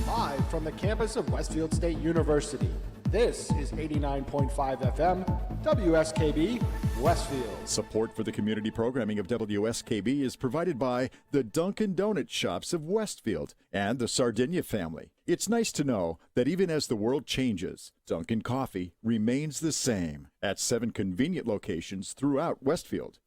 Live from the campus of Westfield State University, this is 89.5 FM, WSKB, Westfield. Support for the community programming of WSKB is provided by the Dunkin' Donut Shops of Westfield and the Sardinia family. It's nice to know that even as the world changes, Dunkin' Coffee remains the same at 7 convenient locations throughout Westfield.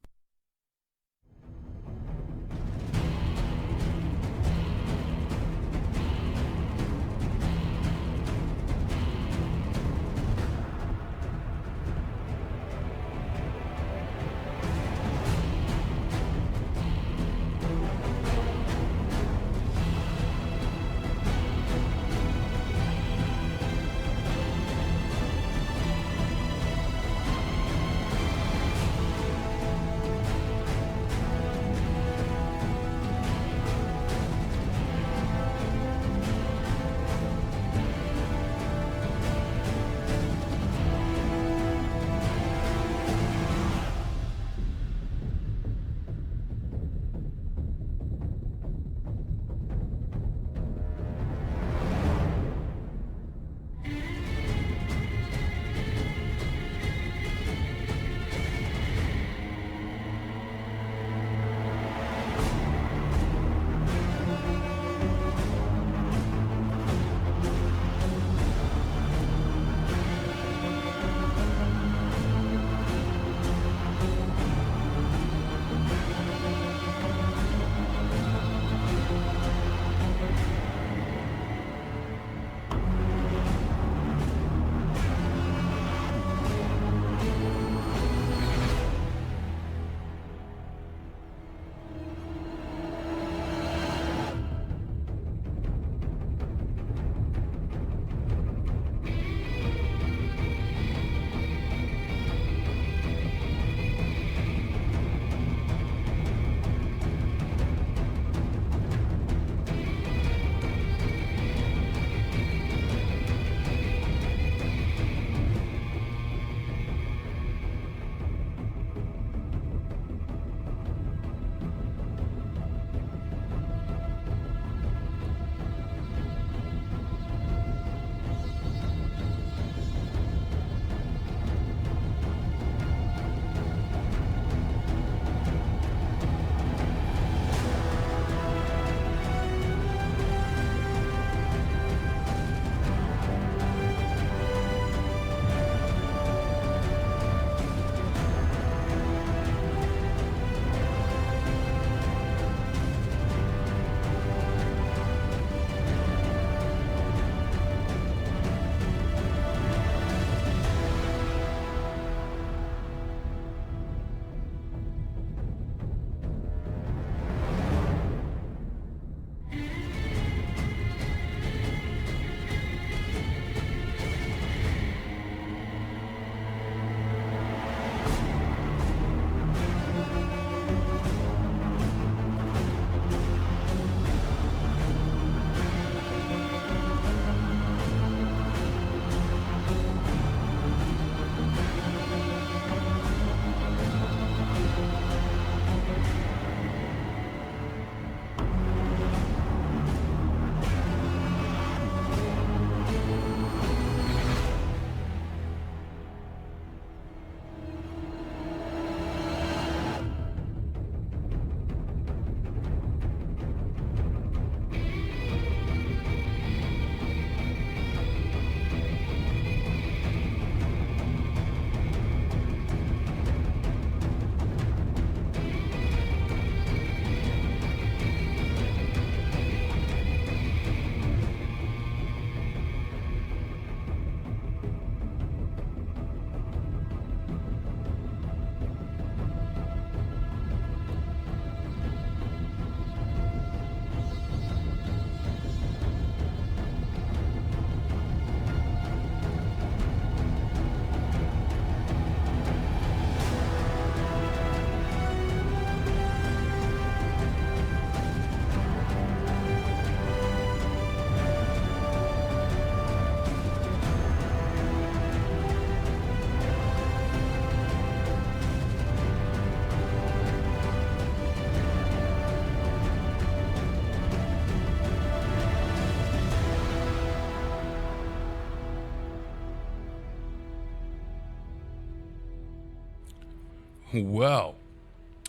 Well,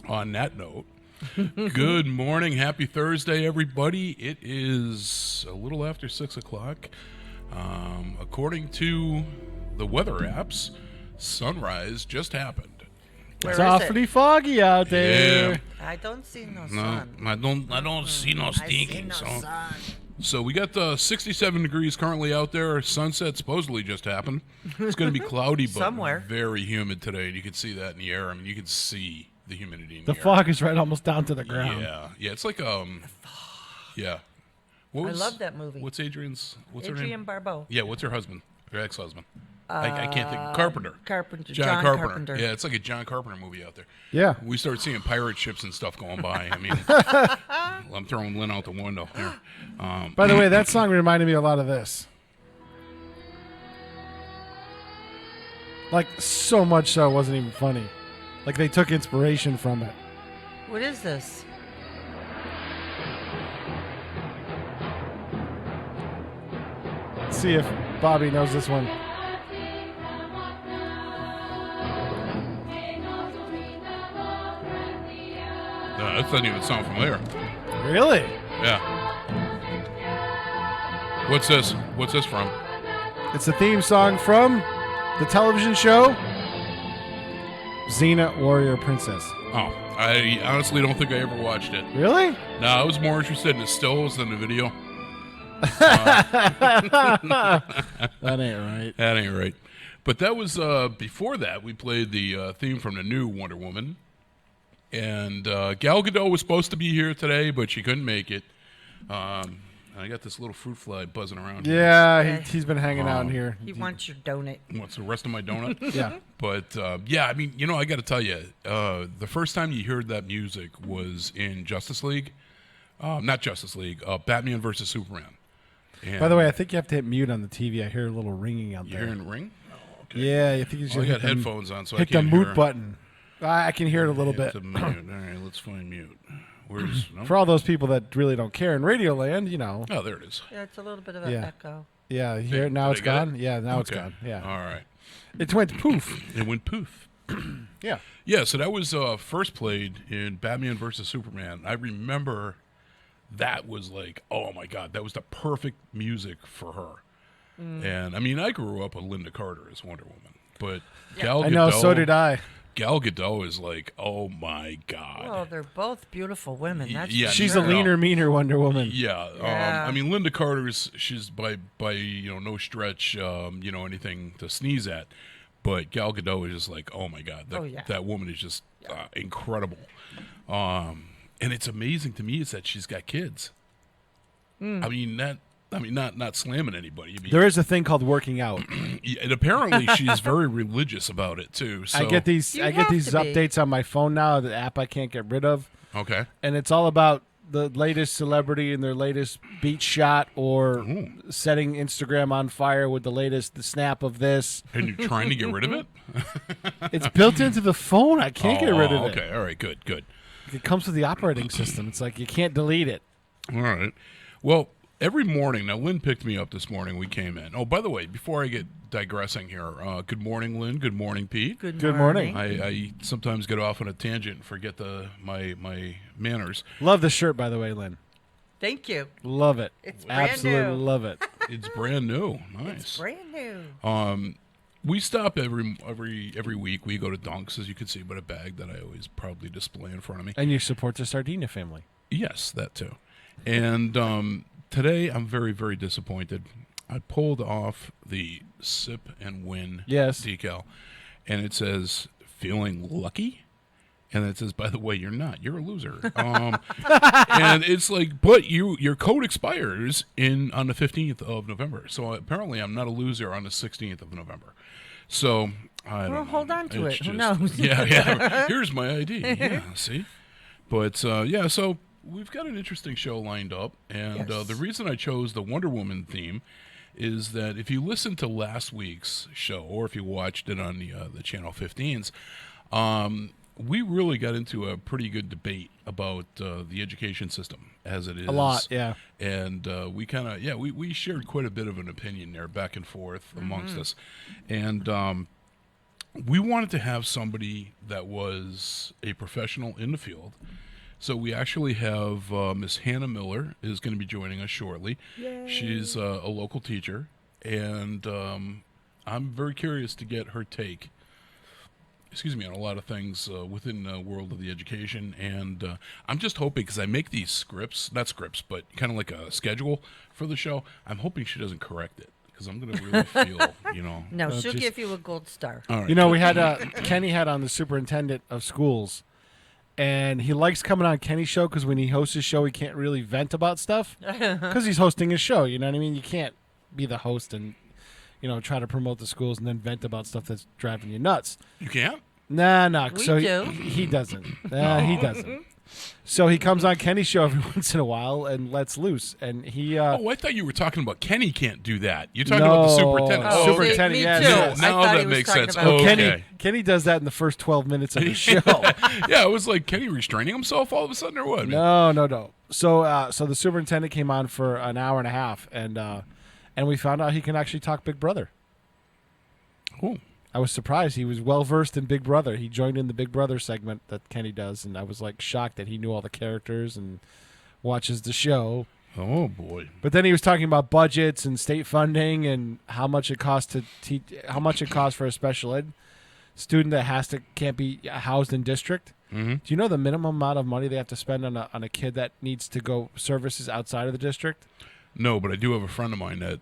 on that note, good morning. Happy Thursday, everybody. It is a little after 6 o'clock. According to the weather apps, sunrise just happened. Where It's is awfully it? foggy out there. Yeah. I don't see no No, sun. I don't see no I see stinking no sun. sun. So we got 67 degrees currently out there. Sunset supposedly just happened. It's going to be cloudy, but Somewhere. very humid today. And you can see that in the air. I mean, you can see the humidity in The the air. fog is right almost down to the ground. Yeah. It's like yeah. What I love that movie. What's Adrian's? What's her name? Adrian Barbeau. Yeah. What's her husband? Her ex-husband. I can't think. Carpenter. Carpenter. John Carpenter. Yeah, it's like a John Carpenter movie out there. Yeah. We start seeing pirate ships and stuff going by. I mean, I'm throwing Lynn out the window here. By the way, that song reminded me a lot of this. Like, so much so it wasn't even funny. Like, they took inspiration from it. What is this? Let's see if Bobby knows this one. That doesn't even sound familiar. Really? Yeah. What's this? What's this from? It's the theme song from the television show Xena Warrior Princess. Oh, I honestly don't think I ever watched it. Really? No, I was more interested in the stills than the video. That ain't right. That ain't right. But that was before that. We played the theme from the new Wonder Woman, and Gal Gadot was supposed to be here today, but she couldn't make it. I got this little fruit fly buzzing around. Yeah, he's been hanging out in here. He wants your donut. Here. What's the rest of my donut? Yeah. But yeah, I mean, you know, I got to tell you, the first time you heard that music was in Justice League, not Justice League, Batman versus Superman. And By the way, I think you have to hit mute on the TV. I hear a little ringing out you there. hearing the ring? Oh, okay. Yeah, I think you should I got hit the- headphones on, so I hit the can't mute hear. button. I can hear it a little Hit bit. the mute. All right, let's find mute. Where's no? For all those people that really don't care in Radio Land, you know. Oh, there it is. Yeah, it's a little bit of an Yeah. echo. Yeah, you hear it now. Did It's I get gone. it? Yeah, now it's Okay. gone. Yeah, All right. it went poof. It went poof. Yeah. Yeah, so that was first played in Batman versus Superman. I remember that was like, oh my God, that was the perfect music for her. And I mean, I grew up with Linda Carter as Wonder Woman, but Gal Gadot, I know. So did I. Gal Gadot is like, oh my God. Well, they're both beautiful women. That's Yeah, for She's sure. a leaner, meaner Wonder Woman. Yeah, Yeah. I mean, Linda Carter's, she's by no stretch, anything to sneeze at. But Gal Gadot is just like, oh my God, that woman is just incredible. And it's amazing to me is that she's got kids. I mean, not slamming anybody. I mean, There is a thing called working out. and apparently she's very religious about it too. So I get these. You I get have these to be. updates on my phone now. The app I can't get rid of, okay. and it's all about the latest celebrity and their latest beach shot, or setting Instagram on fire with the latest snap of this. And you're trying to get rid of it? It's built into the phone. I can't get rid of it. Okay, all right, good. It comes with the operating system. It's like you can't delete it. All right. Well, every morning, now Lynn picked me up this morning. We came in. Oh, by the way, before I get digressing here, good morning, Lynn. Good morning, Pete. Good Good morning. morning. I sometimes get off on a tangent and forget my manners. Love the shirt, by the way, Lynn. Thank you. Love it. It's brand Absolutely new. love it. It's brand new. Nice. It's brand new. We stop every week. We go to Dunks, as you can see, but a bag that I always proudly display in front of me. And you support the Sardinia family. Yes, that too. And today I'm very, very disappointed. I pulled off the Sip and Win Yes. decal, and it says, feeling lucky? And it says, by the way, you're not. You're a loser. And it's like, but your code expires on the 15th of November. So apparently I'm not a loser on the 16th of November. So I don't know. hold on to It's it. Who knows? Yeah. Here's my ID. Yeah, see? But, yeah, so we've got an interesting show lined up. And Yes. the reason I chose the Wonder Woman theme is that if you listened to last week's show, or if you watched it on the Channel 15s, we really got into a pretty good debate about the education system as it is. A lot, yeah. And we kind of, we shared quite a bit of an opinion there back and forth amongst us. And we wanted to have somebody that was a professional in the field. So we actually have Miss Hannah Miller is going to be joining us shortly. Yay. She's a local teacher, and I'm very curious to get her take, on a lot of things within the world of the education. And I'm just hoping, because I make these scripts, not scripts, but kind of like a schedule for the show, I'm hoping she doesn't correct it, because I'm going to really feel, No, she'll give you a gold star. All right. We had Kenny had on the superintendent of schools, and he likes coming on Kenny's show because when he hosts his show, he can't really vent about stuff because he's hosting his show. You know what I mean? You can't be the host and try to promote the schools and then vent about stuff that's driving you nuts. You can't? Nah. We So do. he doesn't. He doesn't. So he comes on Kenny's show every once in a while and lets loose. And he. Oh, I thought you were talking about Kenny can't do that. You're talking about the superintendent. Oh, Oh, superintendent, me yeah, too. no, I now thought he that was makes talking sense. about Oh, Kenny okay. Kenny does that in the first 12 minutes of the show. Yeah, it was like Kenny restraining himself all of a sudden, or what? No. So the superintendent came on for an hour and a half, and we found out he can actually talk Big Brother. Cool. I was surprised. He was well versed in Big Brother. He joined in the Big Brother segment that Kenny does, and I was like shocked that he knew all the characters and watches the show. Oh boy. But then he was talking about budgets and state funding and how much it costs to teach, how much it costs for a special ed student that can't be housed in district. Mm-hmm. Do you know the minimum amount of money they have to spend on a kid that needs to go services outside of the district? No, but I do have a friend of mine that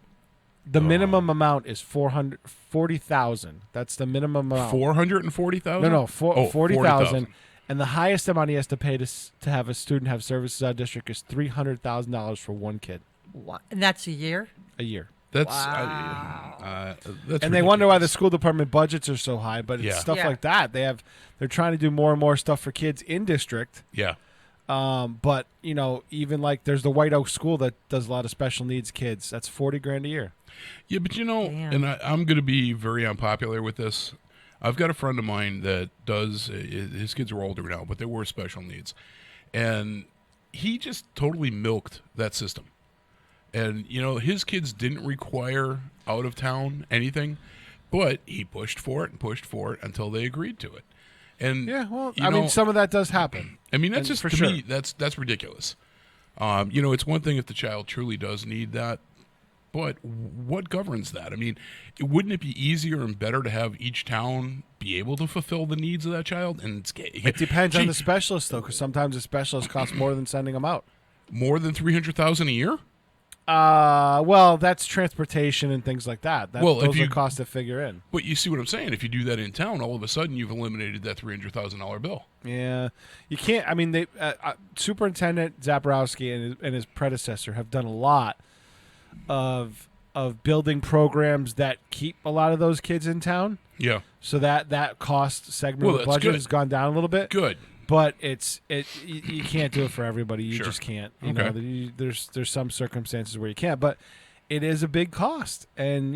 The minimum amount is $440,000. That's the minimum amount. 440,000. No, 40,000. 40,000. And the highest amount he has to pay to have a student have services out of district is $300,000 for one kid What? And that's a year? a year. That's And they wonder why the school department budgets are so high, but it's Yeah. stuff Yeah. like that. They're trying to do more and more stuff for kids in district. Yeah. But even like there's the White Oak School that does a lot of special needs kids. That's $40,000 a year. Yeah, but Damn. and I'm going to be very unpopular with this. I've got a friend of mine that does. His kids are older now, but they were special needs, and he just totally milked that system. And his kids didn't require out of town anything, but he pushed for it until they agreed to it. And Yeah, well, I mean, some of that does happen. I mean, that's And just for to sure. me, that's ridiculous. It's one thing if the child truly does need that, but what governs that? I mean, wouldn't it be easier and better to have each town be able to fulfill the needs of that child? And It depends on the specialist, though, because sometimes the specialist costs more than sending them out. more than $300,000 a year. Well, that's transportation and things like that. Well, if those you- are costs to figure in. But you see what I'm saying? If you do that in town, all of a sudden you've eliminated that $300,000 bill. Yeah, you can't. I mean, they Superintendent Zaborowski and his predecessor have done a lot of building programs that keep a lot of those kids in town. Yeah, So that cost segment Well, of the that's budget good. has gone down a little bit. good. But you can't do it for everybody. You Sure. just can't. Okay. There's some circumstances where you can't, but it is a big cost. And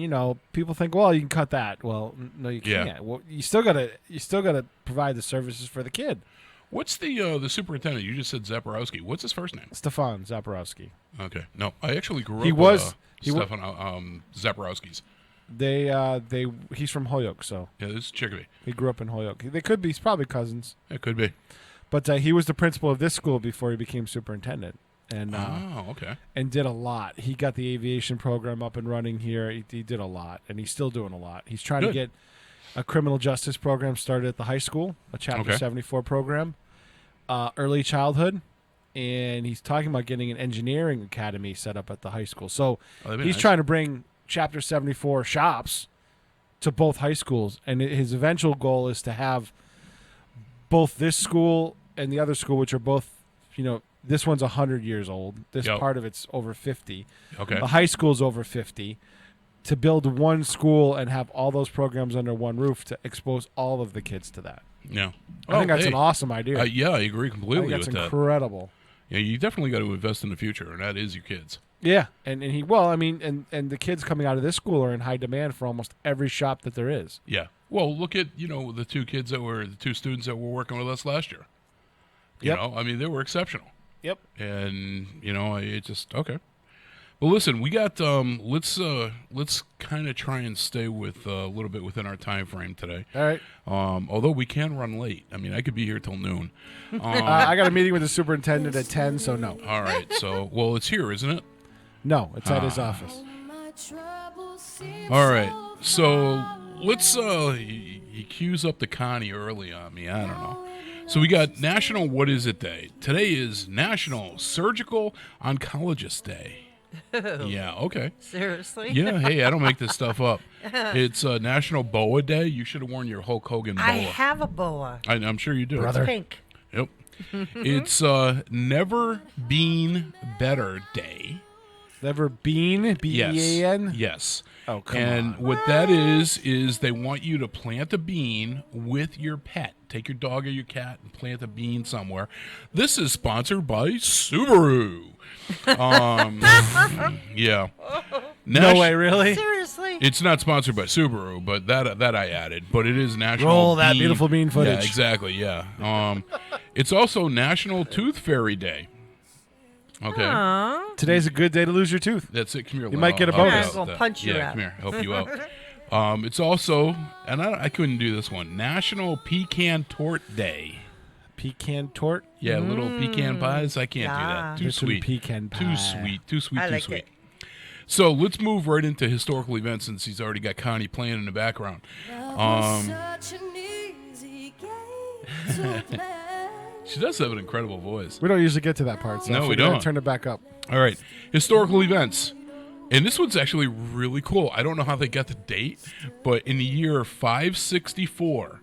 people think, well, you can cut that. Well, no, you Yeah. can't. Well, you still gotta provide the services for the kid. What's the superintendent? You just said Zaporowski. What's his first name? Stefan Zaborowski. Okay, no, I actually grew He up was- with he wa- Stefan Zaporowski's. He's from Holyoke, so Yeah, this is Chicopee. he grew up in Holyoke. They could be. He's probably cousins. It could be. But he was the principal of this school before he became superintendent, and Okay. and did a lot. He got the aviation program up and running here. He did a lot, and he's still doing a lot. He's trying to Good. get a criminal justice program started at the high school, a Chapter Okay. 74 program, early childhood, and he's talking about getting an engineering academy set up at the high school. So Oh, that'd be he's nice. trying to bring Chapter 74 shops to both high schools, and his eventual goal is to have both this school and the other school, which are both, this one's 100 years old. This Yep. part of it's over 50. Okay. The high school's over 50. To build one school and have all those programs under one roof to expose all of the kids to that. Yeah. I think that's hey, an awesome idea. Yeah, I agree I completely think that's with that. incredible. Yeah, you definitely got to invest in the future, and that is your kids. Yeah, and he and the kids coming out of this school are in high demand for almost every shop that there is. Yeah. Well, look at the two students that were working with us last year. Yep. I mean, they were exceptional. Yep. And it just okay. Well, listen, we got let's kind of try and stay with a little bit within our time frame today. All right. Although we can run late. I mean, I could be here till noon. I got a meeting with the superintendent at 10, so no. All right. So, well, it's here, isn't it? No, it's at his office. All right. So let's he cues up the Connie early on me. I don't know. So we got National What Is It Day. Today is National Surgical Oncologist Day. Yeah, okay. Seriously? Yeah, hey, I don't make this stuff up. It's National Boa Day. You should have worn your Hulk Hogan boa. I have a boa. I'm sure you do. Brother. It's pink. Yep. It's Never Been Better Day. Never been? B-E-A-N? Yes. Oh, come and on. what that is they want you to plant a bean with your pet. Take your dog or your cat and plant a bean somewhere. This is sponsored by Subaru. Yeah. No way, really? Seriously? It's not sponsored by Subaru, but that I added. But it is National Roll that beautiful bean footage. Yeah, exactly, yeah. It's also National Tooth Fairy Day. Okay. Aww. Today's a good day to lose your tooth. That's it. Come here. You might get a I'll bonus. help I'm out gonna punch you Yeah, out. come here. Help you out. It's also, and I couldn't do this one, National Pecan Tort Day. Pecan tort? Yeah, little pecan pies. I can't do Yeah. that. Too Get some sweet. pecan Too pie. sweet. Too sweet. I Too like sweet. it. So let's move right into historical events since he's already got Connie playing in the background. She does have an incredible voice. We don't usually get to that part, so No, if we we're gonna don't. turn it back up. All right, historical events. And this one's actually really cool. I don't know how they got the date, but in the year 564,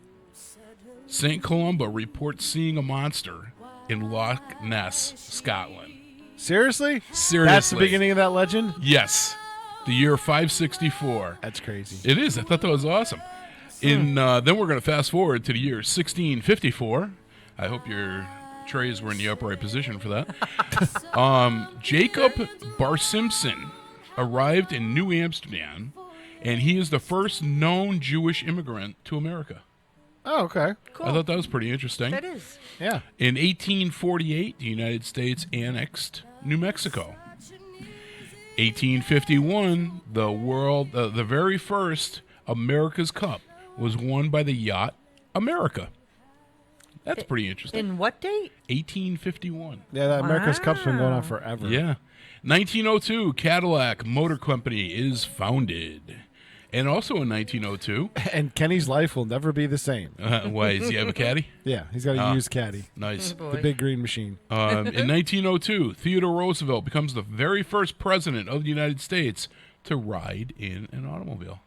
St. Columba reports seeing a monster in Loch Ness, Scotland. Seriously? Seriously. That's the beginning of that legend? Yes. The year 564. That's crazy. It is. I thought that was awesome. Then we're going to fast forward to the year 1654. I hope your trays were in the upright position for that. Jacob Barsimpson arrived in New Amsterdam, and he is the first known Jewish immigrant to America. Oh, okay. Cool. I thought that was pretty interesting. That is. Yeah. In 1848, the United States annexed New Mexico. 1851, the very first America's Cup was won by the yacht America. That's pretty interesting. In what date? 1851. Yeah, that America's Cup's been going on Wow. forever. Yeah. 1902, Cadillac Motor Company is founded. And also in 1902, And Kenny's life will never be the same. why, does he have a caddy? Yeah, he's got a used caddy. Nice. Boy. The big green machine. In 1902, Theodore Roosevelt becomes the very first president of the United States to ride in an automobile.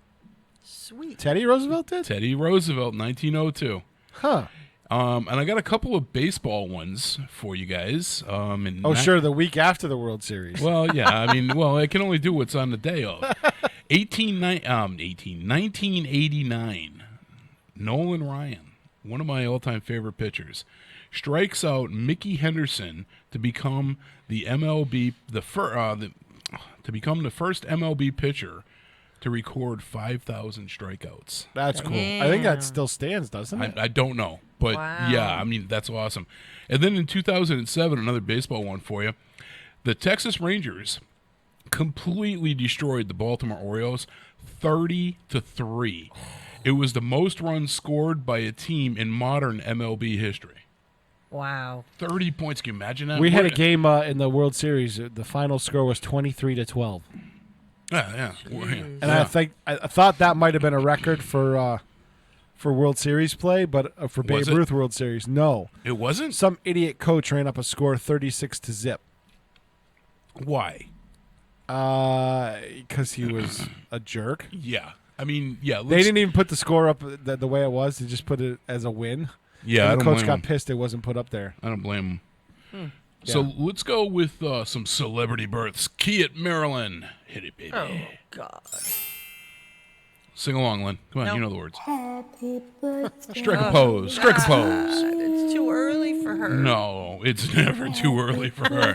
Sweet. Teddy Roosevelt did? Teddy Roosevelt, 1902. Huh. And I got a couple of baseball ones for you guys. Sure, the week after the World Series. Well, yeah, I mean, I can only do what's on the day of. 1989, Nolan Ryan, one of my all-time favorite pitchers, strikes out Mickey Henderson to become the first MLB pitcher to record 5,000 strikeouts. That's cool. I think that Damn. still stands, doesn't it? I don't know, but Wow. yeah, I mean, that's awesome. And then in 2007, another baseball one for you. The Texas Rangers completely destroyed the Baltimore Orioles 30-3. It was the most runs scored by a team in modern MLB history. Wow. 30 points. Can you imagine that? We had a game in the World Series. The final score was 23-12. Yeah. And I thought that might have been a record for World Series play, but for Babe Was it? Ruth World Series, no. It wasn't? Some idiot coach ran up a score 36-0. Why? Because he was a jerk. Yeah. I mean, yeah. They didn't even put the score up the way it was. They just put it as a win. Yeah, And the coach got him. pissed it wasn't put up there. I don't blame him. So Yeah. let's go with some celebrity births. Key Maryland. Hit it, baby. Oh, God. Sing along, Lynn. Come on, Nope. you know the words. Happy birthday. Strike a pose. Strike a pose. It's too early for her. No, it's never too early for her.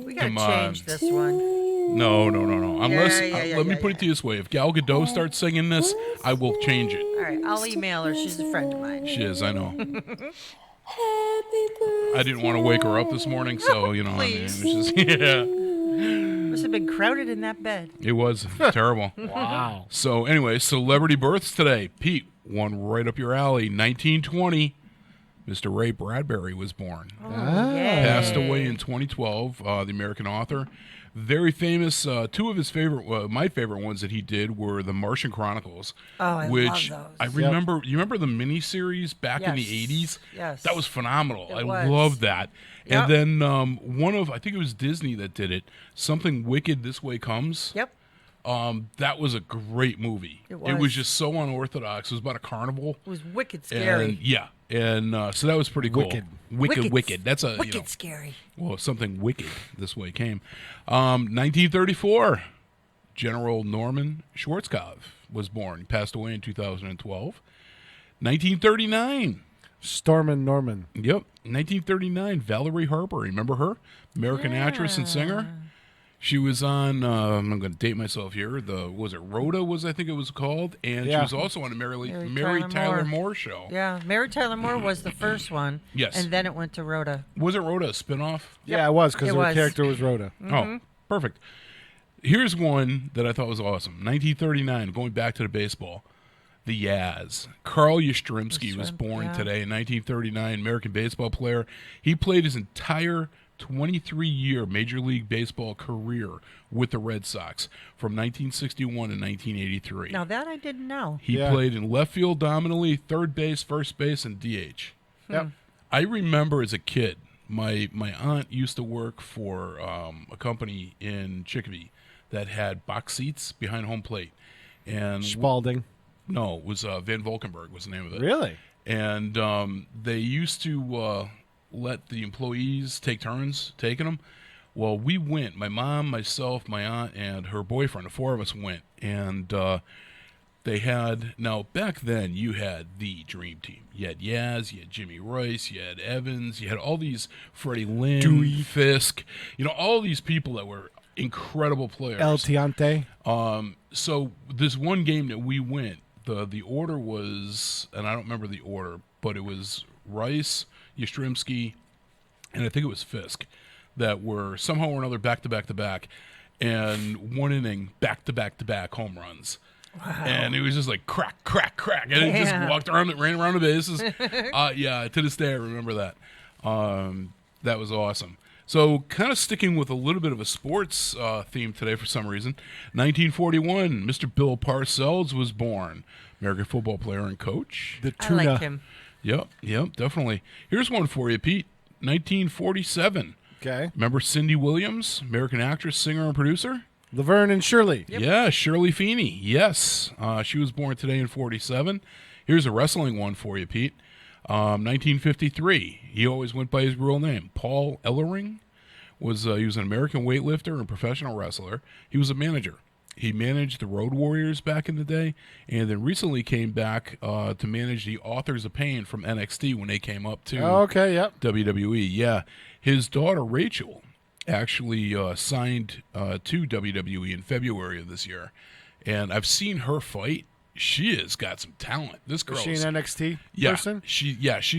We got to Come on. change this one. No. Unless, let me yeah, put it this way. If Gal Gadot starts singing this, I will change it. All right, I'll email her. She's a friend of mine. She is, I know. Happy birthday. I didn't want to wake her up this morning, so, I mean, it's Please. just, yeah. Listen, have been crowded in that bed. It was terrible. Wow. So anyway, celebrity births today. Pete, one right up your alley. 1920, Mr. Ray Bradbury was born. Yay. Passed away in 2012, the American author. Very famous. Two of his favorite, my favorite ones that he did were the Martian Chronicles. Oh, I which love those. I remember. You remember the miniseries back in the Yes. 80s? Yes. That was phenomenal. It I was. loved that. Yep. And then I think it was Disney that did it. Something Wicked This Way Comes. Yep. That was a great movie. It was was. just so unorthodox. It was about a carnival. It was wicked scary. So that was pretty cool. Wicked. That's a wicked scary. well, something wicked this way came. 1934, General Norman Schwarzkopf was born. He passed away in 2012. 1939. Stormin' Norman. Yep. 1939, Valerie Harper. Remember her? American actress and singer. She was on, I'm going to date myself here, was it Rhoda, I think it was called? And she was also on the Mary Tyler Moore show. Yeah, Mary Tyler Moore was the first one. Yes. And then it went to Rhoda. Was it Rhoda, a spinoff? Yeah, it was, because It her was. character was Rhoda. Oh, perfect. Here's one that I thought was awesome. 1939, going back to the baseball. The Yaz. Carl Yastrzemski was born today in 1939, American baseball player. He played his entire 23-year Major League Baseball career with the Red Sox from 1961 to 1983. Now that I didn't know. He played in left field dominantly, third base, first base, and DH. Yep. I remember as a kid, my aunt used to work for a company in Chicopee that had box seats behind home plate. And Spalding. no, it was Van Valkenburg was the name of it. Really? And they used to let the employees take turns taking them. Well, we went. My mom, myself, my aunt, and her boyfriend. The four of us went. And they had... Now, back then, you had the dream team. You had Yaz, you had Jimmy Rice, you had Evans, you had all these... Freddie Lynn, Fisk. You know, all these people that were incredible players. El Tiante. So this one game that we went, the order was, and I don't remember the order, but it was Rice, Yastrzemski, and I think it was Fisk that were somehow or another back to back to back, and one inning back to back to back home runs. Wow. And it was just like crack, crack, crack, and it just walked around, ran around the bases. To this day I remember that. That was awesome. So kind of sticking with a little bit of a sports theme today for some reason. 1941, Mr. Bill Parcells was born. American football player and coach. The I tuna. like him. Yep, definitely. Here's one for you, Pete. 1947. Okay. Remember Cindy Williams, American actress, singer, and producer? Laverne and Shirley. Yeah, Shirley Feeney. Yes. She was born today in 47. Here's a wrestling one for you, Pete. 1953. He always went by his real name. Paul Ellering. He was an American weightlifter and professional wrestler. He was a manager. He managed the Road Warriors back in the day, and then recently came back to manage the Authors of Pain from NXT when they came up to WWE. Yeah. His daughter, Rachel, actually signed to WWE in February of this year, and I've seen her fight. She has got some talent. This girl Is she an NXT person? She.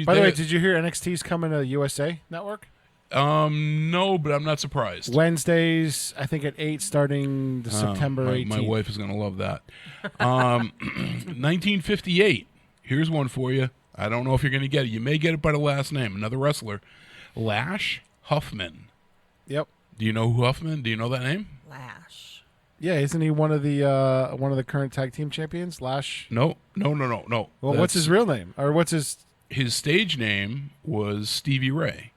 By the way, did you hear NXT's coming to USA Network? No, but I'm not surprised. Wednesdays, I think at 8, starting the September 18th. My wife is going to love that. 1958. Here's one for you. I don't know if you're going to get it. You may get it by the last name. Another wrestler, Lash Huffman. Yep. Do you know who Huffman? Do you know that name? Lash. Yeah, isn't he one of the current tag team champions? Lash. No. Well, what's his real name, or what's his? His stage name was Stevie Ray.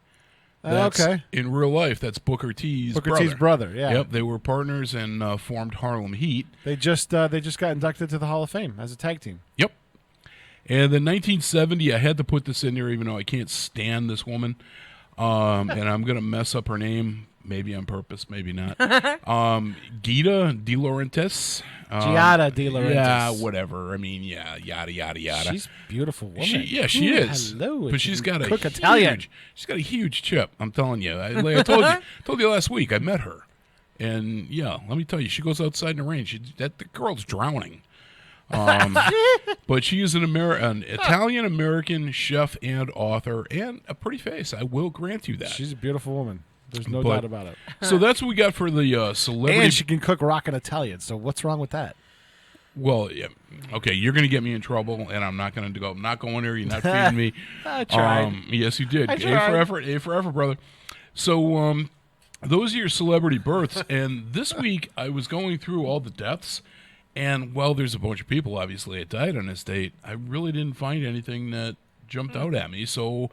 Okay. In real life, that's Booker T's brother. Yeah. Yep. They were partners and formed Harlem Heat. They just got inducted to the Hall of Fame as a tag team. Yep. And then 1970, I had to put this in there, even though I can't stand this woman, and I'm gonna mess up her name. Maybe on purpose, maybe not. Gita De Laurentiis. Giada De Laurentiis. Yeah, whatever. I mean, yeah, yada, yada, yada. She's a beautiful woman. She Ooh, is. Hello. But she's got cook a Italian. she's got a huge chip. I'm telling you. I told you last week. I met her, and yeah, let me tell you, she goes outside in the rain. The girl's drowning. But she is an Italian-American chef and author, and a pretty face. I will grant you that. She's a beautiful woman. There's no But- doubt about it. So that's what we got for the celebrity. And she can cook rockin' Italian. So what's wrong with that? Well, yeah. Okay, you're going to get me in trouble, and I'm not going to go. I'm not going there. You're not feeding me. I tried. Yes, you did. I A tried. for effort. A for effort, brother. So those are your celebrity births. And this week, I was going through all the deaths. And while there's a bunch of people, obviously, that died on this date, I really didn't find anything that jumped out at me. So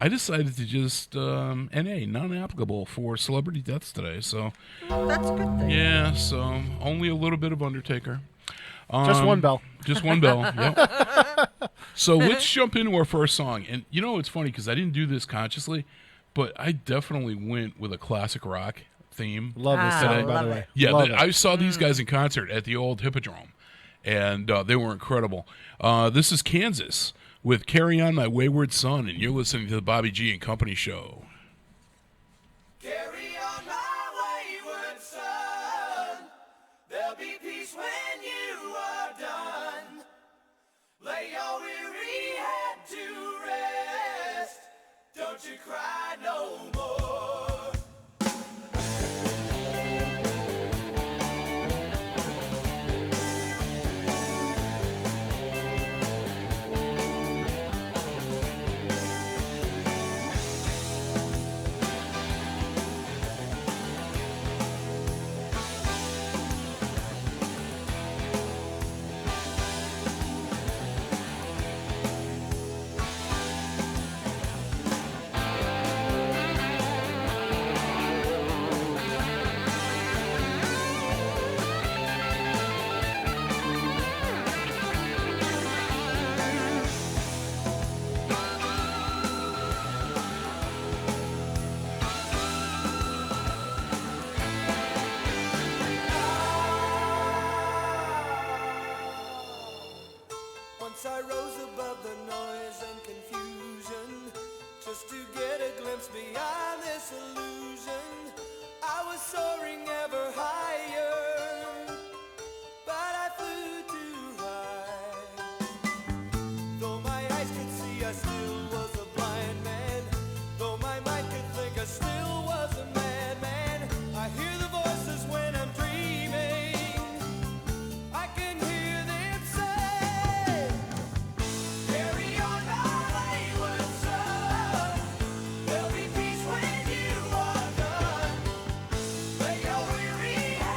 I decided to just NA, non-applicable for celebrity deaths today. So, That's a good thing. yeah, so only a little bit of Undertaker. Just one bell. Just one bell. Yep. So let's jump into our first song. And you know, it's funny because I didn't do this consciously, but I definitely went with a classic rock theme. Love this Ah, song, by love the it. way. Yeah, Love it. I saw these guys in concert at the old Hippodrome, and they were incredible. This is Kansas with Carry On My Wayward Son, and you're listening to the Bobby G and Company Show. Carry on my wayward son. There'll be peace when you are done. Lay your weary head to rest. Don't you cry no more. Once I rose above the noise and confusion, just to get a glimpse beyond this illusion. I was soaring ever higher, but I flew too high. Though my eyes could see, I still was a blind man. Though my mind could think, I still was a madman. I hear the voices when I'm dreaming. I can hear them say, carry on my wayward son. There'll be peace when you are done. Lay your weary head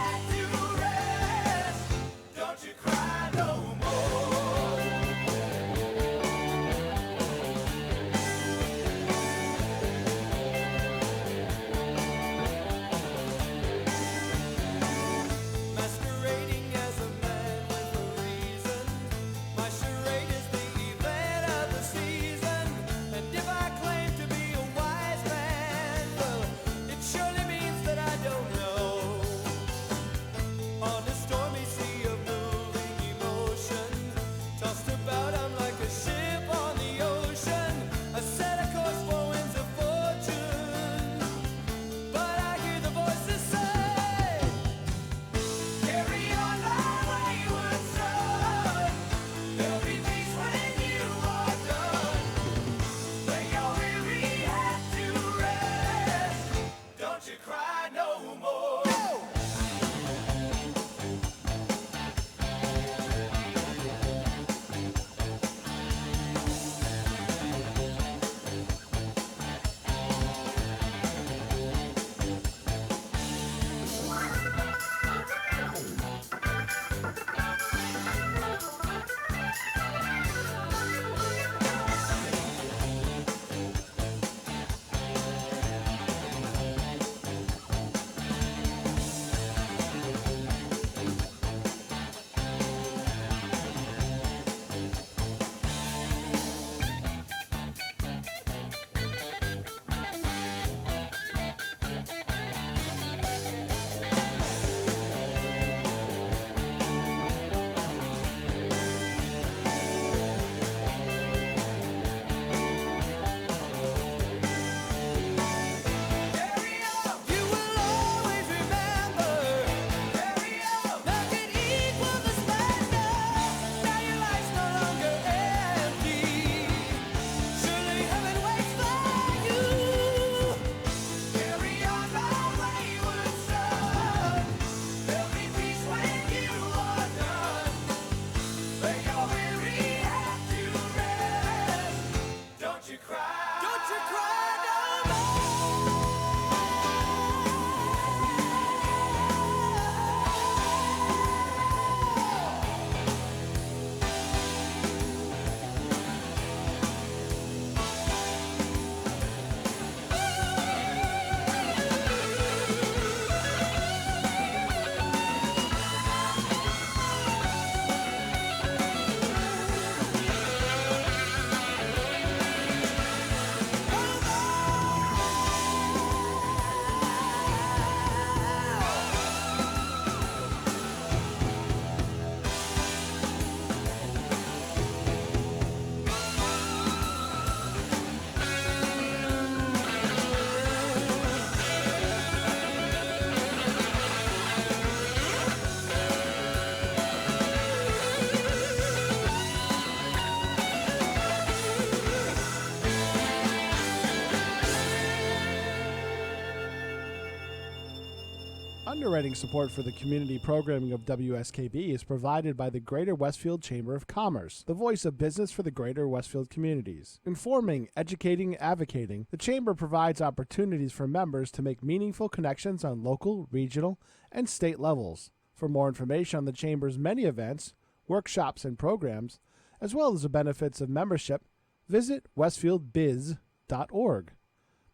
Underwriting support for the community programming of WSKB is provided by the Greater Westfield Chamber of Commerce, the voice of business for the Greater Westfield communities. Informing, educating, advocating, the Chamber provides opportunities for members to make meaningful connections on local, regional, and state levels. For more information on the Chamber's many events, workshops, and programs, as well as the benefits of membership, visit westfieldbiz.org.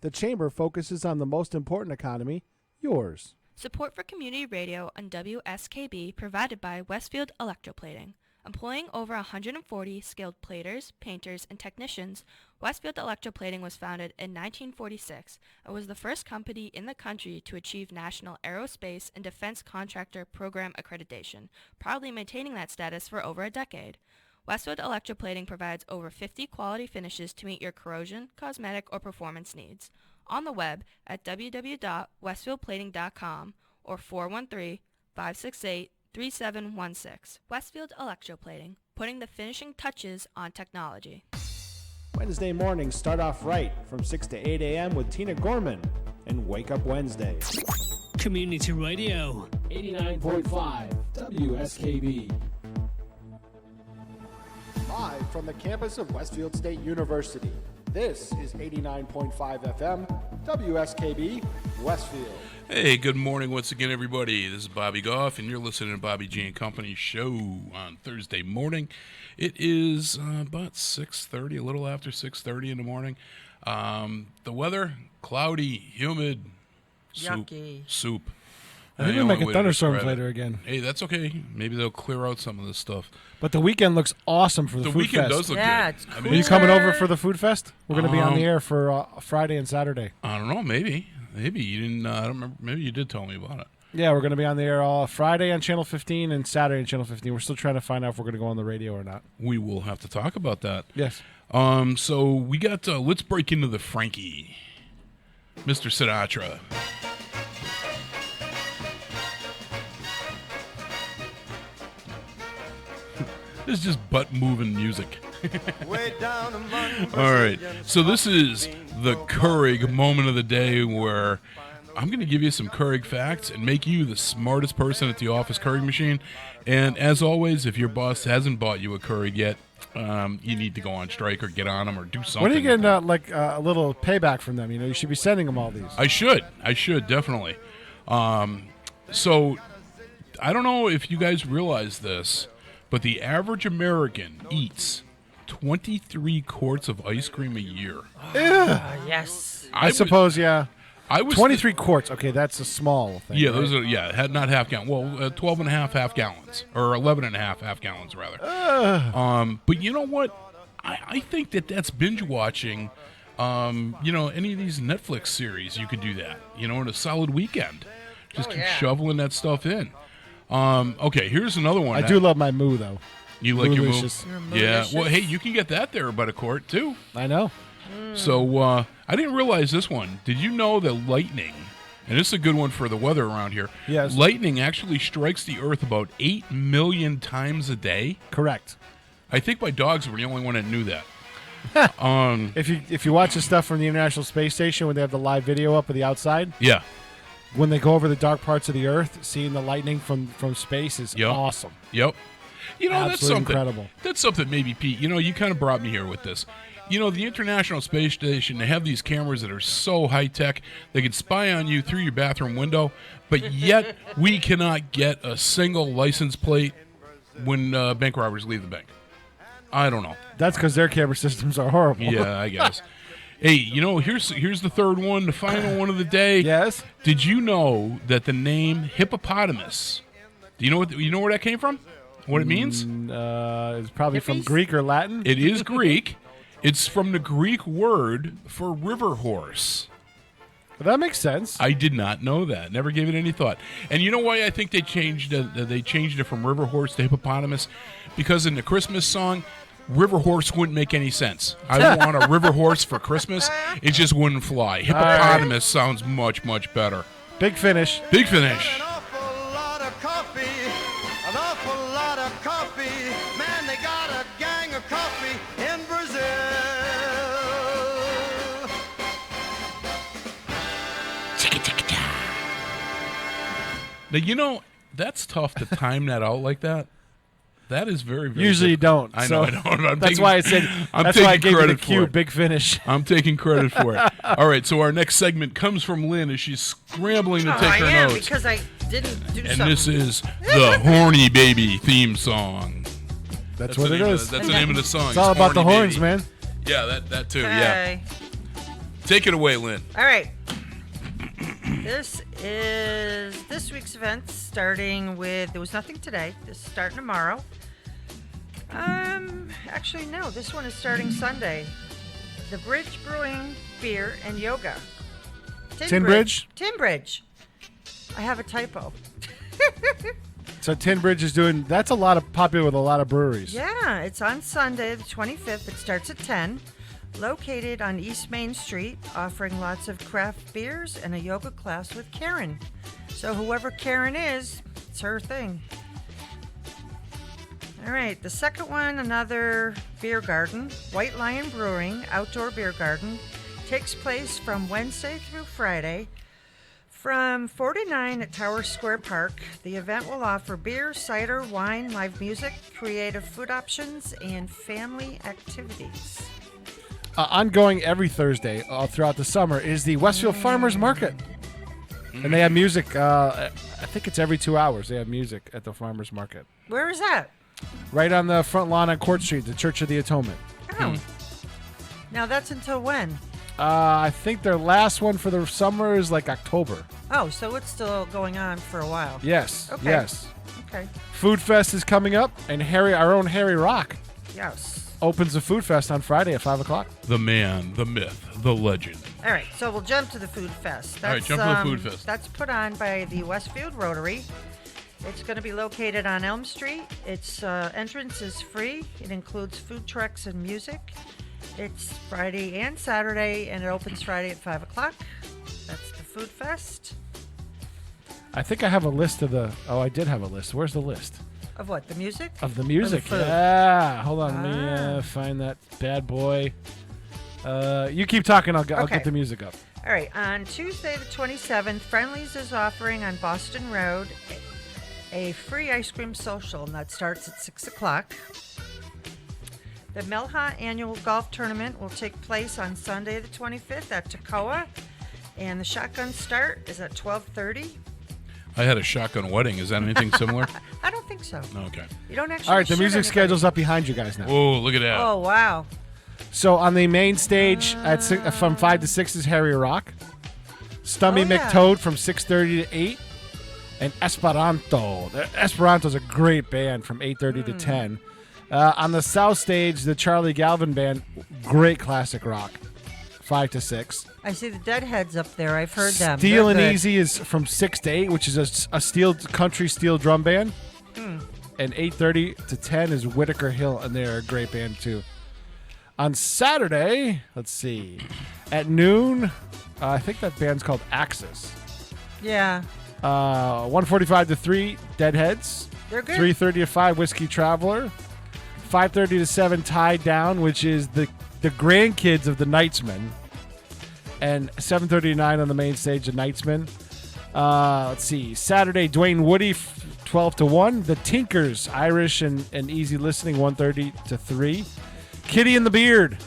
The Chamber focuses on the most important economy, yours. Support for community radio on WSKB provided by Westfield Electroplating. Employing over 140 skilled platers, painters, and technicians, Westfield Electroplating was founded in 1946 and was the first company in the country to achieve National Aerospace and Defense Contractor Program accreditation, proudly maintaining that status for over a decade. Westfield Electroplating provides over 50 quality finishes to meet your corrosion, cosmetic, or performance needs. On the web at www.westfieldplating.com or 413-568-3716. Westfield Electroplating, putting the finishing touches on technology. Wednesday mornings start off right from 6 to 8 a.m. with Tina Gorman and Wake Up Wednesday. Community Radio. 89.5 WSKB. Live from the campus of Westfield State University, this is 89.5 FM, WSKB, Westfield. Hey, good morning once again, everybody. This is Bobby Goff, and you're listening to Bobby G and Company show on Thursday morning. It is about 6:30, a little after 6:30 in the morning. The weather, cloudy, humid, Yucky. soup. I think we'll make a thunderstorms later again. Hey, that's okay. Maybe they'll clear out some of this stuff. But the weekend looks awesome for the food weekend fest. does look Yeah, good. it's I Are mean, you coming over for the food fest? We're going to be on the air for Friday and Saturday. I don't know. Maybe you didn't. I don't remember. Maybe you did tell me about it. Yeah, we're going to be on the air all Friday on Channel 15 and Saturday on Channel 15. We're still trying to find out if we're going to go on the radio or not. We will have to talk about that. Yes. So we got. Let's break into the Frankie, Mr. Sinatra. This is just butt-moving music. Way down among All right, Brazilian so this is beans, the Keurig moment of the day where I'm going to give you some Keurig facts and make you the smartest person at the office Keurig machine. And as always, if your boss hasn't bought you a Keurig yet, you need to go on strike or get on them or do something. When are you getting a little payback from them? You know, you should be sending them all these. I should definitely. So I don't know if you guys realize this, but the average American eats 23 quarts of ice cream a year. Yes. I suppose, yeah. I was 23 quarts. Okay, that's a small thing. Yeah, right? those are not half gallon. Well, 12 and a half half gallons, or 11 and a half half gallons rather. But you know what? I think that's binge watching. Any of these Netflix series, you could do that. In a solid weekend, just keep shoveling that stuff in. Okay, here's another one. I do love my moo, though. You like your moo? Moolicious. Yeah. Well, hey, you can get that there about a quart too. I know. So I didn't realize this one. Did you know that lightning, and this is a good one for the weather around here, yes, lightning actually strikes the earth about 8 million times a day? Correct. I think my dogs were the only one that knew that. If you watch the stuff from the International Space Station when they have the live video up of the outside, Yeah. when they go over the dark parts of the Earth, seeing the lightning from space is awesome. Yep. That's Absolutely something. incredible. That's something maybe, Pete. You kind of brought me here with this. The International Space Station, they have these cameras that are so high-tech, they can spy on you through your bathroom window, but yet we cannot get a single license plate when bank robbers leave the bank. I don't know. That's because their camera systems are horrible. Yeah, I guess. Hey, here's the third one, the final one of the day. Yes? Did you know that the name hippopotamus, do you know where that came from? What it means? It's probably from Greek or Latin. It is Greek. It's from the Greek word for river horse. That makes sense. I did not know that. Never gave it any thought. And you know why I think they changed it from river horse to hippopotamus? Because in the Christmas song, river horse wouldn't make any sense. I want a river horse for Christmas. It just wouldn't fly. Hippopotamus sounds much, much better. Big finish. Big finish. An awful lot of coffee, an awful lot of coffee. Man, they got a gang of coffee in Brazil. Now, that's tough to time that out like that. That is very, very Usually you difficult. don't. I so know. I'm that's taking, why I said. I'm That's why I taking gave you the credit for cue. it. Big finish. I'm taking credit for it. All right, so our next segment comes from Lynn as she's scrambling to take I her am notes. because I didn't do And something. this is the Horny Baby theme song. That's what the it name is. That's the name of the song. It's all about the Horny horns, Baby. man. Yeah, that too. Yeah. Okay. Take it away, Lynn. All right. This is this week's event starting with, there was nothing today. This is starting tomorrow. Actually, no, this one is starting Sunday. The Bridge Brewing Beer and Yoga. Tin Bridge? Tin Bridge. I have a typo. So Tin Bridge is doing. That's a lot of popular with a lot of breweries. Yeah, it's on Sunday, the 25th. It starts at 10. Located on East Main Street, offering lots of craft beers and a yoga class with Karen. So whoever Karen is, it's her thing. All right, the second one, another beer garden, White Lion Brewing Outdoor Beer Garden, takes place from Wednesday through Friday from 4 to 9 at Tower Square Park. The event will offer beer, cider, wine, live music, creative food options, and family activities. Ongoing every Thursday all throughout the summer is the Westfield Farmers Market. And they have music. I think it's every 2 hours. They have music at the Farmers Market. Where is that? Right on the front lawn on Court Street, the Church of the Atonement. Oh. Now that's until when? I think their last one for the summer is like October. Oh, so it's still going on for a while. Yes. Okay. Yes. Okay. Food Fest is coming up, and our own Harry Rock Yes. opens the Food Fest on Friday at 5 o'clock. The man, the myth, the legend. All right, so we'll jump to the Food Fest. All right, jump to the Food Fest. That's put on by the Westfield Rotary. It's going to be located on Elm Street. Its entrance is free. It includes food trucks and music. It's Friday and Saturday, and it opens Friday at 5 o'clock. That's the Food Fest. I think I have a list of the. Oh, I did have a list. Where's the list? Of what, the music? Of the music. food? Yeah. Hold on. Let me find that bad boy. You keep talking. I'll Okay. get the music up. All right, on Tuesday the 27th, Friendly's is offering on Boston Road a free ice cream social, and that starts at 6 o'clock. The Melha Annual Golf Tournament will take place on Sunday the 25th at Toccoa, and the shotgun start is at 12:30. I had a shotgun wedding. Is that anything similar? I don't think so. Okay. You don't actually All right. The shoot music anybody. schedule's up behind you guys now. Oh, look at that. Oh, wow. So on the main stage at from 5 to 6 is Harry Rock. Stummy Oh, yeah. McToad from 6:30 to 8. And Esperanto. Esperanto's a great band from 8:30 to 10. On the south stage, the Charlie Galvin Band, great classic rock, 5 to 6. I see the Deadheads up there. I've heard them. Steel They're and good. Easy is from 6 to 8, which is a country steel drum band. And 8:30 to 10 is Whitaker Hill, and they're a great band too. On Saturday, let's see, at noon, I think that band's called Axis. Yeah. 1:45 to 3, Deadheads. They're good. 3:30 to 5, Whiskey Traveler. 5:30 to 7, Tied Down, which is the grandkids of the Knightsmen. And 7:30 to 9 on the main stage, the Knightsmen. Let's see, Saturday, Dwayne Woody, 12 to 1. The Tinkers, Irish and easy listening, 1:30 to 3. Kitty and the Beard.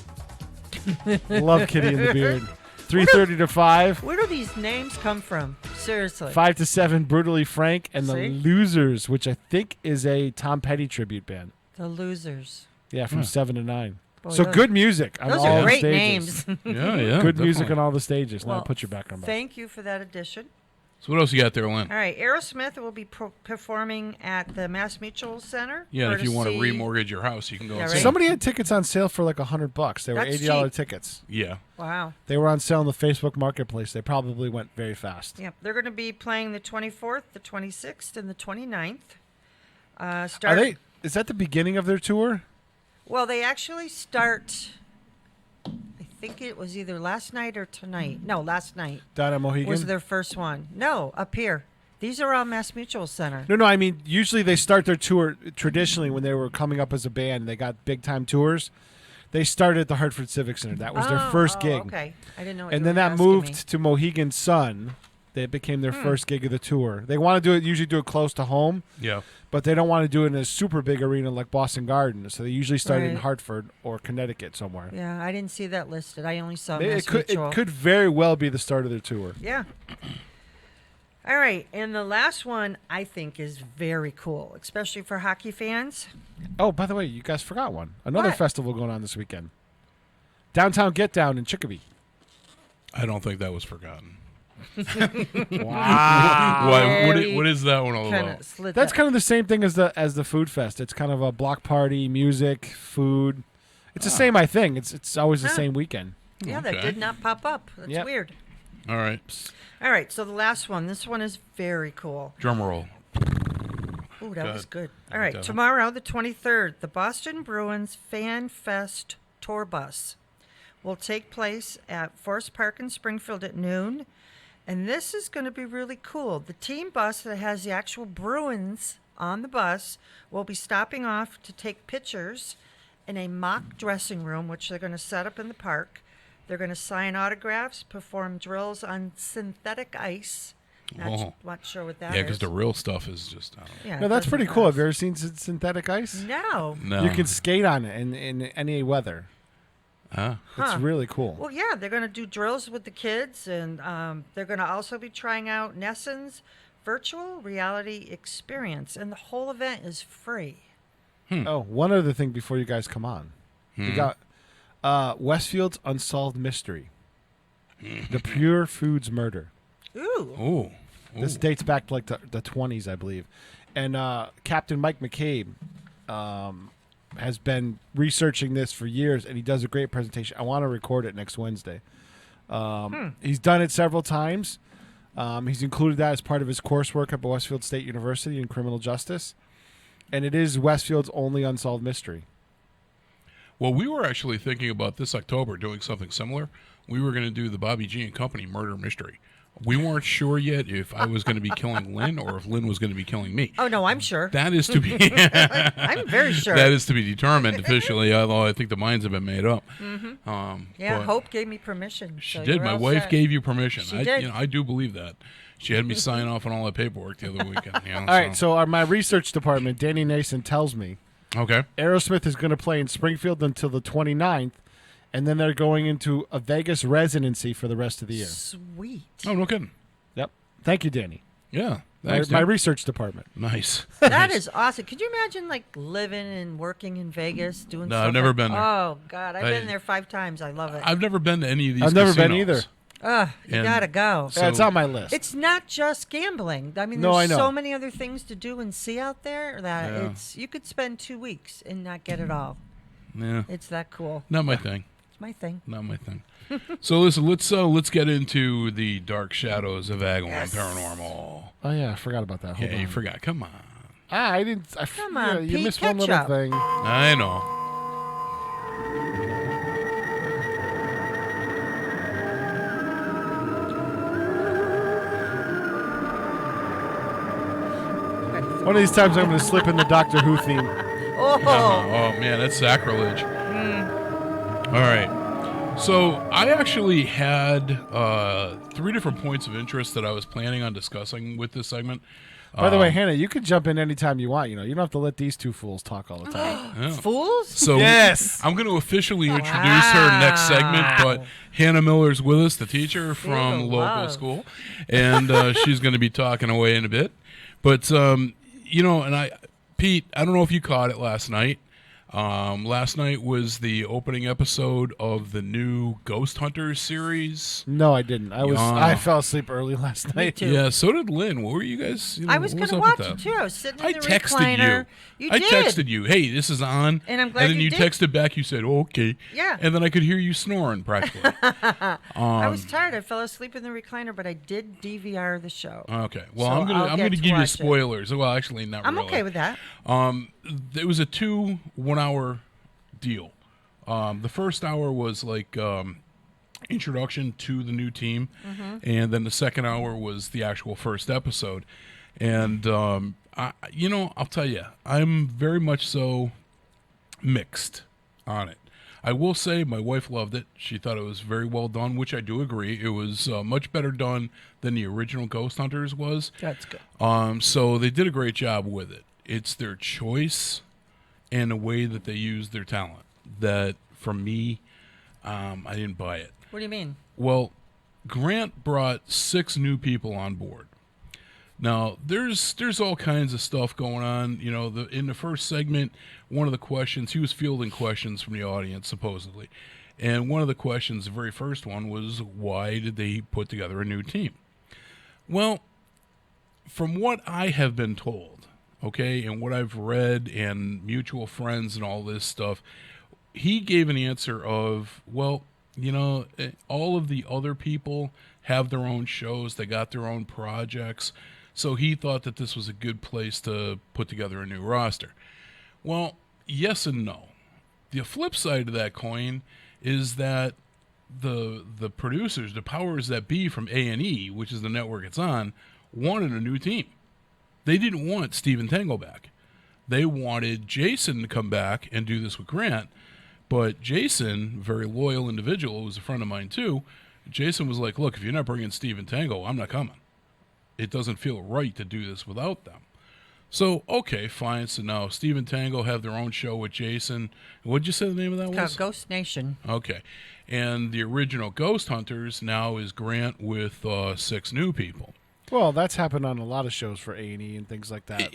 Love Kitty and the Beard. 3:30 to 5. Where do these names come from? Seriously. 5 to 7, Brutally Frank, and the See? Losers, which I think is a Tom Petty tribute band. The Losers. Yeah, from 7 to 9. Boy, So those- good music on Those all are the great stages. names. Yeah. Good music definitely. on all the stages. Now Well, put your background back. Thank you for that addition. So what else you got there, Lynn? All right, Aerosmith will be performing at the Mass Mutual Center. Yeah, and if you want to courtesy- remortgage your house, you can go. Yeah, and right. see. Somebody had tickets on sale for like $100. They were That's $80 cheap. tickets. Yeah. Wow. They were on sale in the Facebook Marketplace. They probably went very fast. Yep, they're going to be playing the 24th, the 26th, and the 29th. Are they? Is that the beginning of their tour? Well, they actually start. I think it was either last night or tonight. No, last night Down at Mohegan? was their first one. No, up here. These are all Mass Mutual Center. No, I mean, usually they start their tour traditionally when they were coming up as a band. They got big time tours. They started at the Hartford Civic Center. That was their first gig. Okay, I didn't know. What And you then were that asking moved me. to Mohegan Sun. It became their first gig of the tour. They want to usually do it close to home. Yeah. But they don't want to do it in a super big arena like Boston Garden. So they usually start in Right. Hartford or Connecticut somewhere. Yeah, I didn't see that listed. I only saw It Mass could Mutual. it could very well be the start of their tour. Yeah. All right, and the last one I think is very cool, especially for hockey fans. Oh, by the way, you guys forgot one. Another What? festival going on this weekend. Downtown Get Down in Chicopee. I don't think that was forgotten. Wow. What is that one all Kinda about? slid That's that- kind of the same thing as the food fest. It's kind of a block party, music, food. It's the same, I think. It's always the Huh. same weekend. Yeah, that Okay. did not pop up. That's Yep. weird. All right. All right, so the last one. This one is very cool. Drum roll. Ooh, that Go was ahead. good. I All right, like that. tomorrow, the 23rd, the Boston Bruins Fan Fest Tour Bus will take place at Forest Park in Springfield at noon. And this is going to be really cool. The team bus that has the actual Bruins on the bus will be stopping off to take pictures in a mock dressing room, which they're going to set up in the park. They're going to sign autographs, perform drills on synthetic ice. Not sure what that is. Yeah, because the real stuff is just, I don't know. Yeah, No, it that's doesn't pretty cool. Have last. you ever seen synthetic ice? No. No. You can skate on it in any weather. Huh? It's Huh. really cool. Well, yeah, they're going to do drills with the kids, and they're going to also be trying out Nesson's virtual reality experience, and the whole event is free. Oh, one other thing before you guys come on. We got Westfield's Unsolved Mystery. The Pure Foods Murder. Ooh. Ooh. This dates back to like the 20s, I believe. And Captain Mike McCabe has been researching this for years, and he does a great presentation. I want to record it next Wednesday. He's done it several times. He's included that as part of his coursework at Westfield State University in criminal justice. And it is Westfield's only unsolved mystery. Well, we were actually thinking about this October doing something similar. We were going to do the Bobby G and Company murder mystery. We weren't sure yet if I was going to be killing Lynn or if Lynn was going to be killing me. Oh, no, I'm sure. That is to be I'm very sure. that is to be determined officially, although I think the minds have been made up. Yeah, but Hope gave me permission. She so did. you're My all wife set. gave you permission. She I, did. I do believe that. She had me sign off on all that paperwork the other weekend. All right, so my research department, Danny Nason, tells me Okay. Aerosmith is going to play in Springfield until the 29th, and then they're going into a Vegas residency for the rest of the year. Sweet. Oh, no kidding. Yep. Thank you, Danny. Yeah. My, Thanks, my Tim. research department. Nice. That Nice. is awesome. Could you imagine, like, living and working in Vegas, doing No, stuff I've never like- been there. Oh, God. I've I- been there 5 times. I love it. I've never been to any of these I've never been casinos. either. You And- got to go. So- Yeah, it's on my list. It's not just gambling. I mean, No, there's I know. so many other things to do and see out there that Yeah. you could spend 2 weeks and not get it all. Yeah. It's that cool. Not my thing. It's my thing. Not my thing. So listen, let's get into the dark shadows of Agawam Paranormal. Oh, yeah, I forgot about that. Hold Yeah, on. you forgot. Come on. I didn't. Come on, you Pete, missed one catch little up. thing. I know. One of these times I'm going to slip in the Doctor Who theme. Oh, Oh man, that's sacrilege. All right. So I actually had 3 different points of interest that I was planning on discussing with this segment. By the way, Hannah, you can jump in anytime you want. You know, you don't have to let these two fools talk all the time. Yeah. fools? So Yes. I'm going to officially introduce her next segment, but Hannah Miller's with us, the teacher from the local love. school, and she's going to be talking away in a bit. But you know, and Pete, I don't know if you caught it last night. Last night was the opening episode of the new Ghost Hunters series. No, I didn't. Yeah. I fell asleep early last night. too. Yeah, so did Lynn. What were you guys? You know, I was what going to up with watch that? it, too. I was sitting in I the texted recliner. you. You I did. texted you. Hey, this is on. And I'm glad And then you you did. texted back. You said, oh, "Okay." Yeah. And then I could hear you snoring practically. I was tired. I fell asleep in the recliner, but I did DVR the show. Okay. Well, So I'm gonna I'll get to give you watch it. spoilers. Well, actually, not I'm really. okay with that. It was a 2 1-hour deal. The first hour was like introduction to the new team, and then the second hour was the actual first episode. And I'll tell you, I'm very much so mixed on it. I will say my wife loved it. She thought it was very well done, which I do agree. It was much better done than the original Ghost Hunters was. That's good. So they did a great job with it. It's their choice and the way that they use their talent that, for me, I didn't buy it. What do you mean? Well, Grant brought 6 new people on board. Now, there's all kinds of stuff going on. You know, in the first segment, one of the questions, he was fielding questions from the audience, supposedly. And one of the questions, the very first one, was why did they put together a new team? Well, from what I have been told, okay, and what I've read and mutual friends and all this stuff, he gave an answer of, well, you know, all of the other people have their own shows. They got their own projects. So he thought that this was a good place to put together a new roster. Well, yes and no. The flip side of that coin is that the producers, the powers that be from A&E, which is the network it's on, wanted a new team. They didn't want Stephen Tango back. They wanted Jason to come back and do this with Grant. But Jason, very loyal individual, who was a friend of mine too, Jason was like, look, if you're not bringing Stephen Tango, I'm not coming. It doesn't feel right to do this without them. So, okay, fine. So now Stephen Tango have their own show with Jason. What'd you say the name of that was? Ghost Nation. Okay. And the original Ghost Hunters now is Grant with 6 new people. Well, that's happened on a lot of shows for A&E and things like that.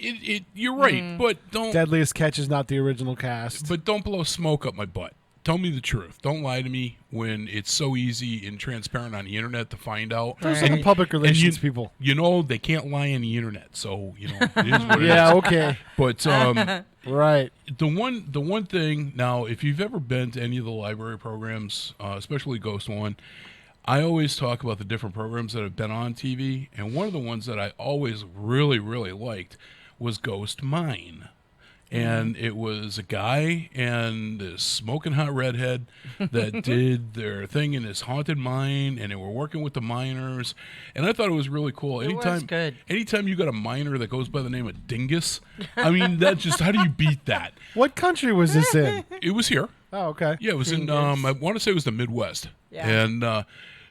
You're right, but don't... Deadliest Catch is not the original cast. But don't blow smoke up my butt. Tell me the truth. Don't lie to me when it's so easy and transparent on the internet to find out. Those are the public relations people. You know, they can't lie on the internet, so, you know, it is what it is. Yeah, okay. But, right. The one thing, now, if you've ever been to any of the library programs, especially Ghost One, I always talk about the different programs that have been on TV, and one of the ones that I always really, really liked was Ghost Mine. And it was a guy and this smoking hot redhead that did their thing in this haunted mine, and they were working with the miners. And I thought it was really cool. It was good. Anytime you got a miner that goes by the name of Dingus, I mean, that's just, how do you beat that? What country was this in? It was here. Oh, okay. Yeah, it was in, I want to say it was the Midwest. Yeah. And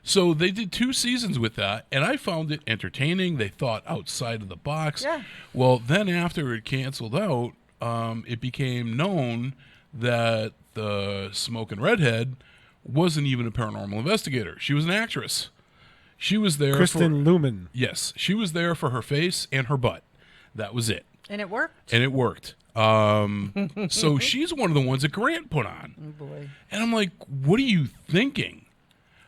so they did 2 seasons with that, and I found it entertaining. They thought outside of the box. Yeah. Well, then after it canceled out, it became known that the smoking redhead wasn't even a paranormal investigator. She was an actress. She was there Kristen Lumen. Yes. She was there for her face and her butt. That was it. And it worked. And it worked. So she's one of the ones that Grant put on. Oh, boy. And I'm like, what are you thinking?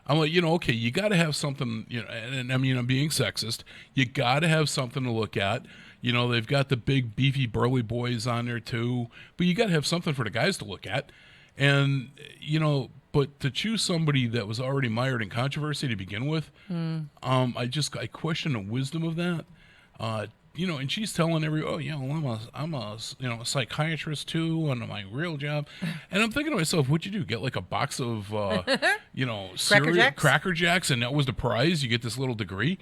I'm like, you know, okay, you got to have something, you know, and I mean, I'm being sexist. You got to have something to look at. You know, they've got the big, beefy, burly boys on there, too. But you got to have something for the guys to look at. And, you know, but to choose somebody that was already mired in controversy to begin with, I question the wisdom of that. You know, and she's telling well, I'm a psychiatrist too, and my real job. And I'm thinking to myself, what'd you do? Get like a box of, Cracker Jacks, and that was the prize? You get this little degree?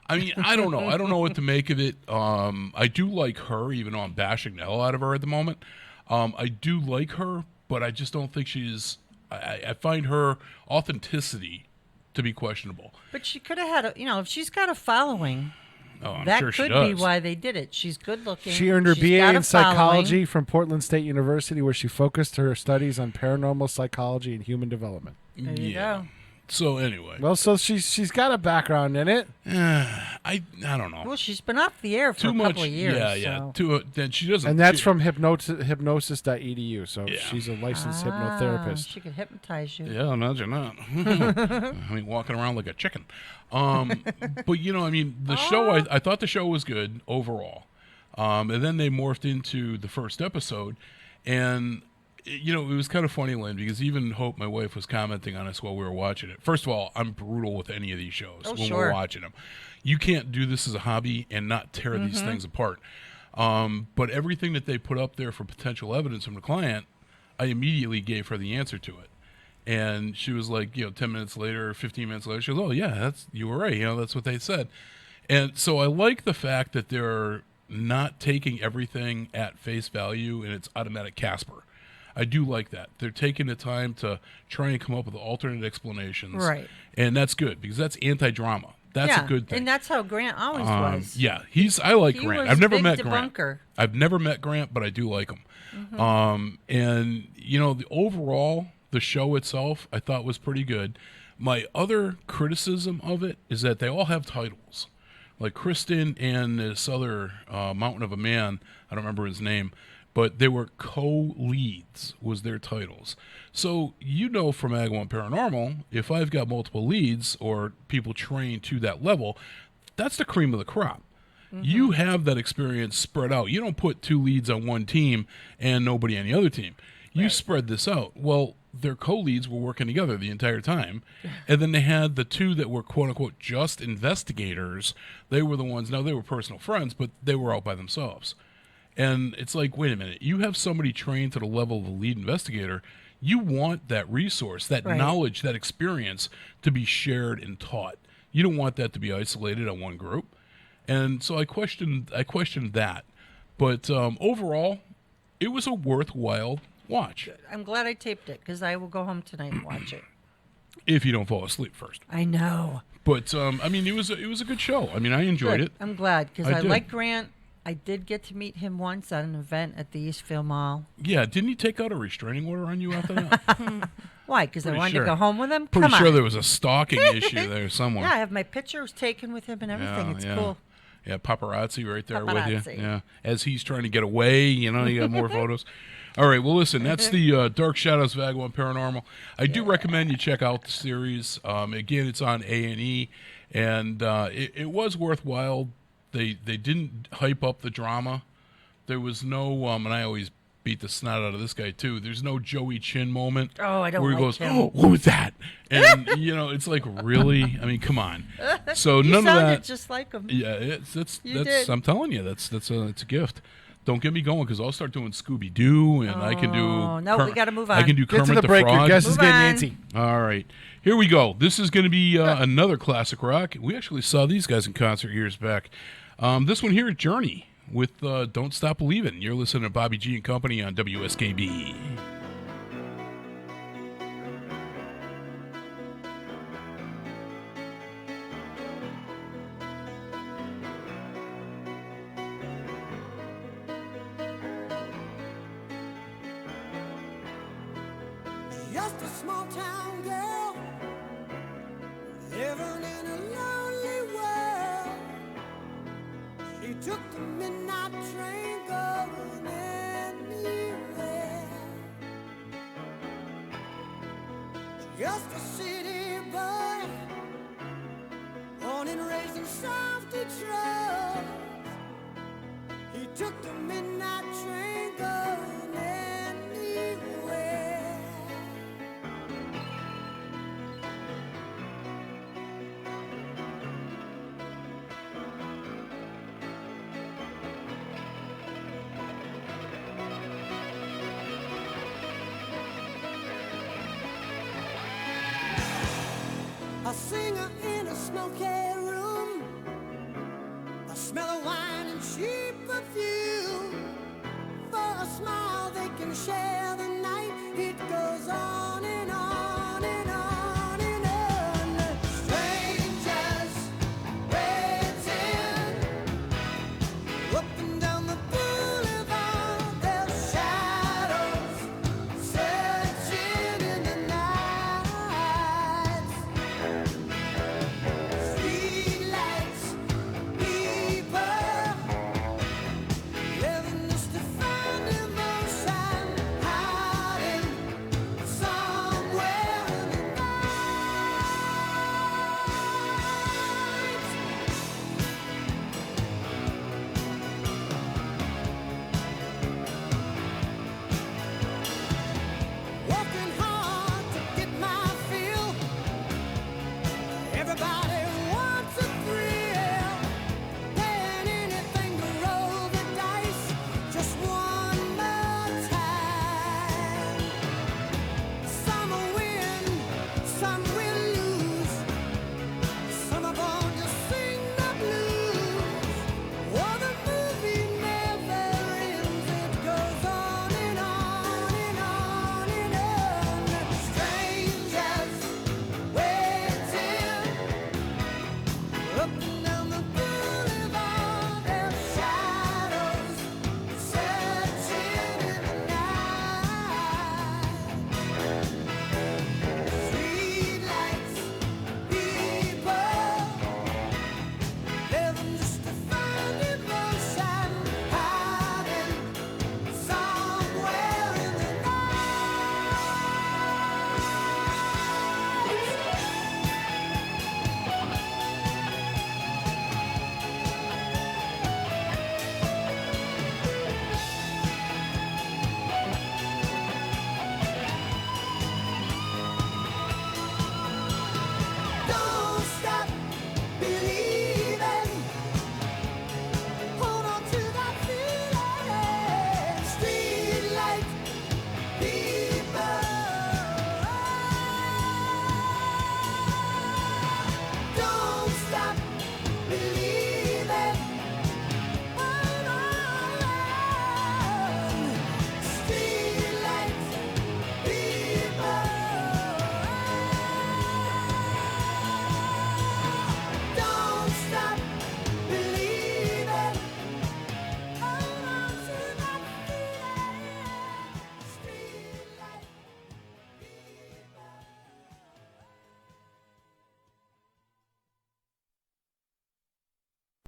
I mean, I don't know. I don't know what to make of it. I do like her, even though I'm bashing the hell out of her at the moment. I do like her, but I just don't think she's. I find her authenticity to be questionable. But she could have had, if she's got a following. Oh, I'm that sure she could does. be why they did it. She's good looking. She earned her She's BA got in a following. psychology from Portland State University, where she focused her studies on paranormal psychology and human development. There you go. So anyway, Well, so she's got a background in it. I don't know. Well, she's been off the air for a couple of years. Yeah. So. Then she doesn't. And that's from hypnosis.edu. So she's a licensed hypnotherapist. She could hypnotize you. Yeah, imagine that. I mean, walking around like a chicken. But the show. I thought the show was good overall, and then they morphed into the first episode, and it was kind of funny, Lynn, because even Hope, my wife, was commenting on us while we were watching it. First of all, I'm brutal with any of these shows when we're watching them. You can't do this as a hobby and not tear these things apart. But everything that they put up there for potential evidence from the client, I immediately gave her the answer to it. And she was like, 10 minutes later, 15 minutes later, she goes, oh, yeah, you were right. That's what they said. And so I like the fact that they're not taking everything at face value and it's automatic Casper. I do like that. They're taking the time to try and come up with alternate explanations. Right. And that's good because that's anti-drama. That's a good thing. And that's how Grant always was. Yeah, I like He Grant. was I've never big met debunker. Grant. I've never met Grant, but I do like him. And the show itself, I thought was pretty good. My other criticism of it is that they all have titles. Like Kristen and this other mountain of a man, I don't remember his name, but they were co-leads was their titles. So from Agawam Paranormal, if I've got multiple leads or people trained to that level, that's the cream of the crop. You have that experience spread out. You don't put 2 leads on one team and nobody on the other team. You spread this out. Well, their co-leads were working together the entire time. And then they had the 2 that were quote-unquote just investigators. They were the ones, now they were personal friends, but they were out by themselves. And it's like, wait a minute, you have somebody trained to the level of the lead investigator. You want that resource, that knowledge, that experience to be shared and taught. You don't want that to be isolated on one group. And so I questioned that. But overall, it was a worthwhile watch. I'm glad I taped it because I will go home tonight and watch it. If you don't fall asleep first. I know. But it was a good show. I mean, I enjoyed it. I'm glad because I did. like Grant. I did get to meet him once at an event at the Eastfield Mall. Yeah, didn't he take out a restraining order on you after that? Why? Because I Pretty wanted sure. to go home with him? Pretty Come sure on. there was a stalking issue there somewhere. Yeah, I have my pictures taken with him and everything. It's cool. Yeah, paparazzi right there with Paparazzi. you. Yeah, as he's trying to get away, you got more photos. All right, well, listen, that's the Dark Shadows of Agawam Paranormal. I do recommend you check out the series. Again, it's on A&E, and it was worthwhile. They didn't hype up the drama. There was no, and I always beat the snot out of this guy, too. There's no Joey Chin moment. Oh, I don't where he like goes, him. "Oh, what was that?" And, it's like, really? I mean, come on. So You none of sounded that. just like him. Yeah, that's did. I'm telling you, it's a gift. Don't get me going because I'll start doing Scooby Doo and I can do. Oh, no, we gotta move on. I can do Get Kermit to the the break. Your Frog. guest is Move getting on. antsy. All right, here we go. This is going to be another classic rock. We actually saw these guys in concert years back. This one here, Journey with "Don't Stop Believin'." You're listening to Bobby G and Company on WSKB. Just a small town girl living in a lonely world. She took the midnight train going anywhere. Just a city boy, born and raised in South Detroit. He took the midnight train going anywhere. A singer in a smoky room, the smell of wine and cheap perfume. For a smile they can share the night. It goes on and on and on and on. Strangers waiting up and down the boulevard. Their shadows searching in the night. Streetlights, people living just to find emotion.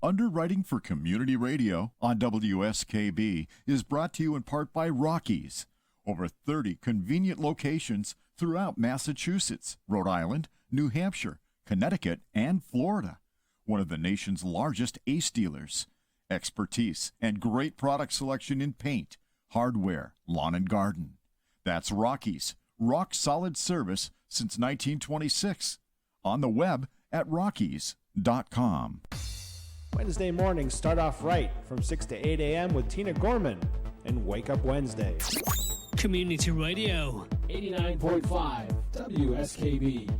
Underwriting for Community Radio on WSKB is brought to you in part by Rockies. Over 30 convenient locations throughout Massachusetts, Rhode Island, New Hampshire, Connecticut, and Florida. One of the nation's largest ACE dealers. Expertise and great product selection in paint, hardware, lawn and garden. That's Rockies. Rock solid service since 1926. On the web at rockies.com. Wednesday mornings start off right from 6 to 8 a.m. with Tina Gorman and Wake Up Wednesday. Community Radio. 89.5 WSKB.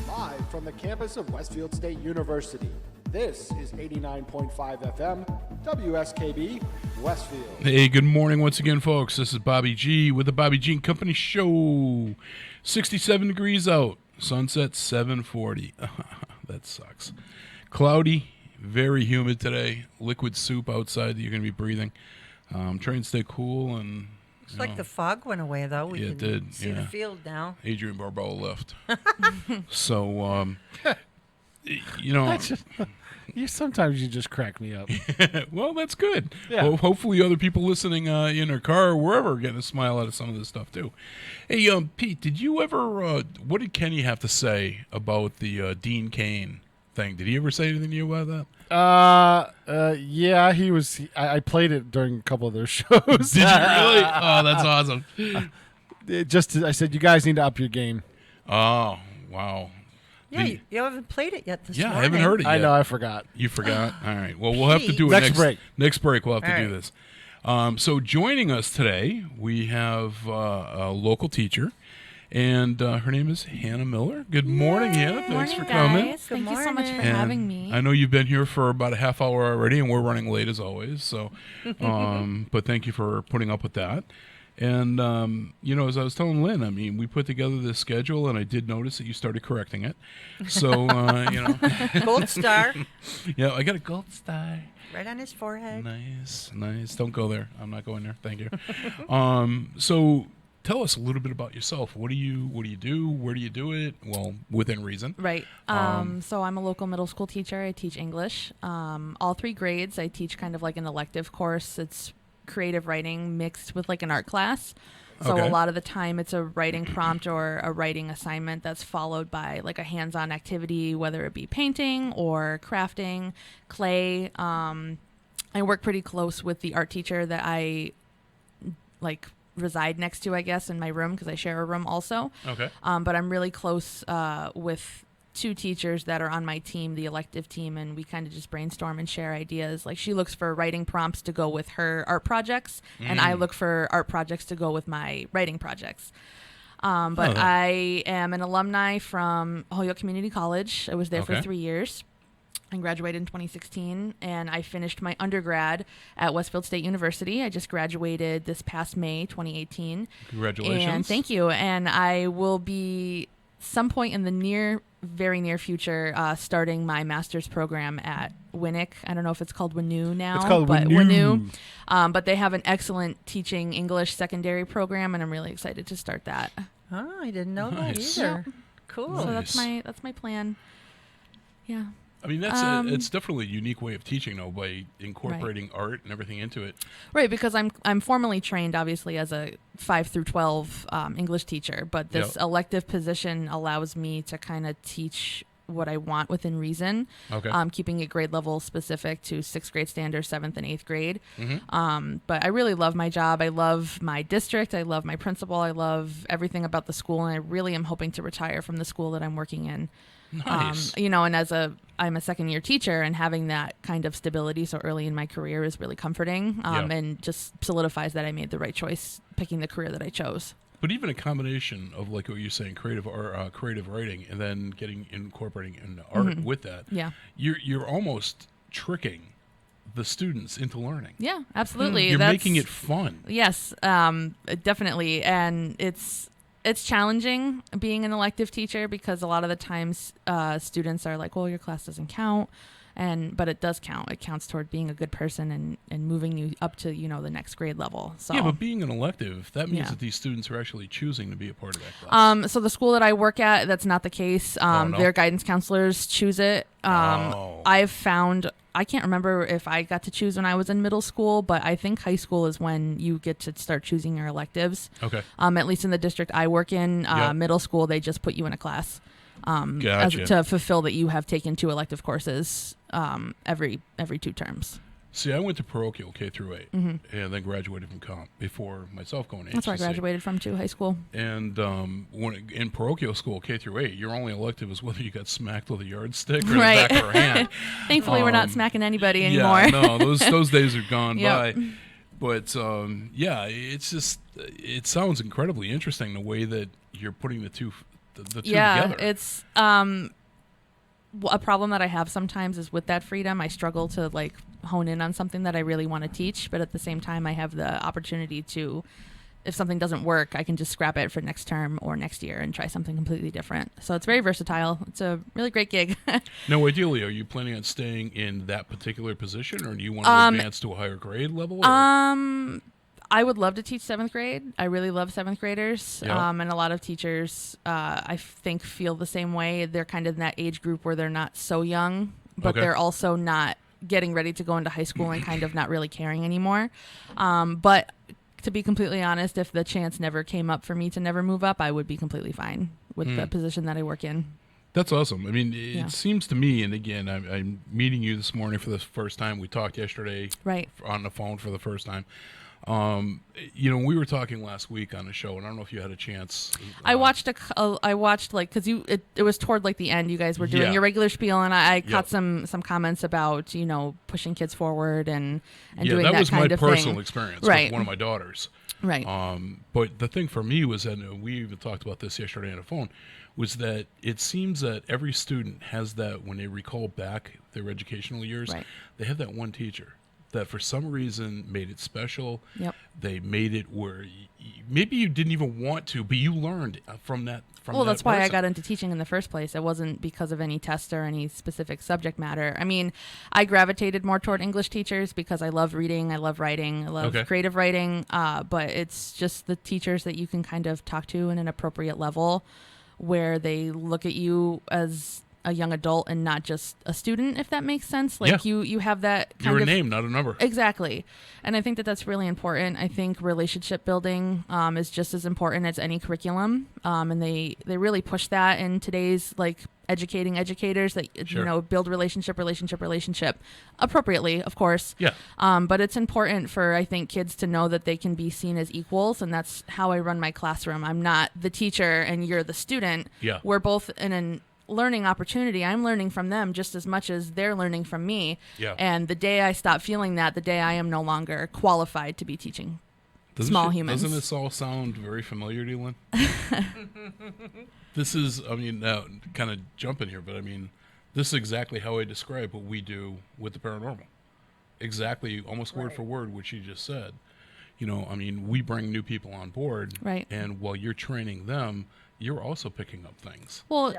Live from the campus of Westfield State University. This is 89.5 FM, WSKB, Westfield. Hey, good morning once again, folks. This is Bobby G with the Bobby G and Company Show. 67 degrees out. Sunset 7:40. That sucks. Cloudy, very humid today. Liquid soup outside that you're going to be breathing. Trying to stay cool and. It's like the fog went away, though. We it can did. see the field now. Adrian Barbeau left. So, you know. Sometimes you just crack me up. Well, that's good. Yeah. Well, hopefully other people listening in their car or wherever are getting a smile out of some of this stuff, too. Hey, Pete, did you ever, what did Kenny have to say about the Dean Cain thing? Did he ever say anything to you about that? Yeah, he was. I played it during a couple of their shows. Did you really? Oh, that's awesome. I said, you guys need to up your game. Oh, wow. Yeah, you haven't played it yet this morning. I haven't heard it yet. I know, I forgot. You forgot? All right. Well, we'll have to do it next break. Next break, we'll have to All do this. So joining us today, we have a local teacher, and her name is Hannah Miller. Good morning, Hannah. Thanks for coming. Guys. Thank you so much for And having me. I know you've been here for about a half hour already, and we're running late as always. So, but thank you for putting up with that. And, as I was telling Lynn, I mean, we put together this schedule, and I did notice that you started correcting it. So, Gold star. Yeah, I got a gold star. Right on his forehead. Nice. Don't go there. I'm not going there. Thank you. So tell us a little bit about yourself. What do you do? Where do you do it? Well, within reason. Right. So I'm a local middle school teacher. I teach English, all 3 grades. I teach kind of like an elective course. It's creative writing mixed with like an art class. So Okay. a lot of the time it's a writing prompt or a writing assignment that's followed by like a hands-on activity, whether it be painting or crafting, clay. I work pretty close with the art teacher that I like reside next to, I guess, in my room because I share a room also. Okay. But I'm really close with 2 teachers that are on my team, the elective team, and we kind of just brainstorm and share ideas. Like she looks for writing prompts to go with her art projects, and I look for art projects to go with my writing projects. But I am an alumni from Holyoke Community College. I was there for 3 years. I graduated in 2016, and I finished my undergrad at Westfield State University. I just graduated this past May 2018. Congratulations. And thank you. And I will be some point in the very near future starting my master's program at Winnick. I don't know if it's called WNU now. It's called WNU. But they have an excellent teaching English secondary program, and I'm really excited to start that. Oh, I didn't know Nice. that either. Cool. So that's my plan. Yeah. I mean, it's definitely a unique way of teaching, though, by incorporating art and everything into it. Right, because I'm formally trained, obviously, as a 5 through 12 English teacher, but this elective position allows me to kind of teach what I want within reason, keeping it grade level specific to 6th grade standards, 7th and 8th grade. But I really love my job. I love my district. I love my principal. I love everything about the school, and I really am hoping to retire from the school that I'm working in. Nice. And I'm a second-year teacher, and having that kind of stability so early in my career is really comforting, and just solidifies that I made the right choice picking the career that I chose. But even a combination of, like what you're saying, creative writing, and then incorporating in art with that, you're almost tricking the students into learning. Yeah, absolutely. You're making it fun. Yes, definitely, and it's challenging being an elective teacher because a lot of the times students are like, well, your class doesn't count. but it does count. It counts toward being a good person and moving you up to, the next grade level. So yeah, but being an elective, that means that these students are actually choosing to be a part of that class. So the school that I work at, that's not the case. No? Their guidance counselors choose it. I've found, I can't remember if I got to choose when I was in middle school, but I think high school is when you get to start choosing your electives. Okay. At least in the district I work in, Yep. middle school, they just put you in a class. Gotcha. To fulfill that you have taken 2 elective courses every 2 terms. See, I went to parochial K through 8, and then graduated from comp before myself going to That's where I HCC. graduated from too, high school. And in parochial school K through 8, your only elective is whether you got smacked with a yardstick or Right. the back of her hand. Thankfully, we're not smacking anybody anymore. Yeah, no, those days are gone Yep. by. But yeah, it's just it sounds incredibly interesting the way that you're putting the two together. It's a problem that I have sometimes is with that freedom. I struggle to hone in on something that I really want to teach, but at the same time, I have the opportunity to, if something doesn't work, I can just scrap it for next term or next year and try something completely different. So it's very versatile. It's a really great gig. Now, ideally, are you planning on staying in that particular position, or do you want to advance to a higher grade level? I would love to teach 7th grade. I really love 7th graders. Yeah. And a lot of teachers, I think, feel the same way. They're kind of in that age group where they're not so young, but Okay. they're also not getting ready to go into high school and kind of not really caring anymore. But to be completely honest, if the chance never came up for me to never move up, I would be completely fine with the position that I work in. That's awesome. I mean, it seems to me, and again, I'm meeting you this morning for the first time. We talked yesterday on the phone for the first time. We were talking last week on the show, and I don't know if you had a chance. I watched because it was toward the end. You guys were doing your regular spiel, and I caught some comments about pushing kids forward and doing that kind of thing. That was my personal experience with one of my daughters. Right. But the thing for me was, and we even talked about this yesterday on the phone, was that it seems that every student has that when they recall back their educational years, they have that one teacher that for some reason made it special. Yep. They made it where maybe you didn't even want to, but you learned from that. That's why I got into teaching in the first place. It wasn't because of any test or any specific subject matter. I mean, I gravitated more toward English teachers because I love reading, I love writing, I love creative writing, but it's just the teachers that you can kind of talk to in an appropriate level where they look at you as a young adult and not just a student, if that makes sense. You have that kind You're of a name, not a number. Exactly. And I think that that's really important. I think relationship building is just as important as any curriculum. And they really push that in today's educating educators that build relationship appropriately, of course. Yeah. But it's important for, I think, kids to know that they can be seen as equals, and that's how I run my classroom. I'm not the teacher and you're the student. Yeah. We're both in an learning opportunity. I'm learning from them just as much as they're learning from me. Yeah. And the day I stop feeling that, the day I am no longer qualified to be teaching small humans. Doesn't this all sound very familiar to you, Lynn? This is, now kind of jumping here, but this is exactly how I describe what we do with the paranormal. Exactly, almost word for word what you just said. We bring new people on board, right? And while you're training them, you're also picking up things. Well,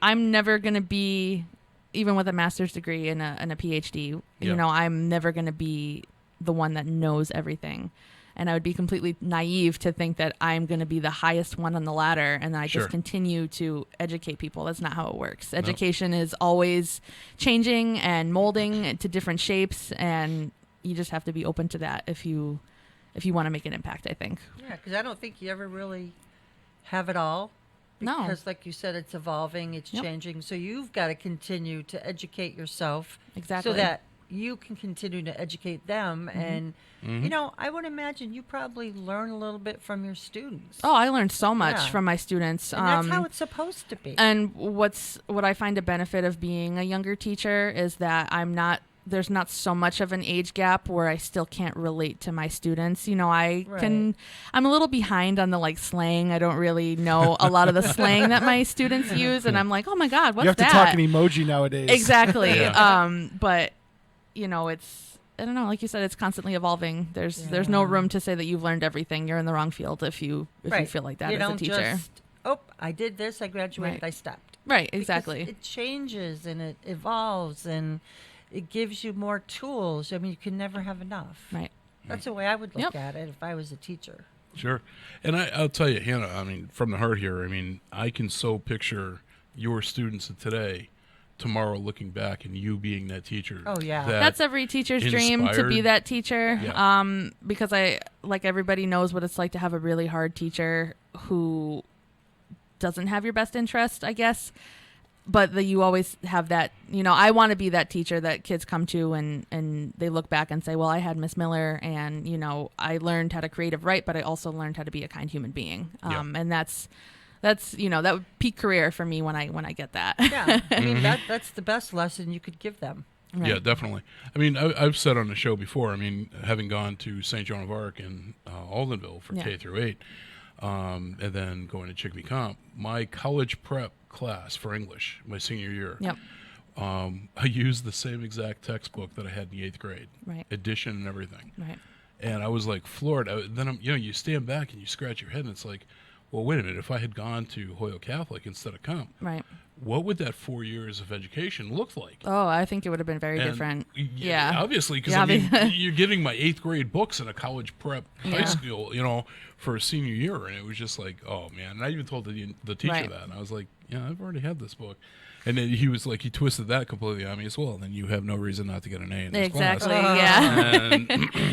I'm never going to be, even with a master's degree and a PhD, I'm never going to be the one that knows everything. And I would be completely naive to think that I'm going to be the highest one on the ladder and I just continue to educate people. That's not how it works. Education is always changing and molding to different shapes, and you just have to be open to that if you want to make an impact, I think. Yeah, because I don't think you ever really have it all. No. Because like you said, it's evolving, it's changing. So you've got to continue to educate yourself. Exactly. So that you can continue to educate them. And, I would imagine you probably learn a little bit from your students. Oh, I learned so much from my students. And that's how it's supposed to be. And what I find a benefit of being a younger teacher is that there's not so much of an age gap where I still can't relate to my students. I'm a little behind on the slang. I don't really know a lot of the slang that my students use. And I'm like, oh my God, what's that? You have to talk in emoji nowadays. Exactly. But it's, I don't know, like you said, it's constantly evolving. There's no room to say that you've learned everything. You're in the wrong field if you feel like that as a teacher. I did this, I graduated, I stopped. Right, exactly. Because it changes and it evolves and it gives you more tools. I mean, you can never have enough. Right. That's the way I would look at it if I was a teacher. Sure. And I'll tell you, Hannah, I mean, from the heart here, I mean, I can so picture your students of today, tomorrow looking back and you being that teacher. Oh, yeah. That's every teacher's dream, to be that teacher. Yeah. Because like everybody knows what it's like to have a really hard teacher who doesn't have your best interest, I guess. But you always have that, I want to be that teacher that kids come to and they look back and say, well, I had Miss Miller and, I learned how to creative write, but I also learned how to be a kind human being. And that's that would peak career for me when I get that. Yeah. I mean, that's the best lesson you could give them. Right. Yeah, definitely. I mean, I've said on the show before, I mean, having gone to St. Joan of Arc in Aldenville for K through 8, and then going to Chicopee Comp, my college prep class for English, my senior year, I used the same exact textbook that I had in the 8th grade, edition and everything. Right. And I was like floored. Then you stand back and you scratch your head, and it's like, well, wait a minute. If I had gone to Hoyle Catholic instead of Comp, what would that 4 years of education look like? Oh, I think it would have been very different. Yeah, obviously, because you're getting my 8th grade books in a college prep high school, for a senior year, and it was just like, oh man. And I even told the teacher that, and I was like, yeah, I've already had this book. And then he was like, he twisted that completely on me as well. And then you have no reason not to get an A in this class. Exactly.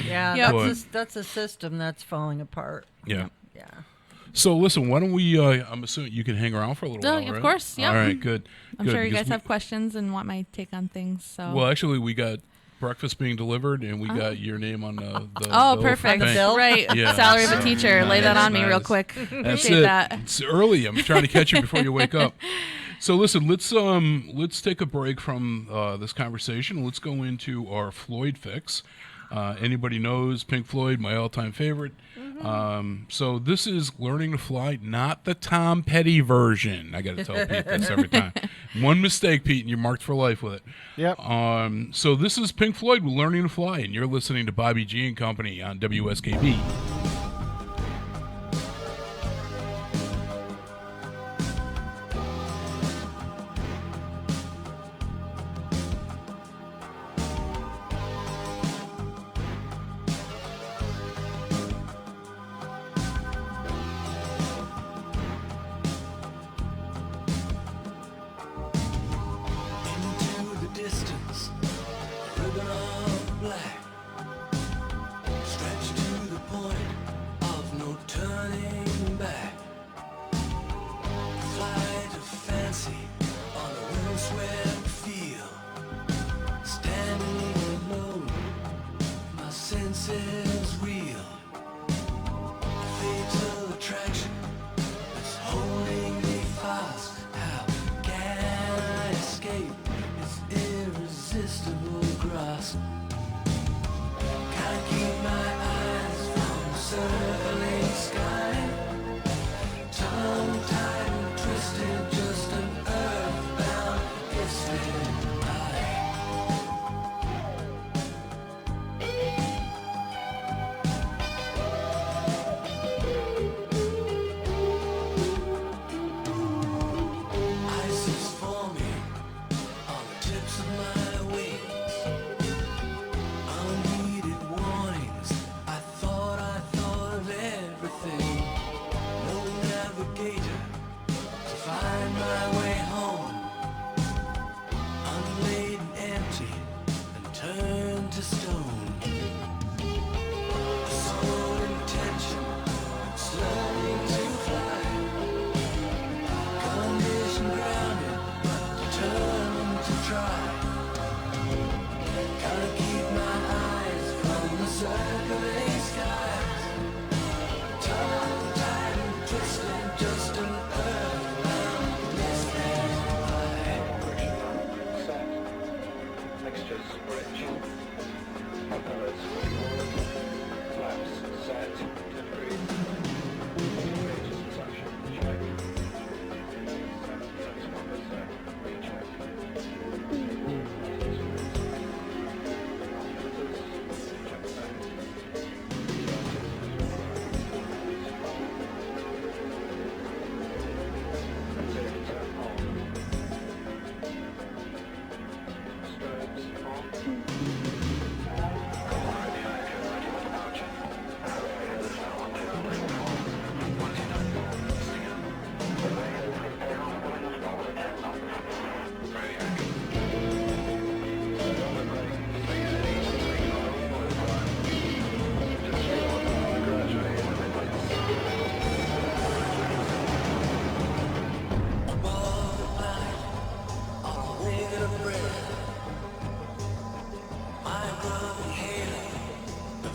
Yeah. Yeah. That's a system that's falling apart. Yeah. Yeah. So listen, why don't we? I'm assuming you can hang around for a little while, right? Of course. Yeah. All right. Good. I'm sure you guys have questions and want my take on things. So. Well, actually, we got breakfast being delivered, and we got your name on the oh, bill perfect. for bill? Right. Yeah, Salary of a teacher. Lay that on me real quick. That's Appreciate it. that. It's early. I'm trying to catch you before you wake up. So listen, let's take a break from this conversation. Let's go into our Floyd fix. Anybody knows Pink Floyd, my all-time favorite. So this is Learning to Fly, not the Tom Petty version. I got to tell Pete this every time. One mistake, Pete, and you're marked for life with it. Yep. So this is Pink Floyd with Learning to Fly, and you're listening to Bobby G and Company on WSKB.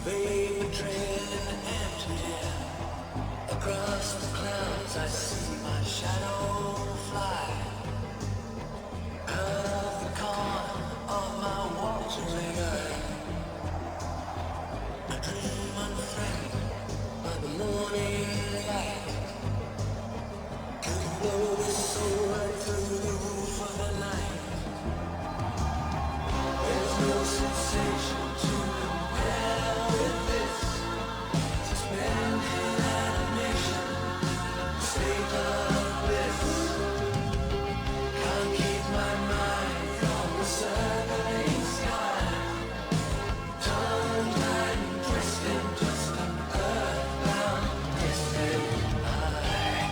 baby trail in the empty air. Across the clouds I see my shadow fly. Curve the corner of my watering eye. I dream unfriended by the morning light. Could blow the soul right through the roof of the night. There's no sensation to compare with this. Suspended animation, state of bliss. Can't keep my mind from the circling sky. Tongue tied and twisted, just an earthbound distant eye.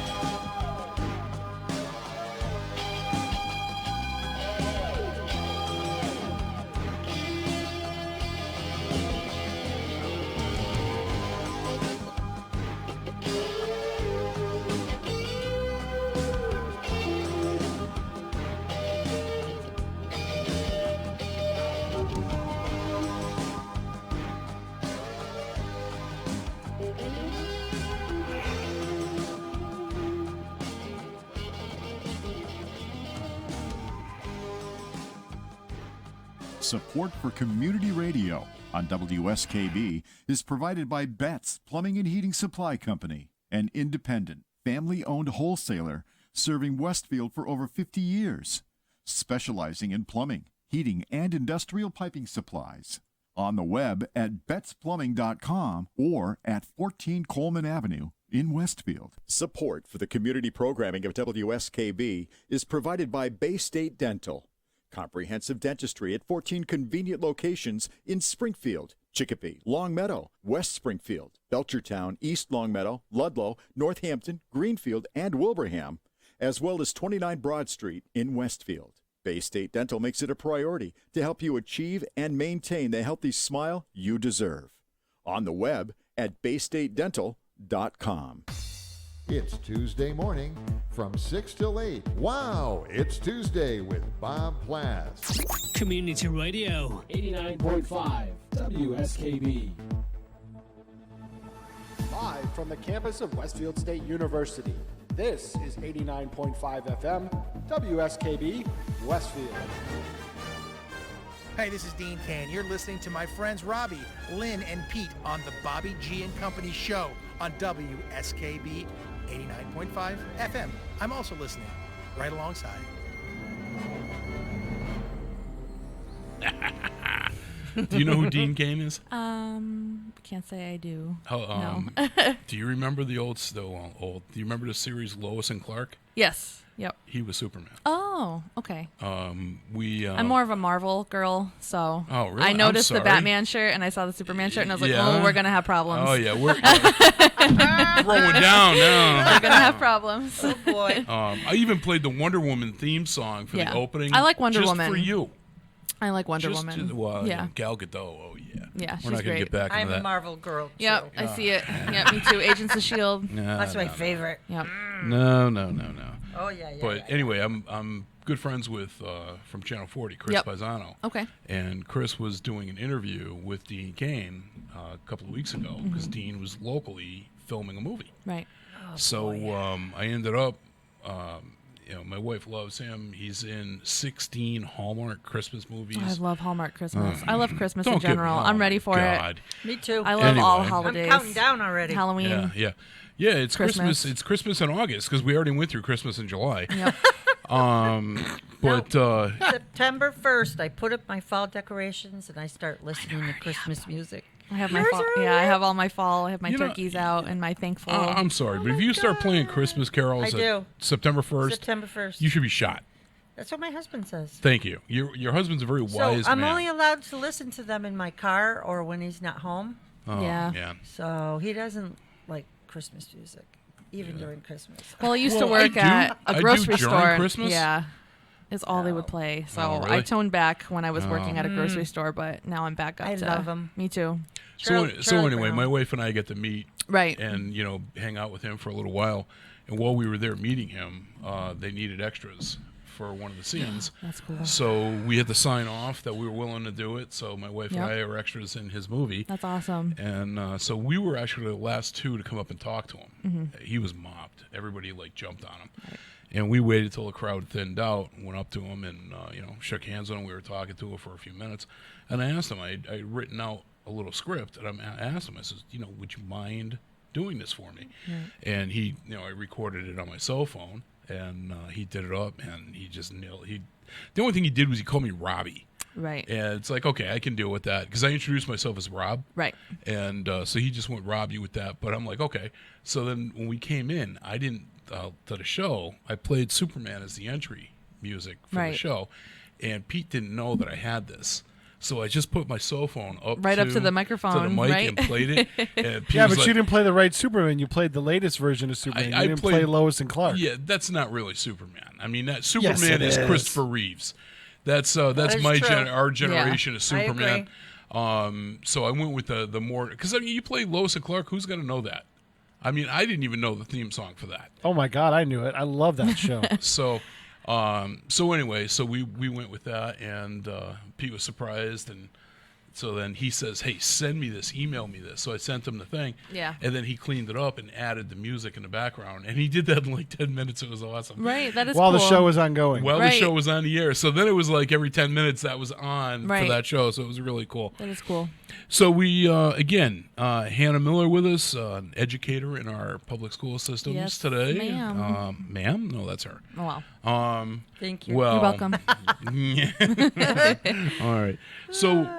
Support for community radio on WSKB is provided by Betts Plumbing and Heating Supply Company, an independent, family-owned wholesaler serving Westfield for over 50 years, specializing in plumbing, heating, and industrial piping supplies. On the web at bettsplumbing.com or at 14 Coleman Avenue in Westfield. Support for the community programming of WSKB is provided by Bay State Dental. Comprehensive dentistry at 14 convenient locations in Springfield, Chicopee, Longmeadow, West Springfield, Belchertown, East Longmeadow, Ludlow, Northampton, Greenfield, and Wilbraham, as well as 29 Broad Street in Westfield. Bay State Dental makes it a priority to help you achieve and maintain the healthy smile you deserve. On the web at baystatedental.com. It's Tuesday morning from 6 till 8. Wow, it's Tuesday with Bob Plass. Community Radio. 89.5 WSKB. Live from the campus of Westfield State University, this is 89.5 FM WSKB Westfield. Hey, this is Dean Kane. You're listening to my friends Robbie, Lynn, and Pete on the Bobby G and Company Show on WSKB 89.5 FM. I'm also listening right alongside. Do you know who Dean Kane is? Can't say I do. No. Do you remember the old? Do you remember the series Lois and Clark? Yes. Yep. He was Superman. Oh, okay. I'm more of a Marvel girl, so oh, really? I noticed the Batman shirt and I saw the Superman shirt and I was like, oh, we're gonna have problems. Oh yeah, we're throwing down now. We're gonna have problems. Oh boy. I even played the Wonder Woman theme song for the opening. I like Wonder just Woman. for you. I like Wonder Woman. Yeah. Gal Gadot. Oh yeah. Yeah, we're not gonna get back into I'm that. a Marvel girl. Yep, I see it. Yep, me too. Agents of S.H.I.E.L.D. That's my favorite. Yep. No. Oh yeah. But anyway, I'm good friends with from Channel 40, Chris Paisano. Okay. And Chris was doing an interview with Dean Kane a couple of weeks ago because Dean was locally filming a movie. Right. So I ended up, my wife loves him. He's in 16 Hallmark Christmas movies. I love Hallmark Christmas. I love Christmas in general. I'm ready for it. Me too. I love all holidays. I'm counting down already. Halloween. Yeah, it's Christmas. It's Christmas in August because we already went through Christmas in July. Yep. September 1st, I put up my fall decorations and I start listening to Christmas music. I have my fall. Yeah, I have all my fall. I have my turkeys out and my thankful. I'm sorry, but if you start playing Christmas carols September 1st, you should be shot. That's what my husband says. Thank you. Your husband's a very wise man. So I'm only allowed to listen to them in my car or when he's not home. Oh, yeah. So he doesn't like Christmas music, even during Christmas. Well, I used to work at a grocery store. Christmas? Yeah. Is all they would play. So really? I toned back when I was working at a grocery store, but now I'm back up to... I love them. Me too. So anyway, my wife and I get to meet and, hang out with him for a little while. And while we were there meeting him, they needed extras for one of the scenes. That's cool. So we had to sign off that we were willing to do it. So my wife and I are extras in his movie. That's awesome. And so we were actually the last two to come up and talk to him. Mm-hmm. He was mobbed. Everybody jumped on him. Right. And we waited till the crowd thinned out, went up to him and, shook hands with him. We were talking to him for a few minutes. And I asked him, I'd written out a little script, and I asked him, I said, would you mind doing this for me? Right. And he, I recorded it on my cell phone, and he did it up, and he just nailed it. The only thing he did was he called me Robbie. Right. And it's like, okay, I can deal with that, because I introduced myself as Rob. Right. And so he just went Rob you with that, but I'm like, okay. So then when we came in, I didn't, to the show, I played Superman as the entry music for the show, and Pete didn't know that I had this. So I just put my cell phone up to the microphone, to the mic, right? and played it. And yeah, but you didn't play the right Superman. You played the latest version of Superman. You didn't play Lois and Clark. Yeah, that's not really Superman. I mean, that Superman is Christopher Reeves. That's our generation of Superman. So I went with the more, because you play Lois and Clark. Who's going to know that? I mean, I didn't even know the theme song for that. Oh my God, I knew it. I love that show. So anyway, we went with that, and Pete was surprised, and so then he says, "Hey, send me this, email me this." So I sent him the thing, and then he cleaned it up and added the music in the background, and he did that in like 10 minutes. It was awesome. Right, that is while cool. the show was ongoing. While the show was on the air, so then it was like every 10 minutes that was on for that show. So it was really cool. That is cool. So we again, Hannah Miller with us, an educator in our public school systems today. Ma'am. Ma'am? No, that's her. Oh wow. Thank you. Well, you're welcome. All right. So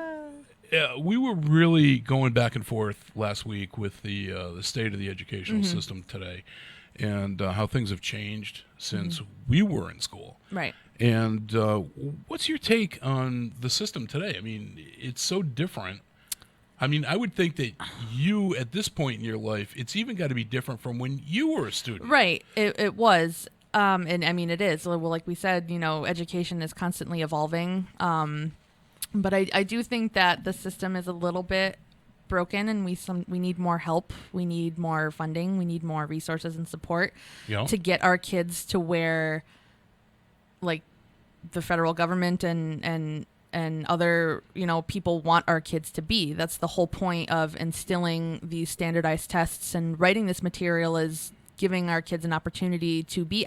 we were really going back and forth last week with the state of the educational system today, and how things have changed since we were in school. Right. And what's your take on the system today? I mean, it's so different. I mean, I would think that you, at this point in your life, it's even got to be different from when you were a student. Right. It was. And I mean, it is. Well, like we said, education is constantly evolving. But I do think that the system is a little bit broken, and we need more help. We need more funding. We need more resources and support to get our kids to where, like, the federal government and other people want our kids to be. That's the whole point of instilling these standardized tests and writing this material, is giving our kids an opportunity to be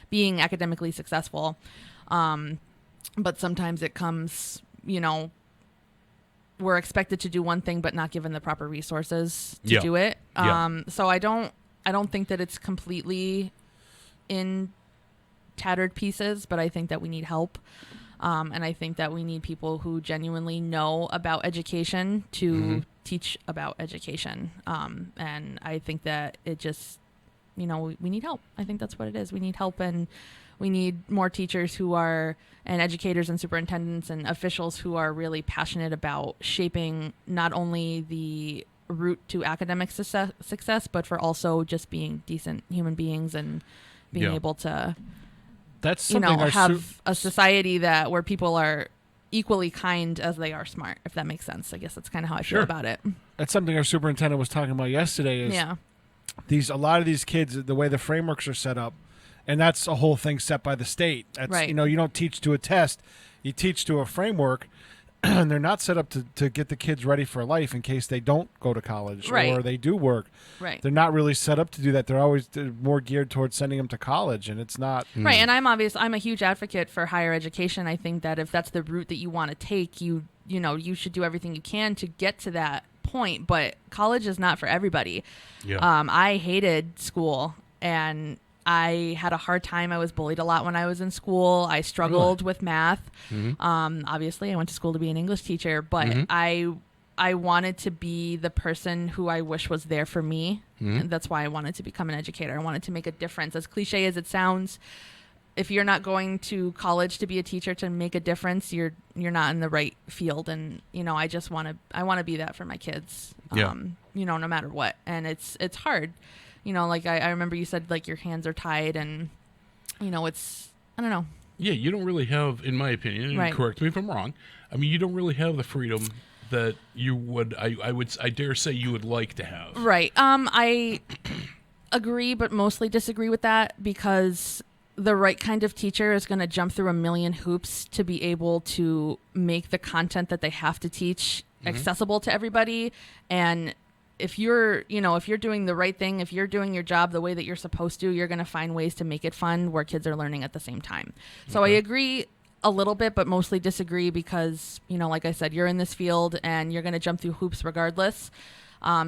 being academically successful. But sometimes it comes, we're expected to do one thing but not given the proper resources to do it. So I don't think that it's completely in tattered pieces, but I think that we need help. And I think that we need people who genuinely know about education to teach about education. And I think that it just, we need help. I think that's what it is. We need help, and we need more teachers and educators and superintendents and officials who are really passionate about shaping not only the route to academic success, but for also just being decent human beings and being able to have a society where people are equally kind as they are smart, if that makes sense. I guess that's kind of how I feel about it. That's something our superintendent was talking about yesterday, is a lot of these kids, the way the frameworks are set up, and that's a whole thing set by the state. That's, right. You don't teach to a test, you teach to a framework, and they're not set up to get the kids ready for life in case they don't go to college or they do work. Right. They're not really set up to do that. They're always more geared towards sending them to college, and it's not. Right, and I'm a huge advocate for higher education. I think that if that's the route that you want to take, you should do everything you can to get to that point, but college is not for everybody. I hated school, and I had a hard time. I was bullied a lot when I was in school. I struggled with math. Obviously, I went to school to be an English teacher, but I wanted to be the person who I wish was there for me. And that's why I wanted to become an educator. I wanted to make a difference. As cliche as it sounds, if you're not going to college to be a teacher to make a difference, you're not in the right field. And I just want to be that for my kids. No matter what. And it's hard. Like I remember you said, like, your hands are tied, and it's, I don't know. Yeah, you don't really have, in my opinion, and correct me if I'm wrong, I mean, you don't really have the freedom that you would, I dare say you would like to have. Right. I agree, but mostly disagree with that, because the right kind of teacher is going to jump through a million hoops to be able to make the content that they have to teach accessible to everybody. And if you're doing the right thing, if you're doing your job the way that you're supposed to, you're going to find ways to make it fun where kids are learning at the same time. So I agree a little bit, but mostly disagree because, like I said, you're in this field and you're going to jump through hoops regardless.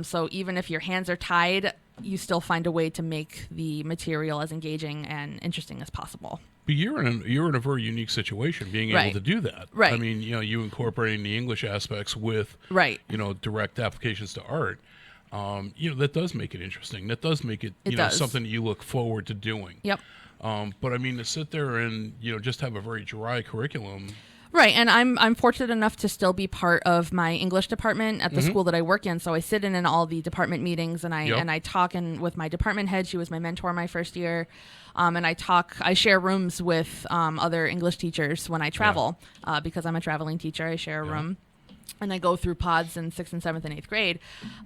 So even if your hands are tied, you still find a way to make the material as engaging and interesting as possible. But you're in a very unique situation, being able to do that. Right. I mean, you incorporating the English aspects with direct applications to art. That does make it interesting. That does make it something you look forward to doing. Yep. But I mean, to sit there and just have a very dry curriculum. Right, and I'm fortunate enough to still be part of my English department at the school that I work in. So I sit in all the department meetings, and I talk with my department head. She was my mentor my first year, and I share rooms with other English teachers when I travel because I'm a traveling teacher. I share a room. And I go through pods in 6th and 7th and 8th grade.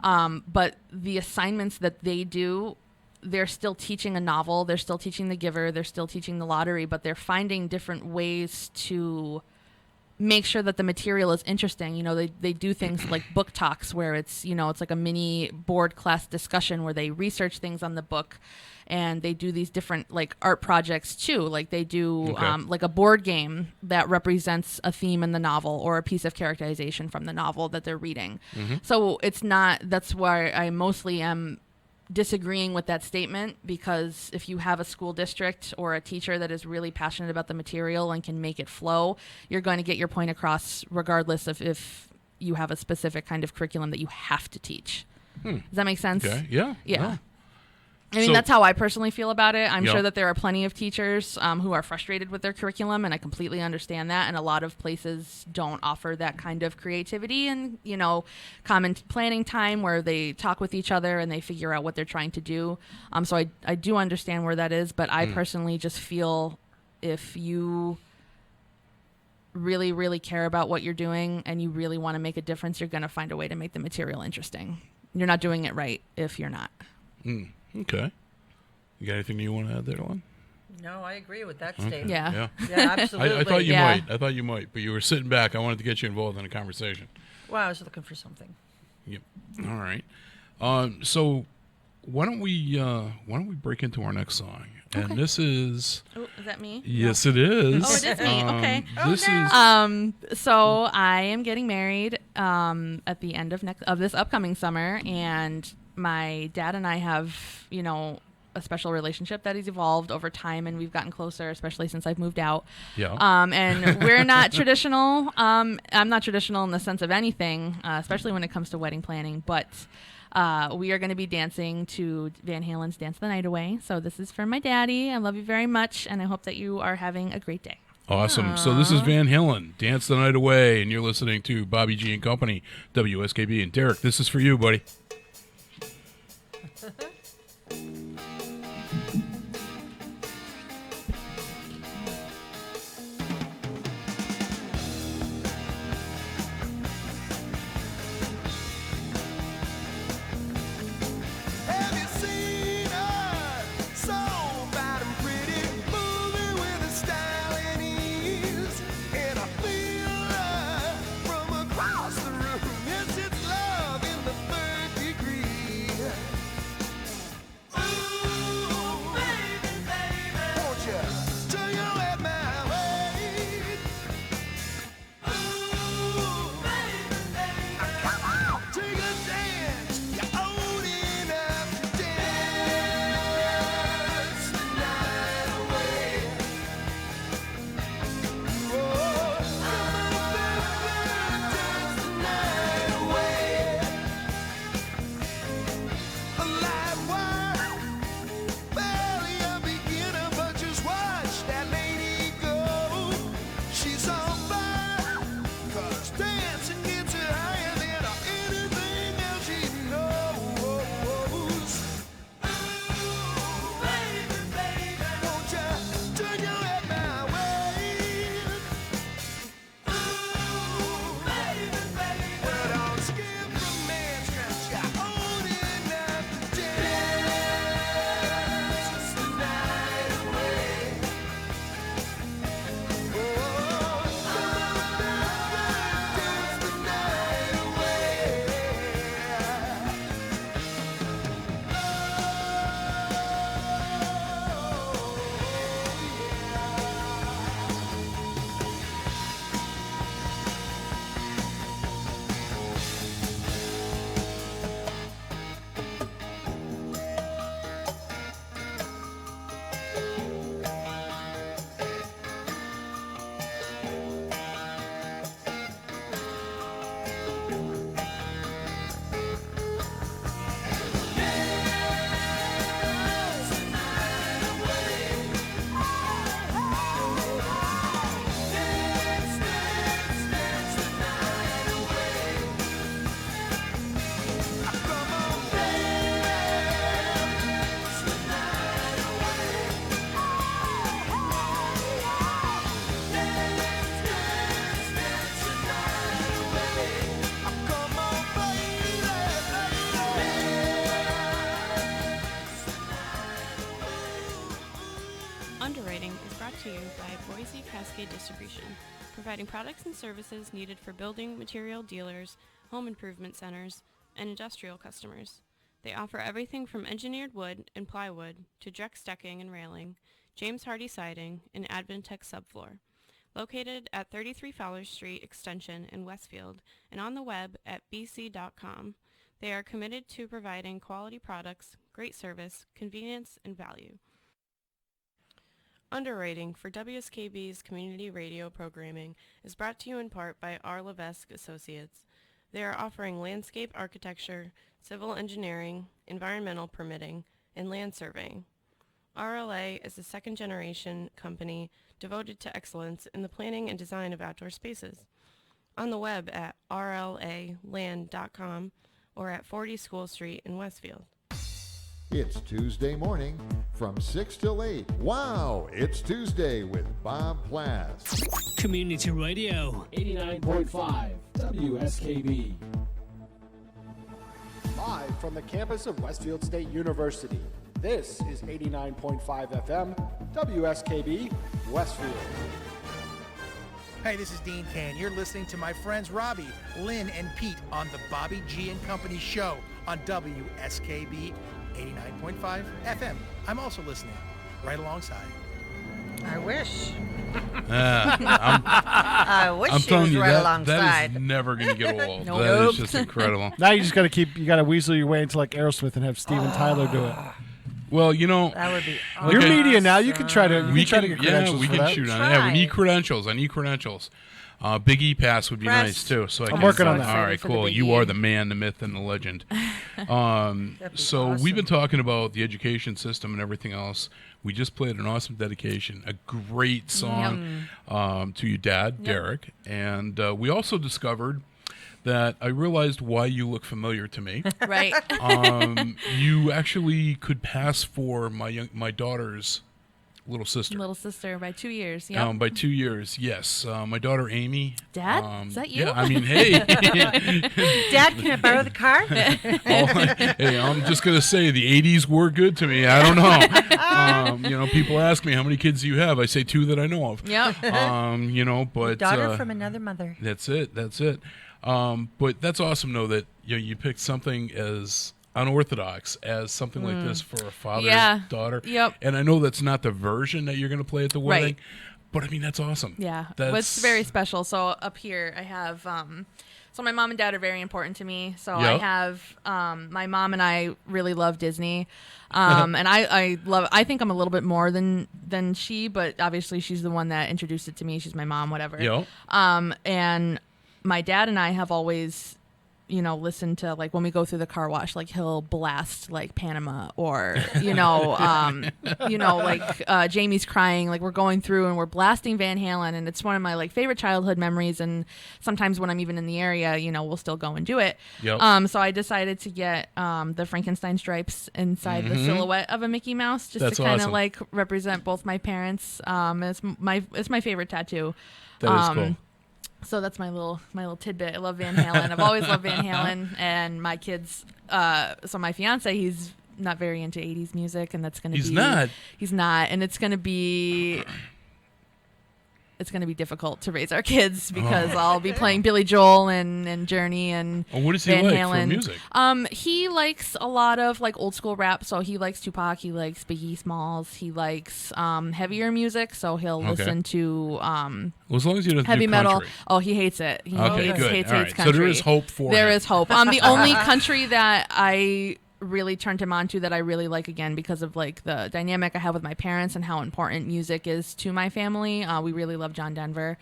But the assignments that they do, they're still teaching a novel. They're still teaching The Giver. They're still teaching The Lottery. But they're finding different ways to make sure that the material is interesting. They do things like book talks where it's like a mini board class discussion where they research things on the book, and they do these different like art projects too. Like they do like a board game that represents a theme in the novel or a piece of characterization from the novel that they're reading. So that's why I mostly am disagreeing with that statement, because if you have a school district or a teacher that is really passionate about the material and can make it flow, you're going to get your point across regardless of if you have a specific kind of curriculum that you have to teach. Does that make sense? Okay. Yeah. No. I mean, that's how I personally feel about it. I'm sure that there are plenty of teachers who are frustrated with their curriculum, and I completely understand that. And a lot of places don't offer that kind of creativity and, common planning time where they talk with each other and they figure out what they're trying to do. So I do understand where that is, but I personally just feel if you really, really care about what you're doing and you really want to make a difference, you're going to find a way to make the material interesting. You're not doing it right if you're not. Okay. You got anything you want to add there, Lon? No, I agree with that statement. Yeah. Yeah, absolutely. I thought you might. I thought you might, but you were sitting back. I wanted to get you involved in a conversation. Well, I was looking for something. Yep. All right. So why don't we break into our next song? And this is. Oh, is that me? Yes, it is. Oh, it is me. Okay. This is. So I am getting married at the end of this upcoming summer, and my dad and I have, a special relationship that has evolved over time, and we've gotten closer, especially since I've moved out. Yeah. And we're not traditional. I'm not traditional in the sense of anything, especially when it comes to wedding planning, but we are going to be dancing to Van Halen's Dance the Night Away. So this is for my daddy. I love you very much, and I hope that you are having a great day. Awesome. So this is Van Halen, Dance the Night Away, and you're listening to Bobby G and Company, WSKB. And Derek, this is for you, buddy. distribution, providing products and services needed for building material dealers, home improvement centers, and industrial customers. They offer everything from engineered wood and plywood to Drex decking and railing, James Hardie siding, and Advantech subfloor. Located at 33 Fowler Street Extension in Westfield and on the web at bc.com, they are committed to providing quality products, great service, convenience, and value. Underwriting for WSKB's community radio programming is brought to you in part by R. Levesque Associates. They are offering landscape architecture, civil engineering, environmental permitting, and land surveying. RLA is a second-generation company devoted to excellence in the planning and design of outdoor spaces. On the web at rlaland.com or at 40 School Street in Westfield. It's Tuesday morning from 6 till 8. Wow, it's Tuesday with Bob Plass. Community Radio. 89.5 WSKB. Live from the campus of Westfield State University, this is 89.5 FM WSKB Westfield. Hey, this is Dean Kane. You're listening to my friends Robbie, Lynn, and Pete on the Bobby G and Company show on WSKB 89.5 FM. I'm also listening right alongside. I wish. I wish I'm she telling was you right that alongside. is never going to get old. Nope. That is just incredible. Now you just got to weasel your way into like Aerosmith and have Steven Tyler do it. Well, you know, that would be You're media now. You can try to. We try to can, get credentials we for can that. shoot on it. Yeah, we need credentials. I need credentials. Big E pass would be Press. nice too. So I'm working on that. All right, For the cool. Big You E. are the man, the myth, and the legend. So we've been talking about the education system and everything else. We just played an awesome dedication, a great song to your dad, Derek, and we also discovered that I realized why you look familiar to me. Right. You actually could pass for my daughter's little sister. Little sister by 2 years. Yeah. By 2 years, yes. My daughter Amy. Dad, is that you? Yeah, I mean, hey. Dad, can I borrow the car? Hey, I'm just gonna say the '80s were good to me. I don't know. People ask me how many kids do you have. I say 2 that I know of. Yep. But Daughter from another mother. That's it. But that's awesome, though, that you picked something as unorthodox as something like this for a father daughter. Yep. And I know that's not the version that you're going to play at the wedding, but I mean that's awesome. Yeah, that's it's very special. So up here I have, so my mom and dad are very important to me. So I have, my mom and I really love Disney, and I think I'm a little bit more than she, but obviously she's the one that introduced it to me. She's my mom, whatever. Yep. And my dad and I have always, listen to, like, when we go through the car wash, like, he'll blast, like, Panama or, Jamie's crying, like, we're going through and we're blasting Van Halen, and it's one of my, like, favorite childhood memories, and sometimes when I'm even in the area, we'll still go and do it. Yep. So I decided to get the Frankenstein stripes inside the silhouette of a Mickey Mouse, just to kind of, like, represent both my parents. It's my favorite tattoo. That is cool. So that's my little tidbit. I love Van Halen. I've always loved Van Halen, and my kids. So my fiance, he's not very into 80s music, and that's going to be. He's not, and it's going to be difficult to raise our kids because I'll be playing Billy Joel and Journey and what does he Van like Halen. for music? He likes a lot of, like, old school rap. So he likes Tupac. He likes Biggie Smalls. He likes heavier music. So he'll listen to well, as long as he doesn't heavy do metal. country. Oh, he hates it. He hates country. country. So there is hope for There him. is hope. The only country that I really turned him on to that I really like, again, because of, like, the dynamic I have with my parents and how important music is to my family. We really love John Denver.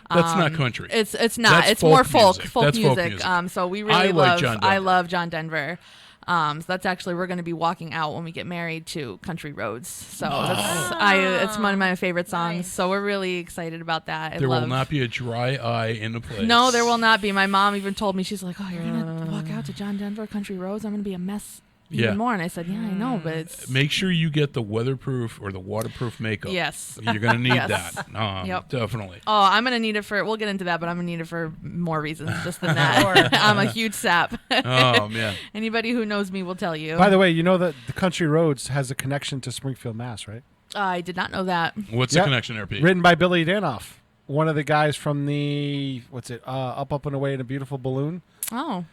That's not country. It's not. That's it's more folk music. music. So we really like John Denver. I love John Denver. So that's actually, we're going to be walking out when we get married to Country Roads. So it's one of my favorite songs. Nice. So we're really excited about that. There will not be a dry eye in the place. No, there will not be. My mom even told me, she's like, "Oh, you're going to walk out to John Denver Country Roads? I'm going to be a mess even more." And I said, "Yeah, I know, but it's..." Make sure you get the weatherproof or the waterproof makeup. Yes. You're going to need Yes. that. Yep. Definitely. Oh, I'm going to need it for, we'll get into that, but I'm going to need it for more reasons just than that. I'm a huge sap. Oh, man. Anybody who knows me will tell you. By the way, you know that the Country Roads has a connection to Springfield, Mass., right? I did not know that. What's the connection there, Pete? Written by Billy Danoff. one of the guys from the Up and Away in a Beautiful Balloon. Oh.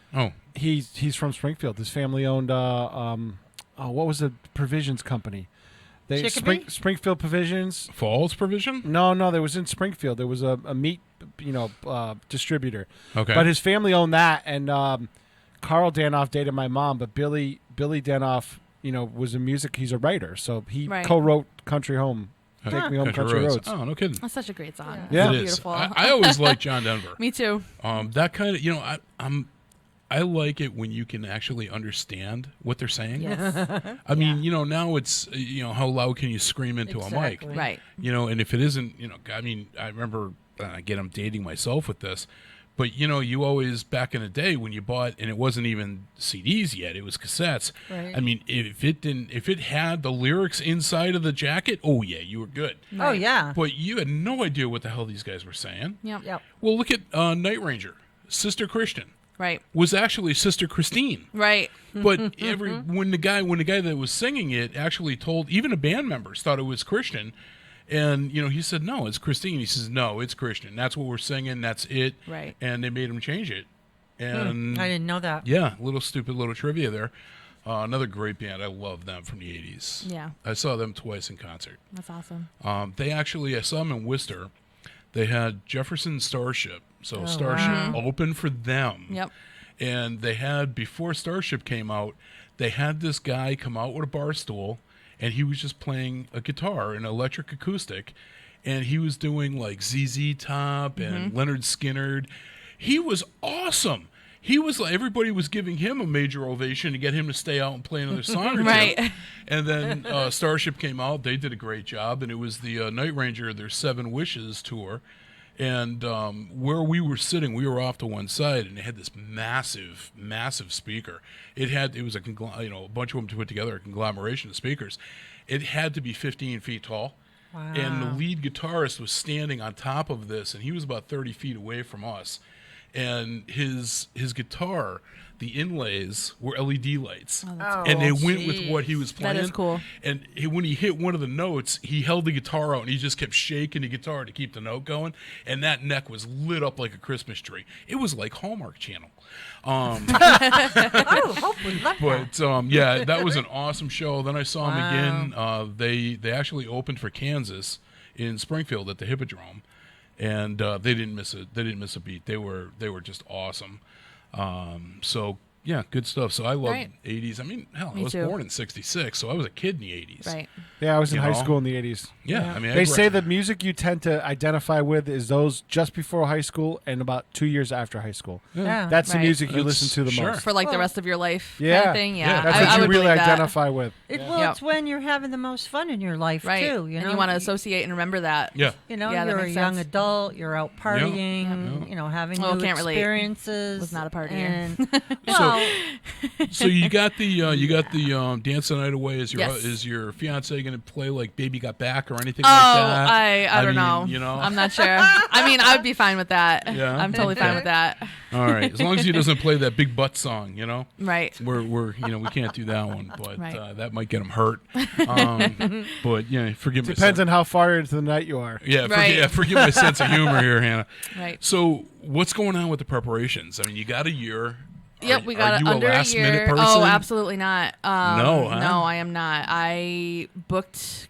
He's from Springfield. His family owned what was the provisions company? Springfield Provisions. Falls Provision? No, there was in Springfield. There was a meat, distributor. Okay. But his family owned that, and Carl Danoff dated my mom, but Billy Danoff, was a music. He's a writer, so he co-wrote "Country Home." Take Me Home, Country Roads. Oh, no kidding. That's such a great song. Yeah, it is. Beautiful. I always liked John Denver. Me too. That kind of, I like it when you can actually understand what they're saying. Yes. I mean, now it's, how loud can you scream into a mic? Right. And if it isn't, I remember, again, I'm dating myself with this, but, you always, back in the day when you bought, and it wasn't even CDs yet, it was cassettes. Right. I mean, if it had the lyrics inside of the jacket, oh, yeah, you were good. Oh, yeah. But you had no idea what the hell these guys were saying. Yep. Well, look at Night Ranger, Sister Christian. Right. Was actually Sister Christine. Right. But when the guy that was singing it actually told, even the band members thought it was Christian, and he said, no, it's Christine. He says, no, it's Christian. That's what we're singing. That's it. Right. And they made him change it. And I didn't know that. Yeah, little trivia there. Another great band. I love them from the 80s. Yeah. I saw them twice in concert. That's awesome. I saw them in Worcester. They had Jefferson Starship. So Starship opened for them. Yep. And they had, before Starship came out, they had this guy come out with a bar stool, and he was just playing a guitar, an electric acoustic, and he was doing like ZZ Top and Leonard Skinner. He was awesome. He was like, everybody was giving him a major ovation to get him to stay out and play another song or two. And then Starship came out. They did a great job, and it was the Night Ranger, their Seven Wishes tour. And where we were sitting, we were off to one side, and it had this massive, massive speaker. It was a bunch of them to put together, a conglomeration of speakers. It had to be 15 feet tall. Wow. And the lead guitarist was standing on top of this, and he was about 30 feet away from us. And his guitar, the inlays were LED lights. Oh, that's and they cool. went with what he was playing. That is cool. And when he hit one of the notes, he held the guitar out, and he just kept shaking the guitar to keep the note going. And that neck was lit up like a Christmas tree. It was like Hallmark Channel. Hopefully love But that was an awesome show. Then I saw him again. They actually opened for Kansas in Springfield at the Hippodrome. And they didn't miss a beat. They were just awesome. So yeah, good stuff. So I love 80s. I mean, hell, I was born in '66, so I was a kid in the '80s. Right. Yeah, I was in high school in the 80s. Yeah, I mean, they say the music you tend to identify with is those just before high school and about 2 years after high school. Yeah. That's the music you listen to the most. For like the rest of your life Yeah. kind of thing. Yeah. That's I what you would really believe that. identify with. It's when you're having the most fun in your life, Right. too. And you want to associate and remember that. Yeah. You know, Yeah, that you're a makes young sense. adult, you're out partying, having new can't relate. experiences. Was not a partier. And, well, So you got the Dance the Night Away. Yes. Is your fiance going to play like Baby Got Back or anything Oh, like that? I don't know. You know, I'm not sure. I mean, I would be fine with that. Yeah? I'm totally fine with that. All right, as long as he doesn't play that big butt song, Right. We're we can't do that one, but Right. that might get him hurt. But forgive me. Depends on how far into the night you are. Yeah, Right. forgive my sense of humor here, Hannah. Right. So, what's going on with the preparations? I mean, you got a year. Yep, we got are it you under a a last year. minute person? Oh, absolutely not. No, huh? No, I am not.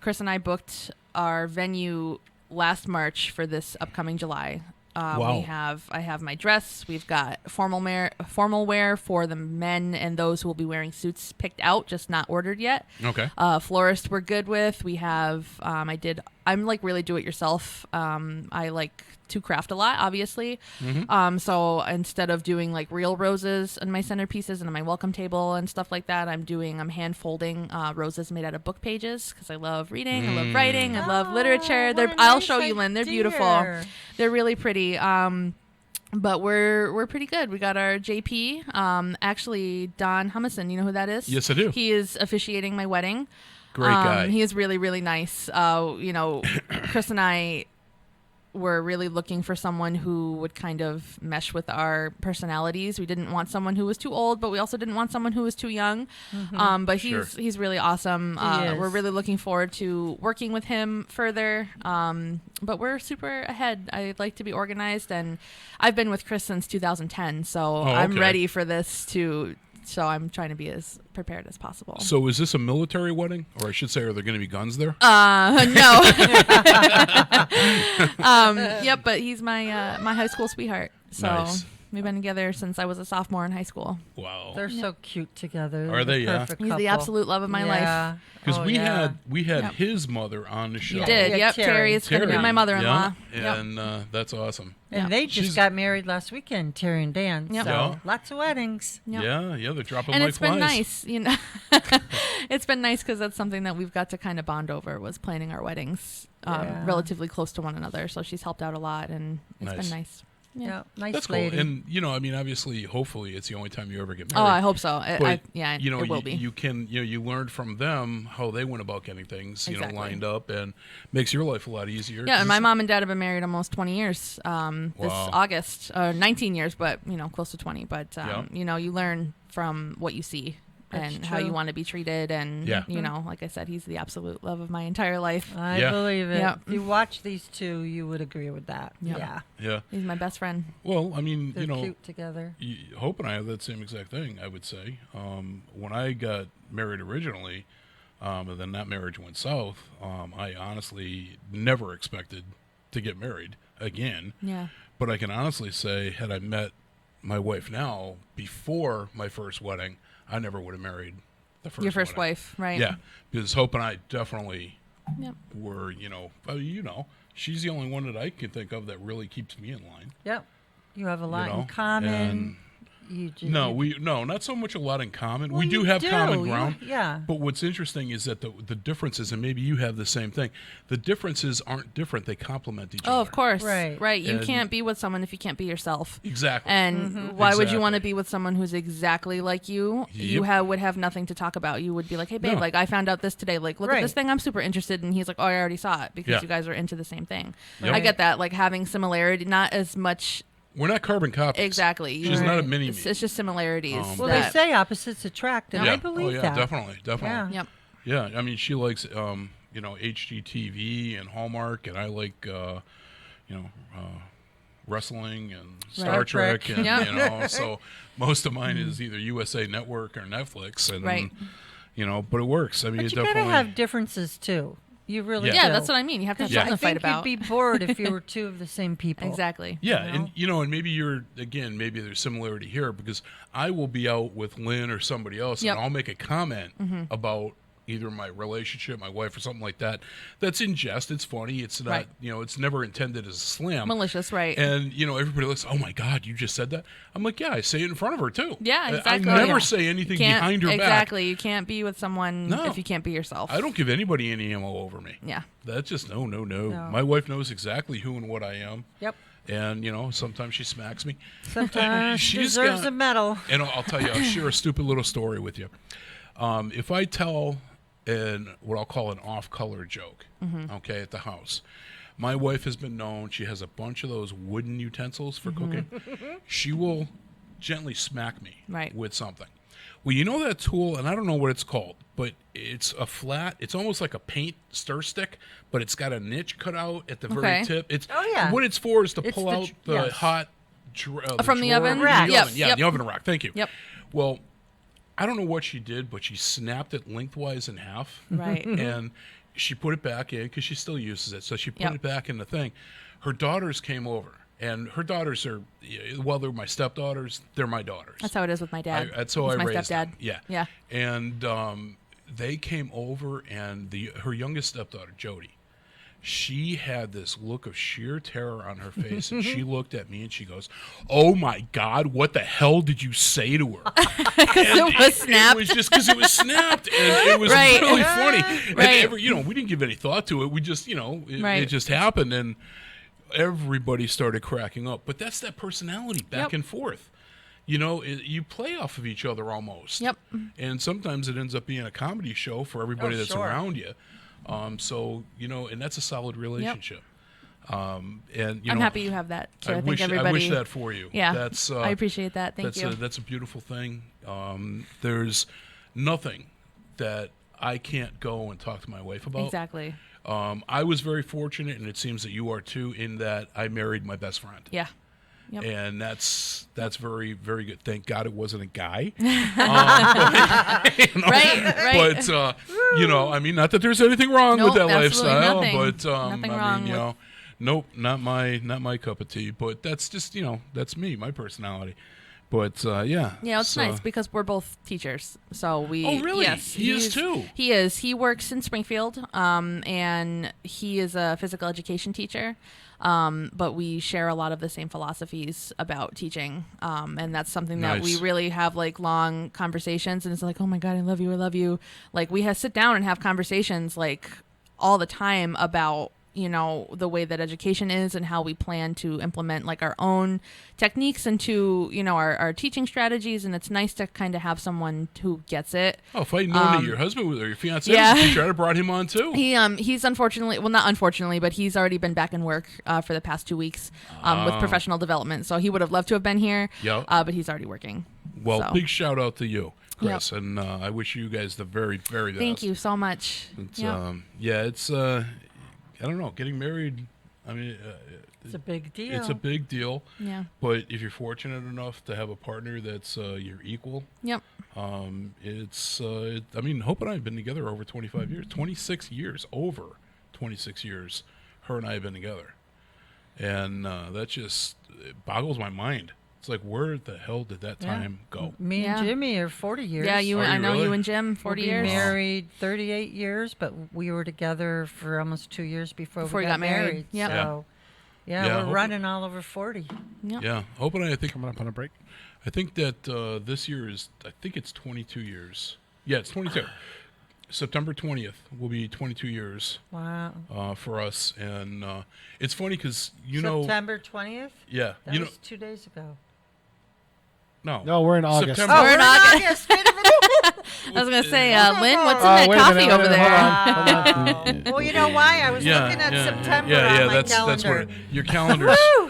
Chris and I booked our venue last March for this upcoming July. Wow. I have my dress. We've got formal wear for the men and those who will be wearing suits picked out, just not ordered yet. Okay. Florist we're good with. We have, I'm like really do it yourself. I like to craft a lot, obviously. Mm-hmm. So instead of doing like real roses on my centerpieces and on my welcome table and stuff like that, I'm hand folding roses made out of book pages because I love reading, I love writing, I love literature. I'll show you, Lynn. They're beautiful. They're really pretty. But we're pretty good. We got our JP. Actually, Don Humison, you know who that is? Yes, I do. He is officiating my wedding. Great guy. He is really, really nice. Chris and I we're really looking for someone who would kind of mesh with our personalities. We didn't want someone who was too old, but we also didn't want someone who was too young. But he's really awesome. We're really looking forward to working with him further. But we're super ahead. I like to be organized, and I've been with Chris since 2010, so I'm ready for this to. So I'm trying to be as prepared as possible. So is this a military wedding? Or I should say, are there going to be guns there? No. Yep, but he's my my high school sweetheart. So nice. we've been together since I was a sophomore in high school. Wow. They're so cute together. Are they? Yeah. He's the absolute love of my life. Because we had his mother on the show. You did. Yep. Terry is going to be my mother-in-law. Yeah. And that's awesome. And they just got married last weekend, Terry and Dan. Yep. So lots of weddings. Yep. Yeah, they're dropping and like flies. And it's been nice, It's been nice because that's something that we've got to kind of bond over, was planning our weddings relatively close to one another. So she's helped out a lot, and it's been nice. Yeah, nice That's lady. cool. And I mean, obviously, hopefully, it's the only time you ever get Oh, married. I hope so. But, it will be. You can, you learned from them how they went about getting things, Exactly. lined up, and makes your life a lot easier. Yeah, and my mom and dad have been married almost 20 years. This August, 19 years, but close to 20. But you learn from what you see. And how you want to be treated, and like I said, he's the absolute love of my entire life. I believe it. Yep. If you watch these two, you would agree with that. Yep. Yeah. He's my best friend. Well, I mean, they're cute together. Hope and I have that same exact thing. I would say when I got married originally, and then that marriage went south. I honestly never expected to get married again. Yeah. But I can honestly say, had I met my wife now before my first wedding, I never would have married the first your first wedding. wife, right? Yeah, because Hope and I definitely were, she's the only one that I can think of that really keeps me in line. Yep, you have a lot in common. Not so much a lot in common. We do have common ground. Yeah. But what's interesting is that the differences, and maybe you have the same thing, the differences aren't different. They complement each other. Oh, of course. Right. You can't be with someone if you can't be yourself. Exactly. And why would you want to be with someone who's exactly like you? Yep. You would have nothing to talk about. You would be like, hey, babe, I found out this today. Like, look at this thing I'm super interested in. He's like, oh, I already saw it, because you guys are into the same thing. Yep. I get that. Like, having similarity, not as much... We're not carbon copies. Exactly. She's not a mini-me. It's just similarities. They say opposites attract, and I believe that. Definitely. Yeah. Yep. Yeah, I mean, she likes, HGTV and Hallmark, and I like, wrestling and Star Trek, and so most of mine is either USA Network or Netflix, and but it works. I mean, but it you definitely gotta have differences too. You really do. That's what I mean. You have to have something to fight about. You'd be bored if you were two of the same people. Exactly. Yeah, and and maybe maybe there's similarity here, because I will be out with Lynn or somebody else, and I'll make a comment about either my relationship, my wife, or something like that. That's in jest. It's funny. It's not, it's never intended as a slam. Malicious, right. And, everybody looks, oh my God, you just said that? I'm like, yeah, I say it in front of her too. Yeah, exactly. I never say anything behind her back. Exactly. You can't be with someone if you can't be yourself. I don't give anybody any ammo over me. Yeah. That's just no. My wife knows exactly who and what I am. Yep. And, sometimes she smacks me. Sometimes she deserves a medal. And I'll tell you, I'll share a stupid little story with you. If I tell what I'll call an off-color joke, okay, at the house. My wife has been known, she has a bunch of those wooden utensils for cooking. She will gently smack me with something. Well, you know that tool, and I don't know what it's called, but it's a flat, it's almost like a paint stir stick, but it's got a niche cut out at the very tip. It's what it's for is to pull out the hot from the oven rack. Yep. The oven rack. Thank you. Yep. Well, I don't know what she did, but she snapped it lengthwise in half. Right. And she put it back in because she still uses it. So she put it back in the thing. Her daughters came over. And her daughters are, they're my stepdaughters, they're my daughters. That's how it is with my dad. That's how I my raised stepdad. them. Yeah. Yeah. And they came over, and her youngest stepdaughter, Jody, she had this look of sheer terror on her face, and she looked at me and she goes, "Oh my God, what the hell did you say to her?" Because it was snapped. It was just because it was snapped, and it was really funny. Right. And we didn't give any thought to it. We just, it just happened, and everybody started cracking up. But that's that personality back and forth. You play off of each other almost. Yep. And sometimes it ends up being a comedy show for everybody that's around you. And that's a solid relationship. And I'm happy you have that. So I think wish everybody. I wish that for you. Yeah, that's I appreciate that. Thank you. That's a beautiful thing. There's nothing that I can't go and talk to my wife about. Exactly. I was very fortunate, and it seems that you are too, in that I married my best friend. Yeah. Yep. And that's very, very good. Thank God it wasn't a guy. Right. But I mean, not that there's anything wrong with that lifestyle, nothing. but Nothing wrong nope, not my cup of tea. But that's just that's me, my personality. But yeah. Yeah, it's nice because we're both teachers. So we. Oh, really? Yes, he is too. He is. He works in Springfield, and he is a physical education teacher. But we share a lot of the same philosophies about teaching, and that's something that we really have like long conversations. And it's like, oh my God, I love you. Like we sit down and have conversations like all the time about the way that education is and how we plan to implement like our own techniques into our teaching strategies. And it's nice to kind of have someone who gets it. Oh, if I'd known that your husband or your fiance was a teacher, I'd have brought him on too. He's unfortunately, well, not unfortunately, but he's already been back in work for the past 2 weeks with professional development. So he would have loved to have been here, but he's already working. Well, big shout out to you, Chris, and I wish you guys the very, very best. Thank you so much. It's I don't know, getting married, I mean, it's a big deal. It's a big deal. Yeah. But if you're fortunate enough to have a partner that's your equal, it's, I mean, Hope and I have been together over 25 years, 26 years, over 26 years, her and I have been together. And that just boggles my mind. It's like, where the hell did that time go? Me and Jimmy are 40 years. Yeah, I know really? you and Jim, 40 we'll be years. Married 38 years, but we were together for almost 2 years before we got married. Yep. So, we're running all over 40. Yep. Yeah, Hope and I think coming up on a break. I think that this year is, I think it's 22 years. Yeah, it's 22. September 20th will be 22 years. Wow. For us, and it's funny because September 20th. Yeah, that was 2 days ago. No, we're in August. September. Oh, we're in August. Wait a minute. I was going to say, Lynn, what's in that coffee over there? Hold on. Well, you know why? I was looking at September on my calendar. That's where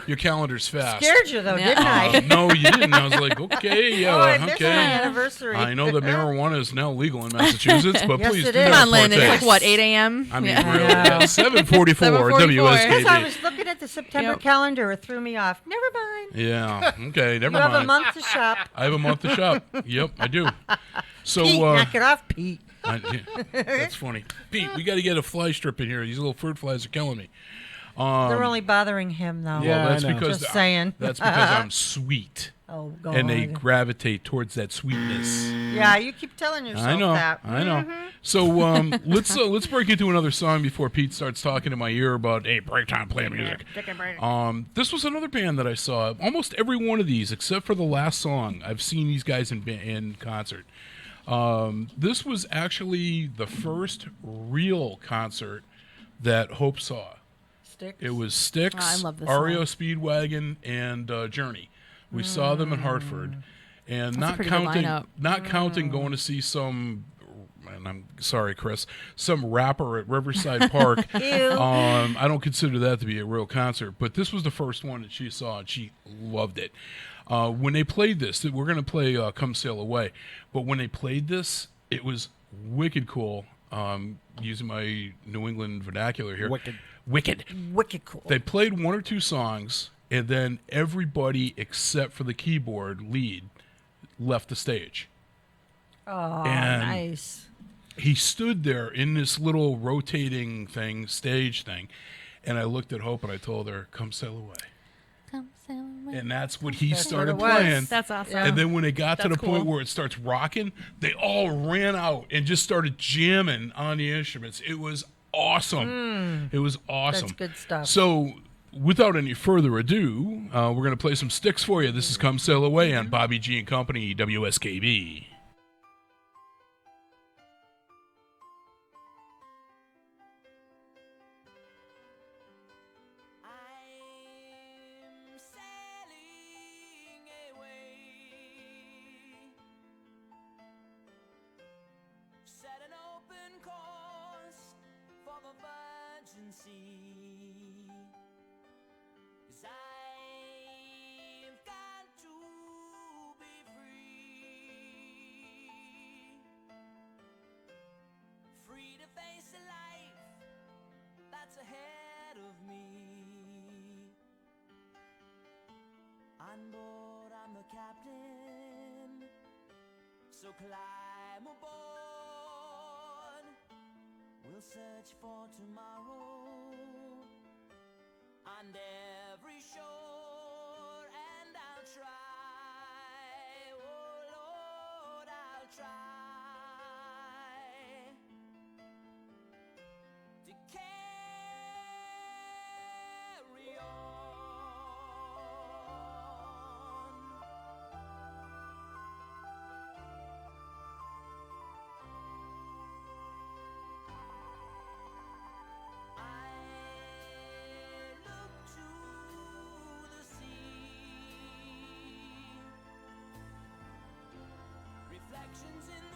your calendar's fast. Scared you though, didn't I? No, you didn't. I was like, okay, I missed my okay. anniversary. I know that marijuana is now legal in Massachusetts, but Yes, please it do is. not Come on, Lynn. It's partake. like, what, 8 a.m.? I mean, really, 7:44 7:44. Because I was WSKB. looking at the September calendar, it threw me off. Never mind. Yeah. Okay. Never You have a mind. month to shop. I have a month to shop. Yep, I do. So Pete, knock it off, Pete. that's funny. Pete, we got to get a fly strip in here. These little fruit flies are killing me. They're only bothering him, though. Yeah, Well, that's I know. because Just saying. That's because I'm sweet, Oh, God. and they gravitate towards that sweetness. Yeah, you keep telling yourself I know. that. I know. So let's break into another song before Pete starts talking in my ear about break time, play music. Take a break. This was another band that I saw. Almost every one of these, except for the last song, I've seen these guys in concert. This was actually the first real concert that Hope saw. Styx? It was Styx, Oh, I love this REO song. Speedwagon, and Journey. We saw them in Hartford, and That's a pretty good lineup. not counting going to see some. And I'm sorry, Chris. Some rapper at Riverside Park. I don't consider that to be a real concert, but this was the first one that she saw, and she loved it. When they played this, we're going to play "Come Sail Away," but when they played this, it was wicked cool. Using my New England vernacular here, wicked cool. They played one or two songs, and then everybody except for the keyboard lead left the stage. Oh, And nice. he stood there in this little rotating stage thing, and I looked at Hope and I told her, "Come sail away." Come sail away. And that's what he That's started what it was. playing. That's awesome. And then when it got to That's the point cool. where it starts rocking, they all ran out and just started jamming on the instruments. It was awesome. It was awesome. That's good stuff. So, without any further ado, we're going to play some Sticks for you. This is Come Sail Away on Bobby G and Company, WSKB. I'm sailing away, set an open course for the virgin sea. 'cause I've got to be free. Free to face a life that's ahead of me. On board, I'm the captain, so climb aboard. We'll search for tomorrow on every shore, and I'll try, oh Lord, I'll try to carry on. Reflections in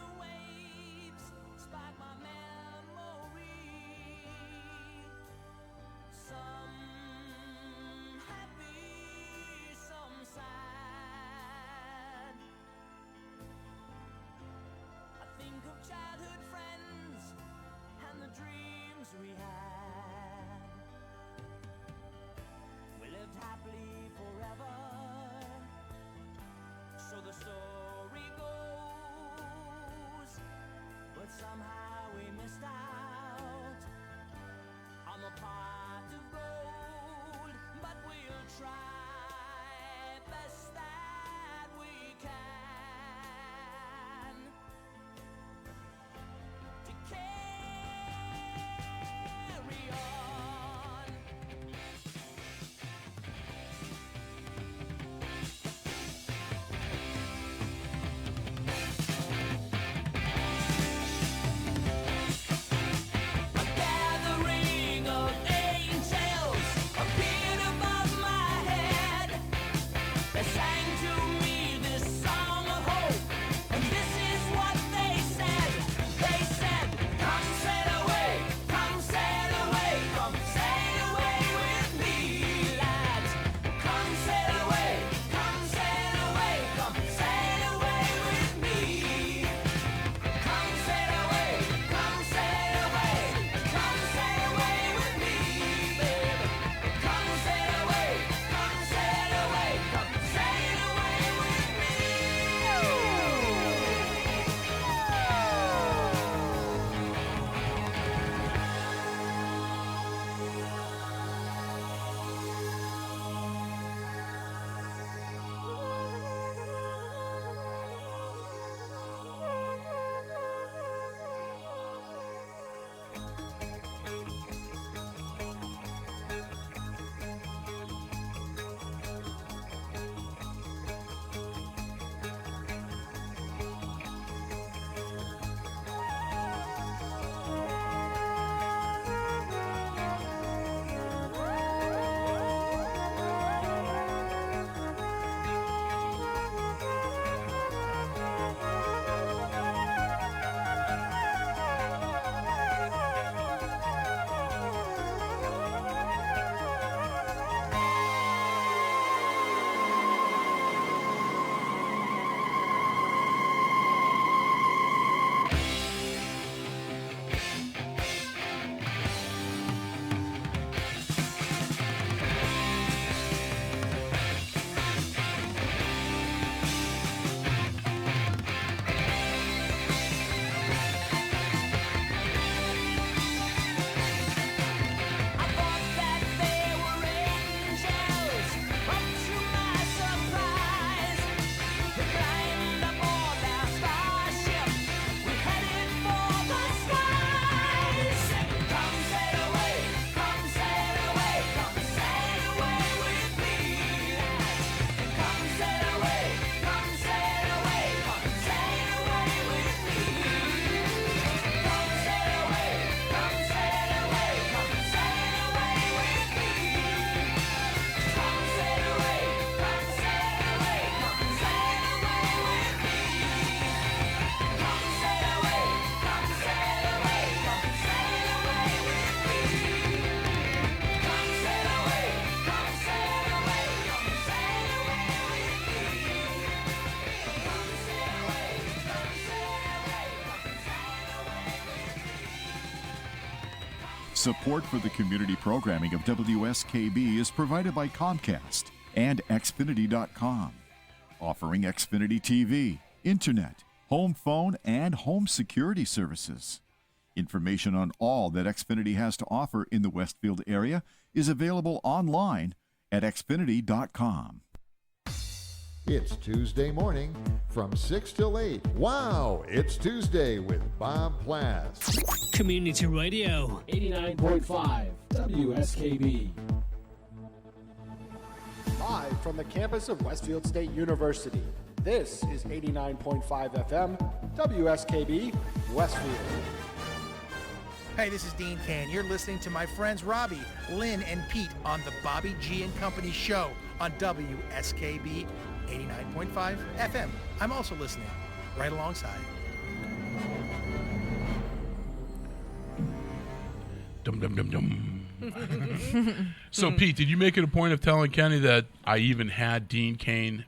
Support for the community programming of WSKB is provided by Comcast and Xfinity.com, offering Xfinity TV, Internet, home phone, and home security services. Information on all that Xfinity has to offer in the Westfield area is available online at Xfinity.com. It's Tuesday morning from 6 till 8. Wow, it's Tuesday with Bob Plass. Community Radio. 89.5 WSKB. Live from the campus of Westfield State University, this is 89.5 FM WSKB Westfield. Hey, this is Dean Kane. You're listening to my friends Robbie, Lynn, and Pete on the Bobby G and Company show on WSKB 89.5 FM. I'm also listening right alongside. Dum dum dum dum. So, Pete, did you make it a point of telling Kenny that I even had Dean Kane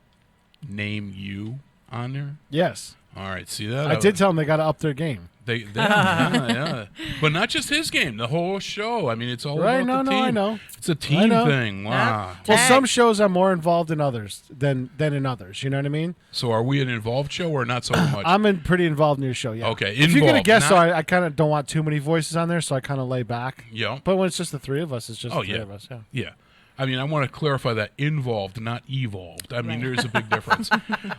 name you on there? Yes. All right, see that? I did tell them they got to up their game. Yeah. But not just his game, the whole show. I mean, it's all right, about the team. I know. It's a team thing. Wow. Well, some shows I'm more involved in others than in others. You know what I mean? So are we an involved show or not so much? I'm pretty involved in your show, yeah. Okay, if you're going to guess, not... so I kind of don't want too many voices on there, so I kind of lay back. Yeah. But when it's just the three of us, it's just the three of us, yeah. Yeah. I mean, I want to clarify that involved, not evolved. I mean, there's a big difference.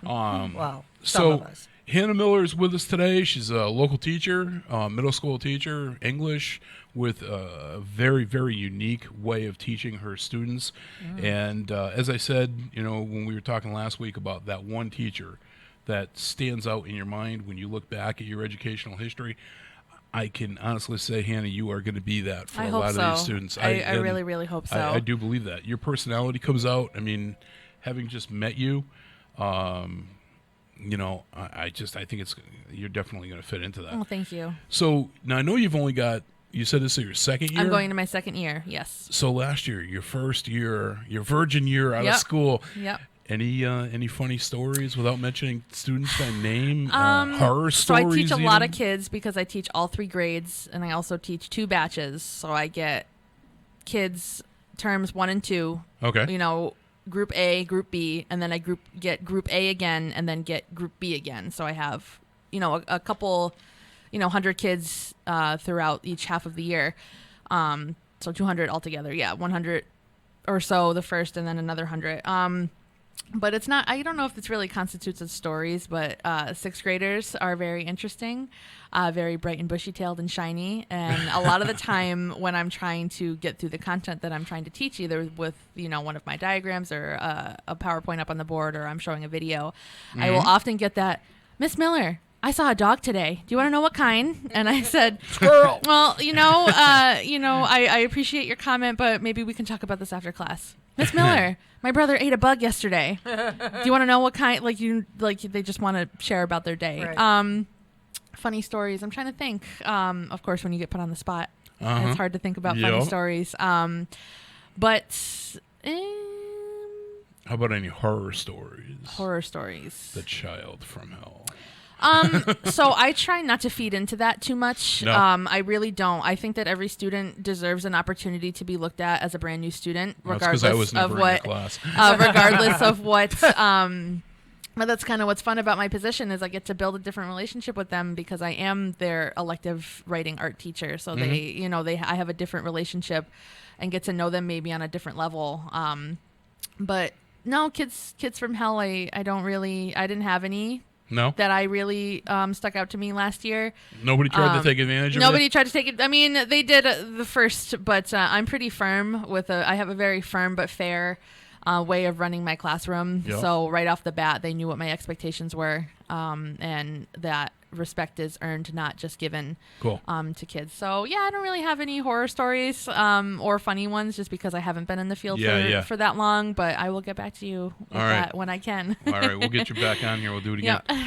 Well, so Hannah Miller is with us today. She's a local teacher, middle school teacher, English, with a very, very unique way of teaching her students. And as I said, when we were talking last week about that one teacher that stands out in your mind when you look back at your educational history, I can honestly say, Hannah, you are going to be that for a lot of these students. I really, really hope so. I do believe that. Your personality comes out. I mean, having just met you, I think you're definitely going to fit into that. Oh, thank you. So now I know you've only got, you said this is your second year? I'm going to my second year, yes. So last year, your first year, your virgin year out of school. Yep. Any funny stories without mentioning students by name? Horror stories? So I teach a lot of kids because I teach all 3 grades, and I also teach 2 batches. So I get kids terms 1 and 2. Okay. Group A, Group B, and then I get Group A again, and then get Group B again. So I have, a couple, 100 kids throughout each half of the year. So 200 altogether. Yeah, 100 or so the first, and then another 100. But it's not, I don't know if this really constitutes as stories, but 6th graders are very interesting, very bright and bushy-tailed and shiny. And a lot of the time when I'm trying to get through the content that I'm trying to teach, either with, one of my diagrams or a PowerPoint up on the board, or I'm showing a video, I will often get that, Miss Miller, I saw a dog today. Do you want to know what kind? And I said, squirrel. Well, I appreciate your comment, but maybe we can talk about this after class. Miss Miller, my brother ate a bug yesterday. Do you want to know what kind? They just want to share about their day. Right. Funny stories. I'm trying to think. Of course, when you get put on the spot, it's hard to think about funny stories. But how about any horror stories? Horror stories. The Child from Hell. So I try not to feed into that too much. No. I really don't. I think that every student deserves an opportunity to be looked at as a brand new student, regardless of what. Regardless of what. But that's kind of what's fun about my position is I get to build a different relationship with them because I am their elective writing art teacher. So I have a different relationship and get to know them maybe on a different level. But no, kids from hell. I didn't have any. No. That I really stuck out to me last year. Nobody tried to take advantage of it? Nobody tried to take it. I mean, they did the first, but I'm pretty firm I have a very firm but fair way of running my classroom. Yep. So right off the bat, they knew what my expectations were, and that respect is earned, not just given to kids. So yeah, I don't really have any horror stories or funny ones just because I haven't been in the field for that long, but I will get back to you with that when I can. All right, we'll get you back on here. We'll do it again. Yep.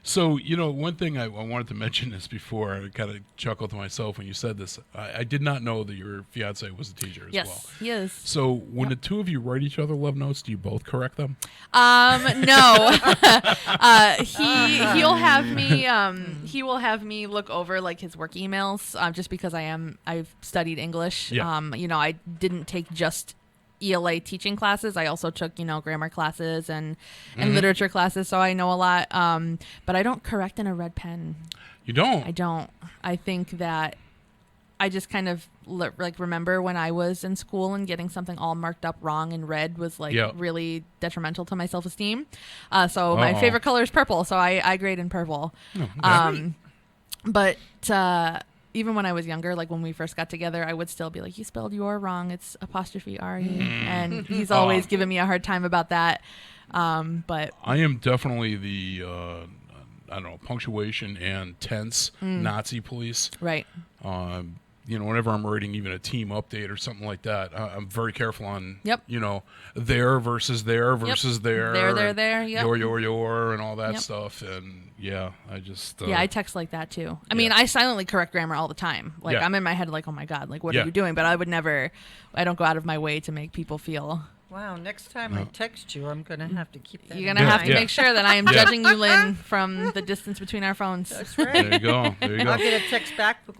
So, one thing I wanted to mention this before, I kind of chuckled to myself when you said this. I did not know that your fiance was a teacher as well. Yes, he is. So when the two of you write each other love notes, do you both correct them? No. He'll have me. He will have me look over like his work emails, just because I've studied English. Yeah. I didn't take just ELA teaching classes. I also took, grammar classes and literature classes, so I know a lot. But I don't correct in a red pen. You don't? I don't. I think that I just kind of remember when I was in school and getting something all marked up wrong in red was really detrimental to my self-esteem. So my favorite color is purple, so I grade in purple. Oh, okay. But even when I was younger, like when we first got together, I would still be like, you spelled your wrong. It's apostrophe R-E. And he's always given me a hard time about that. But I am definitely the, punctuation and tense Nazi police. Right. Whenever I'm writing even a team update or something like that, I'm very careful on, Yep. There versus there versus there. There. Yep. Your, and all that Yep. stuff. And I just... I text like that too. I mean, I silently correct grammar all the time. Like I'm in my head like, oh my God, like what are you doing? But I don't go out of my way to make people feel... Wow, next time I text you, I'm going to have to keep that. You're going to have to make sure that I am judging you, Lynn, from the distance between our phones. That's right. There you go. I'll get a text back with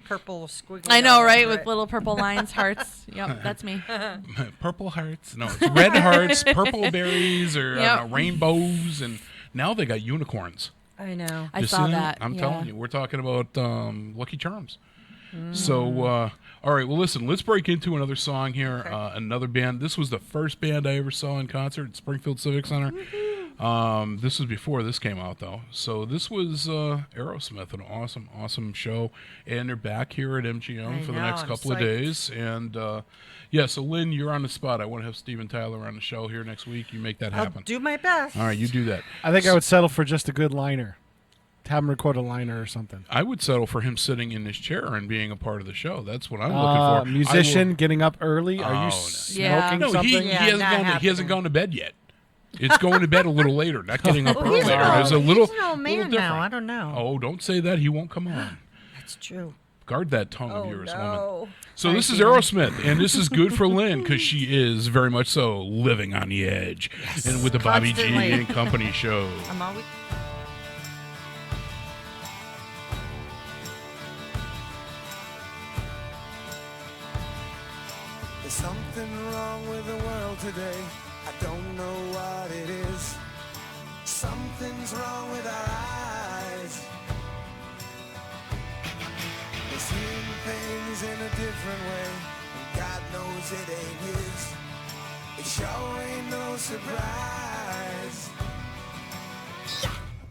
purple squiggly. I know, right? With little purple lines, hearts. Yep, that's me. Purple hearts. No, it's red hearts, purple berries, or rainbows, and now they got unicorns. I know. I saw that. I'm telling you, we're talking about Lucky Charms. So, all right, well, listen, let's break into another song here. Okay. Another band. This was the first band I ever saw in concert at Springfield Civic Center. This was before this came out, though. So this was Aerosmith, an awesome, awesome show. And they're back here at MGM for the next couple of days. And, so, Lynn, you're on the spot. I want to have Steven Tyler on the show here next week. You make that happen. I'll do my best. All right, you do that. I think I would settle for just a good liner. Have him record a liner or something. I would settle for him sitting in his chair and being a part of the show. That's what I'm looking for. Musician getting up early. Are you smoking something? He hasn't gone to bed yet. It's going to bed a little later, not getting up earlier. He's an old man now. I don't know. Oh, don't say that. He won't come on. That's true. Guard that tongue of yours, woman. So this is Aerosmith, and this is good for Lynn because she is very much so living on the edge. Yes. And with the Bobby G and Company show. I'm always... There's something wrong with the world today. I don't know what it is. Something's wrong with our eyes. We're seeing things in a different way, and God knows it ain't his. It sure ain't no surprise.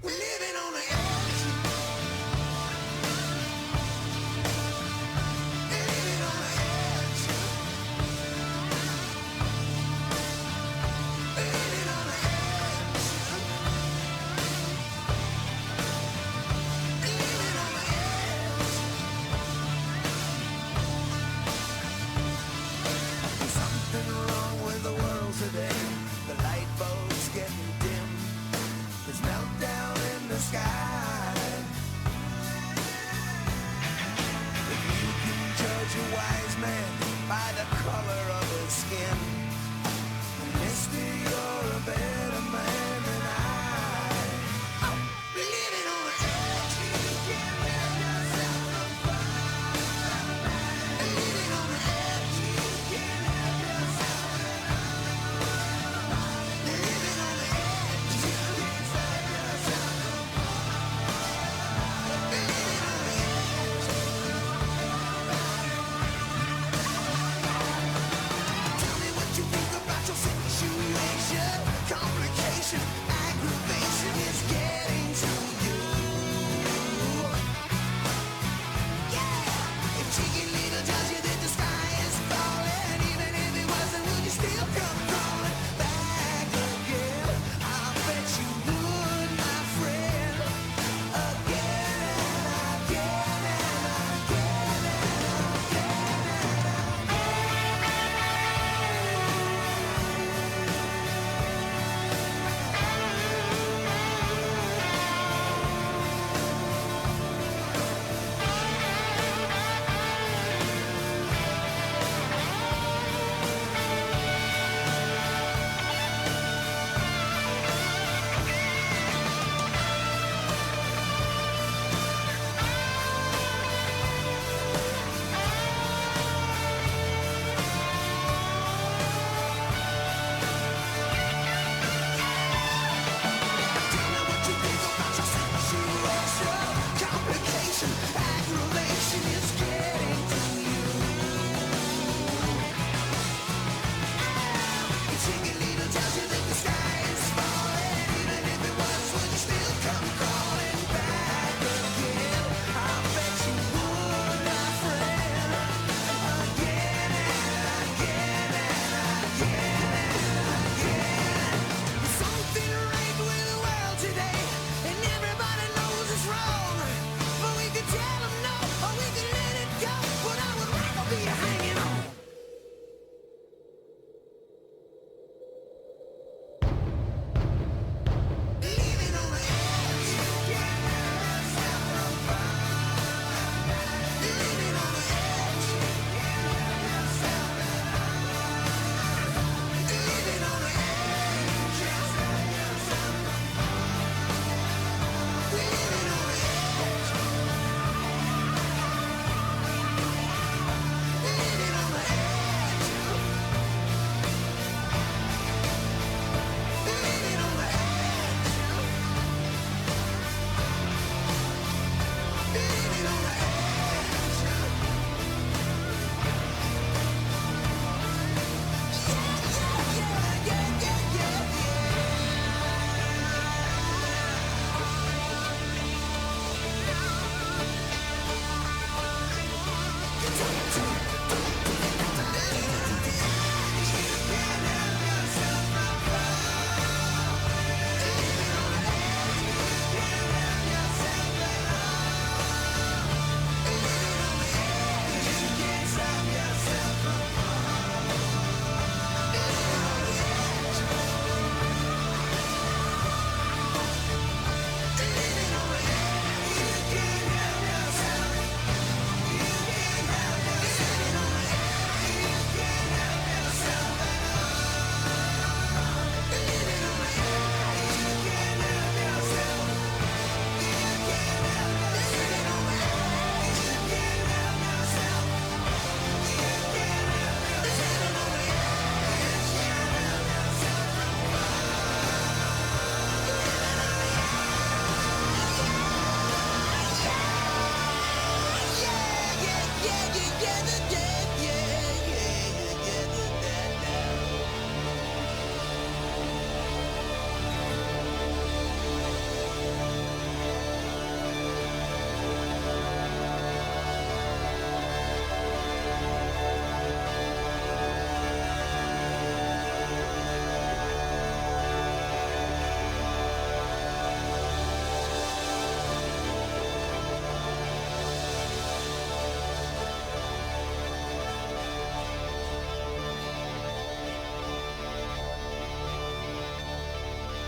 We're living on the edge. Living on the edge. Living on the edge. Living on the edge. There's something wrong with the world today. The light bulb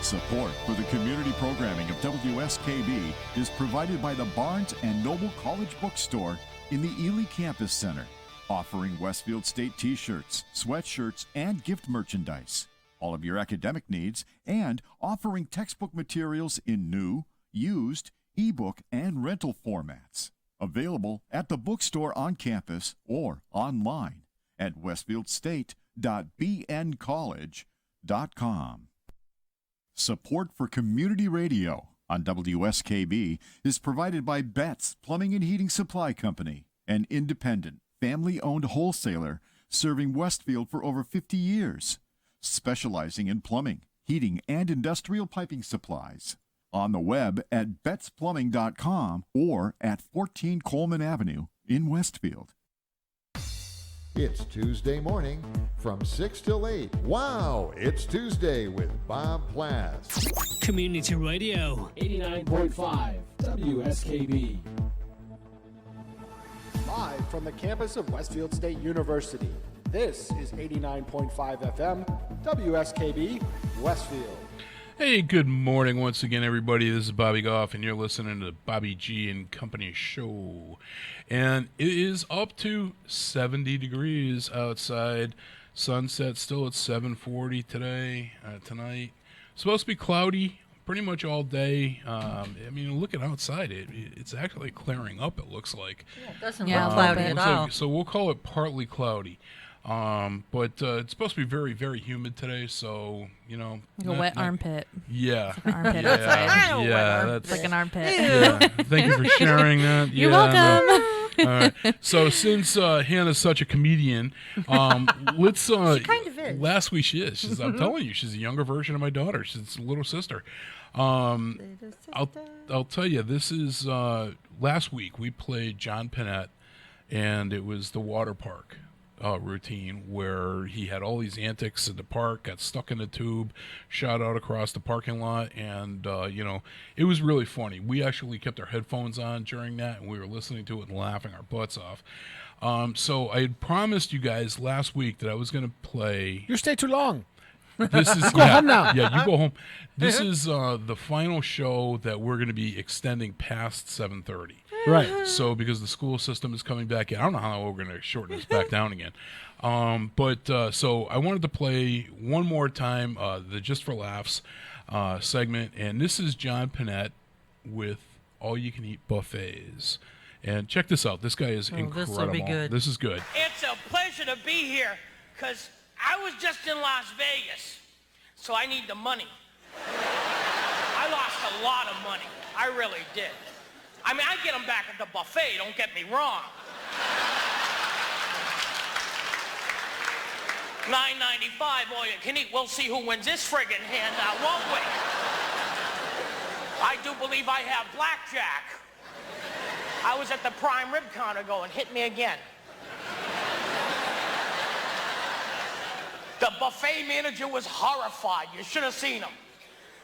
Support for the community programming of WSKB is provided by the Barnes & Noble College Bookstore in the Ely Campus Center, offering Westfield State t-shirts, sweatshirts, and gift merchandise, all of your academic needs, and offering textbook materials in new, used, ebook, and rental formats. Available at the bookstore on campus or online at westfieldstate.bncollege.com. Support for community radio on WSKB is provided by Betts Plumbing and Heating Supply Company, an independent, family-owned wholesaler serving Westfield for over 50 years, specializing in plumbing, heating, and industrial piping supplies. On the web at bettsplumbing.com or at 14 Coleman Avenue in Westfield. It's Tuesday morning from 6 till 8. Wow, it's Tuesday with Bob Plass. Community Radio. 89.5 WSKB. Live from the campus of Westfield State University, this is 89.5 FM WSKB Westfield. Hey, good morning once again, everybody. This is Bobby Goff, and you're listening to the Bobby G and Company Show. And it is up to 70 degrees outside. Sunset still at 7:40 tonight. Supposed to be cloudy pretty much all day. I mean, looking outside, it's actually clearing up, it looks like. Yeah, it doesn't look cloudy at all. So we'll call it partly cloudy. But it's supposed to be very, very humid today, so, Like a wet armpit. Yeah. It's like an armpit outside. That's like an armpit. Yeah. Thank you for sharing that. You're welcome. All right. So since Hannah's such a comedian, let's. She kind of is. Last week she is. I'm telling you, she's a younger version of my daughter. She's a little sister. I'll tell you, this is last week we played John Pinette, and it was the water park routine where he had all these antics in the park, got stuck in a tube, shot out across the parking lot, and it was really funny. We actually kept our headphones on during that, and we were listening to it and laughing our butts off. So I had promised you guys last week that I was going to play. You stay too long. This is go home now. Yeah, you go home. This is the final show that we're going to be extending past 7:30. Right. So because the school system is coming back in, I don't know how we're going to shorten this back down again. So I wanted to play one more time the Just for Laughs segment, and this is John Pinette with All You Can Eat Buffets. And check this out. This guy is incredible. This will be good. This is good. It's a pleasure to be here because I was just in Las Vegas, so I need the money. I lost a lot of money. I really did. I mean, I get them back at the buffet, don't get me wrong. $9.95, all you can eat. We'll see who wins this friggin' handout, won't we? I do believe I have blackjack. I was at the prime rib counter going, hit me again. The buffet manager was horrified. You should have seen him.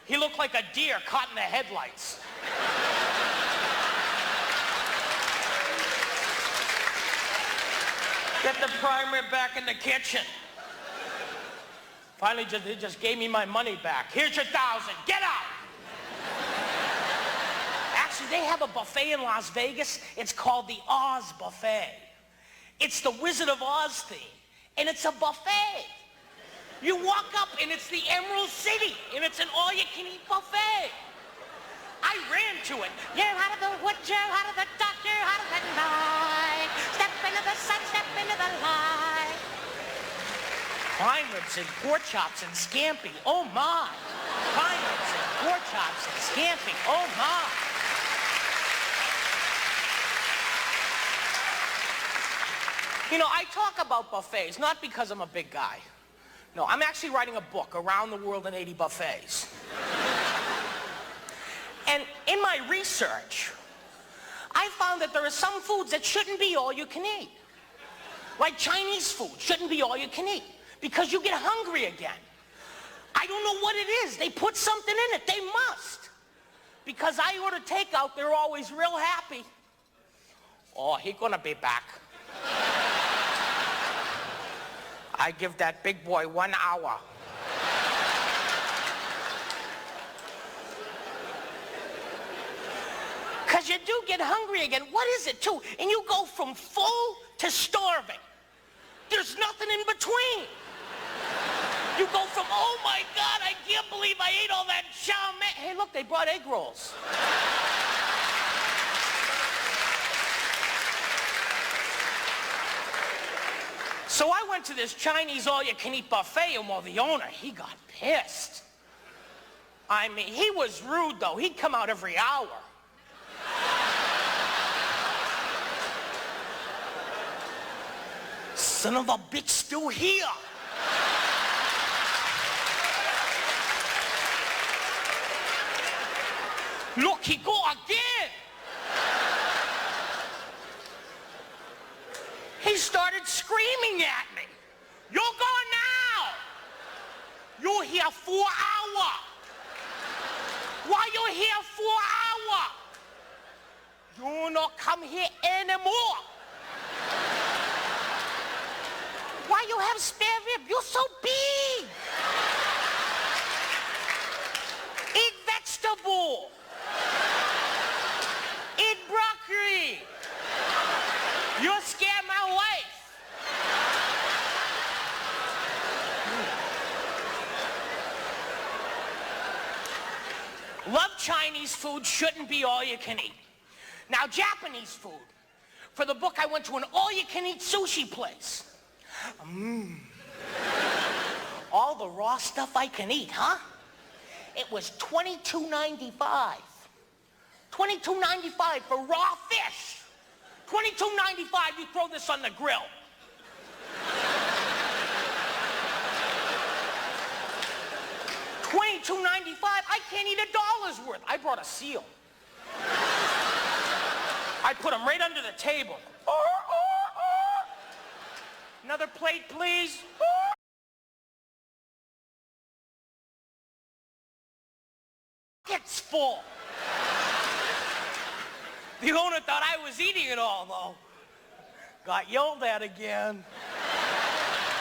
He looked like a deer caught in the headlights. Get the prime rib back in the kitchen. Finally, they just gave me my money back. Here's your $1,000. Get out! Actually, they have a buffet in Las Vegas. It's called the Oz Buffet. It's the Wizard of Oz theme, and it's a buffet. You walk up, and it's the Emerald City, and it's an all-you-can-eat buffet. I ran to it. You're out of the wood, you're out of the dark, you're out of the night. Step into the sun, step into the light. Prime ribs and pork chops and scampi, oh my. Prime ribs and pork chops and scampi, oh my. I talk about buffets, not because I'm a big guy. No, I'm actually writing a book, Around the World in 80 Buffets. And in my research, I found that there are some foods that shouldn't be all you can eat. Like Chinese food shouldn't be all you can eat because you get hungry again. I don't know what it is. They put something in it. They must. Because I order takeout, they're always real happy. Oh, he's gonna be back. I give that big boy 1 hour. because you do get hungry again. What is it, too? And you go from full to starving. There's nothing in between. You go from, oh my God, I can't believe I ate all that chow mein. Hey, look, they brought egg rolls. So I went to this Chinese all-you-can-eat buffet, and well, the owner, he got pissed. I mean, he was rude, though. He'd come out every hour. Son of a bitch, still here. Look, he go again. He started screaming at me. You go now. You here 4 hours. Why you here 4 hours? You not come here anymore. Why you have spare rib? You're so big. Eat vegetable. Eat broccoli. You'll scare my wife. Love Chinese food shouldn't be all you can eat. Now, Japanese food. For the book, I went to an all-you-can-eat sushi place. All the raw stuff I can eat, huh? It was $22.95. $22.95 for raw fish. $22.95, you throw this on the grill. $22.95, I can't eat $1 worth. I brought a seal. I put him right under the table. Another plate, please. It's full. The owner thought I was eating it all, though. Got yelled at again.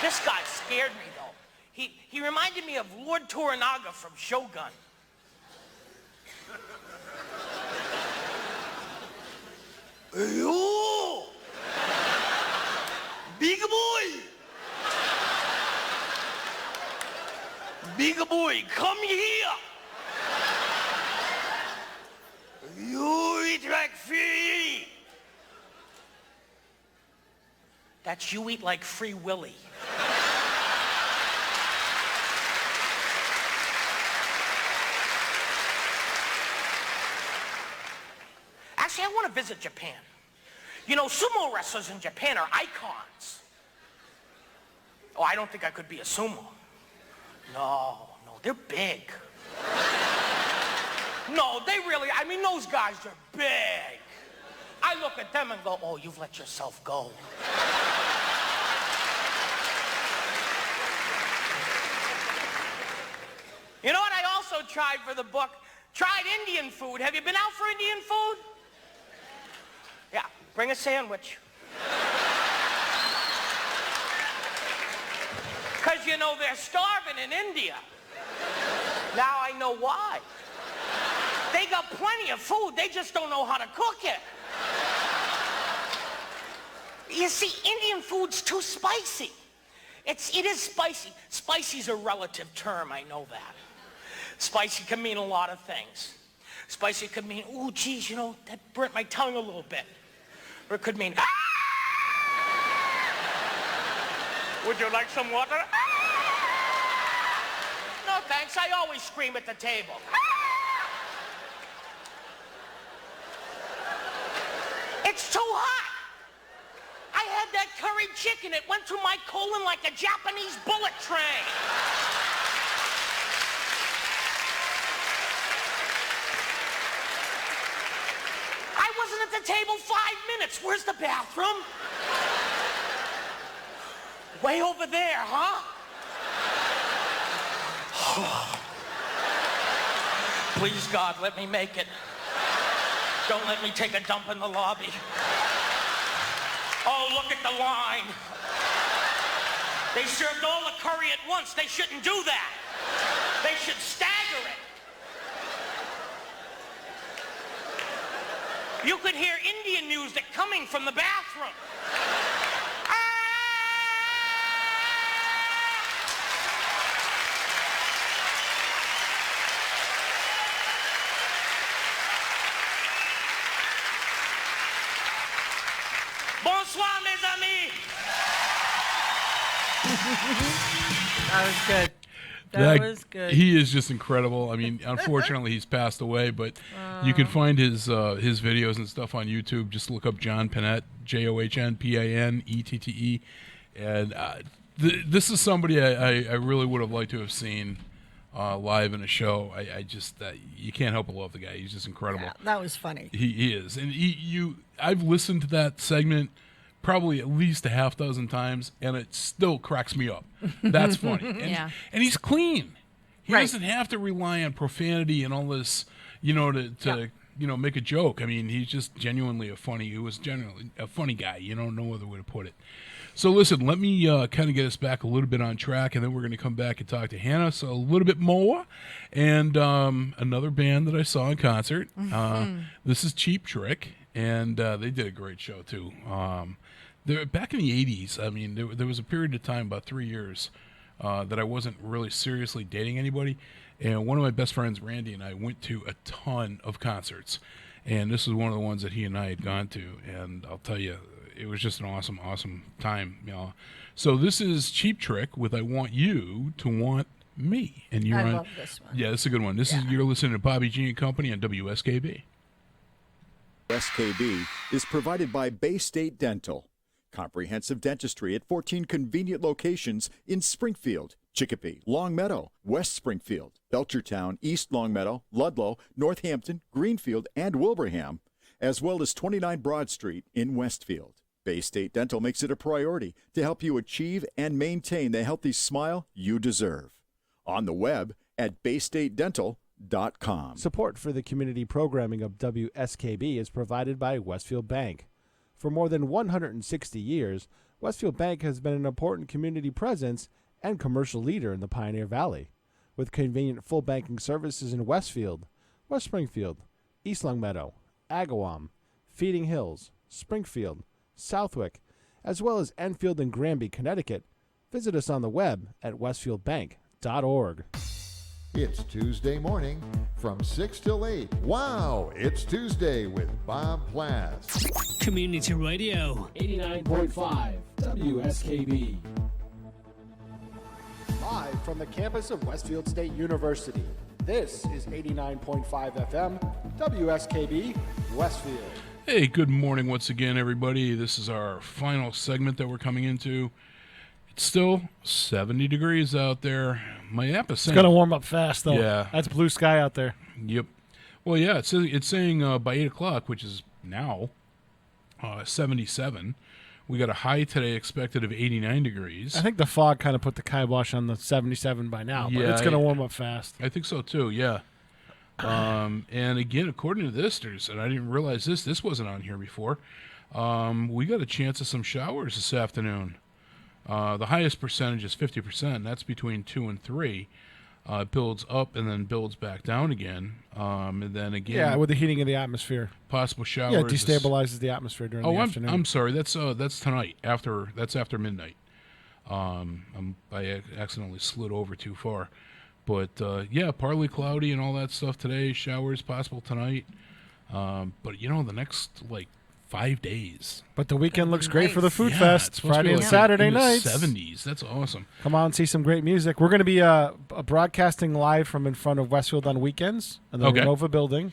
This guy scared me, though. He reminded me of Lord Toranaga from Shogun. Hey, you! Big boy! Big boy, come here! You eat like free! That's you eat like Free Willy. Actually, I want to visit Japan. You know, sumo wrestlers in Japan are icons. Oh, I don't think I could be a sumo. No, they're big. No, they really, I mean, those guys are big. I look at them and go, oh, you've let yourself go. You know what I also tried for the book? Tried Indian food. Have you been out for Indian food? Yeah, bring a sandwich. Because, you know, they're starving in India. Now I know why. They got plenty of food, they just don't know how to cook it. You see, Indian food's too spicy. It is spicy. Spicy's a relative term, I know that. Spicy can mean a lot of things. Spicy could mean, ooh, geez, you know, that burnt my tongue a little bit. Or it could mean, ah! Would you like some water? Ah! No, thanks, I always scream at the table. Ah! It's too hot. I had that curry chicken. It went through my colon like a Japanese bullet train. I wasn't at the table 5 minutes. Where's the bathroom? Way over there, huh? Please, God, let me make it. Don't let me take a dump in the lobby. Oh, look at the line. They served all the curry at once. They shouldn't do that. They should stagger it. You could hear Indian music coming from the bathroom. Bonsoir, mes amis. That was good. That was good. He is just incredible. I mean, unfortunately, he's passed away, but you can find his videos and stuff on YouTube. Just look up John Panette, JohnPanette, and this is somebody I really would have liked to have seen live in a show. I just you can't help but love the guy. He's just incredible. Yeah, that was funny. He is, and I've listened to that segment probably at least a half dozen times, and it still cracks me up. That's funny. And, and he's clean. He doesn't have to rely on profanity and all this, to make a joke. I mean, he's just genuinely he was genuinely a funny guy. No other way to put it. So listen, let me kind of get us back a little bit on track, and then we're going to come back and talk to Hannah a little bit more. And another band that I saw in concert. This is Cheap Trick, and they did a great show too. Back in the 80s, I mean, there was a period of time, about 3 years, that I wasn't really seriously dating anybody. And one of my best friends, Randy, and I went to a ton of concerts. And this is one of the ones that he and I had gone to. And I'll tell you, it was just an awesome, awesome time. So this is Cheap Trick with I Want You to Want Me. And you're I on, love this one. Yeah, this is a good one. You're listening to Bobby G and Company on WSKB. SKB is provided by Bay State Dental. Comprehensive dentistry at 14 convenient locations in Springfield, Chicopee, Longmeadow, West Springfield, Belchertown, East Longmeadow, Ludlow, Northampton, Greenfield, and Wilbraham, as well as 29 Broad Street in Westfield. Bay State Dental makes it a priority to help you achieve and maintain the healthy smile you deserve. On the web at baystatedental.com. Support for the community programming of WSKB is provided by Westfield Bank. For more than 160 years, Westfield Bank has been an important community presence and commercial leader in the Pioneer Valley. With convenient full banking services in Westfield, West Springfield, East Longmeadow, Agawam, Feeding Hills, Springfield, Southwick, as well as Enfield and Granby, Connecticut, visit us on the web at westfieldbank.org. It's Tuesday morning from 6 till 8. Wow, it's Tuesday with Bob Plass. Community Radio 89.5 WSKB. Live from the campus of Westfield State University, this is 89.5 FM WSKB Westfield. Hey, good morning once again, everybody. This is our final segment that we're coming into. It's still 70 degrees out there. My app is saying... It's going to warm up fast, though. Yeah. That's blue sky out there. Yep. Well, yeah, it's saying by 8 o'clock, which is now 77. We got a high today expected of 89 degrees. I think the fog kind of put the kibosh on the 77 by now, but it's going to warm up fast. I think so, too, yeah. And again, according to this, and I didn't realize this wasn't on here before, we got a chance of some showers this afternoon. The highest percentage is 50%. And that's between 2 and 3. It builds up and then builds back down again. And then again... Yeah, with the heating of the atmosphere. Possible showers. Yeah, it destabilizes the atmosphere during the afternoon. I'm sorry. That's tonight. That's after midnight. I accidentally slid over too far. But, yeah, partly cloudy and all that stuff today. Showers possible tonight. But, the next, 5 days. But the weekend looks great for the Food Yeah, Fest. Friday and Saturday nights. 70s. That's awesome. Come on and see some great music. We're going to be broadcasting live from in front of Westfield on weekends in the Renova building.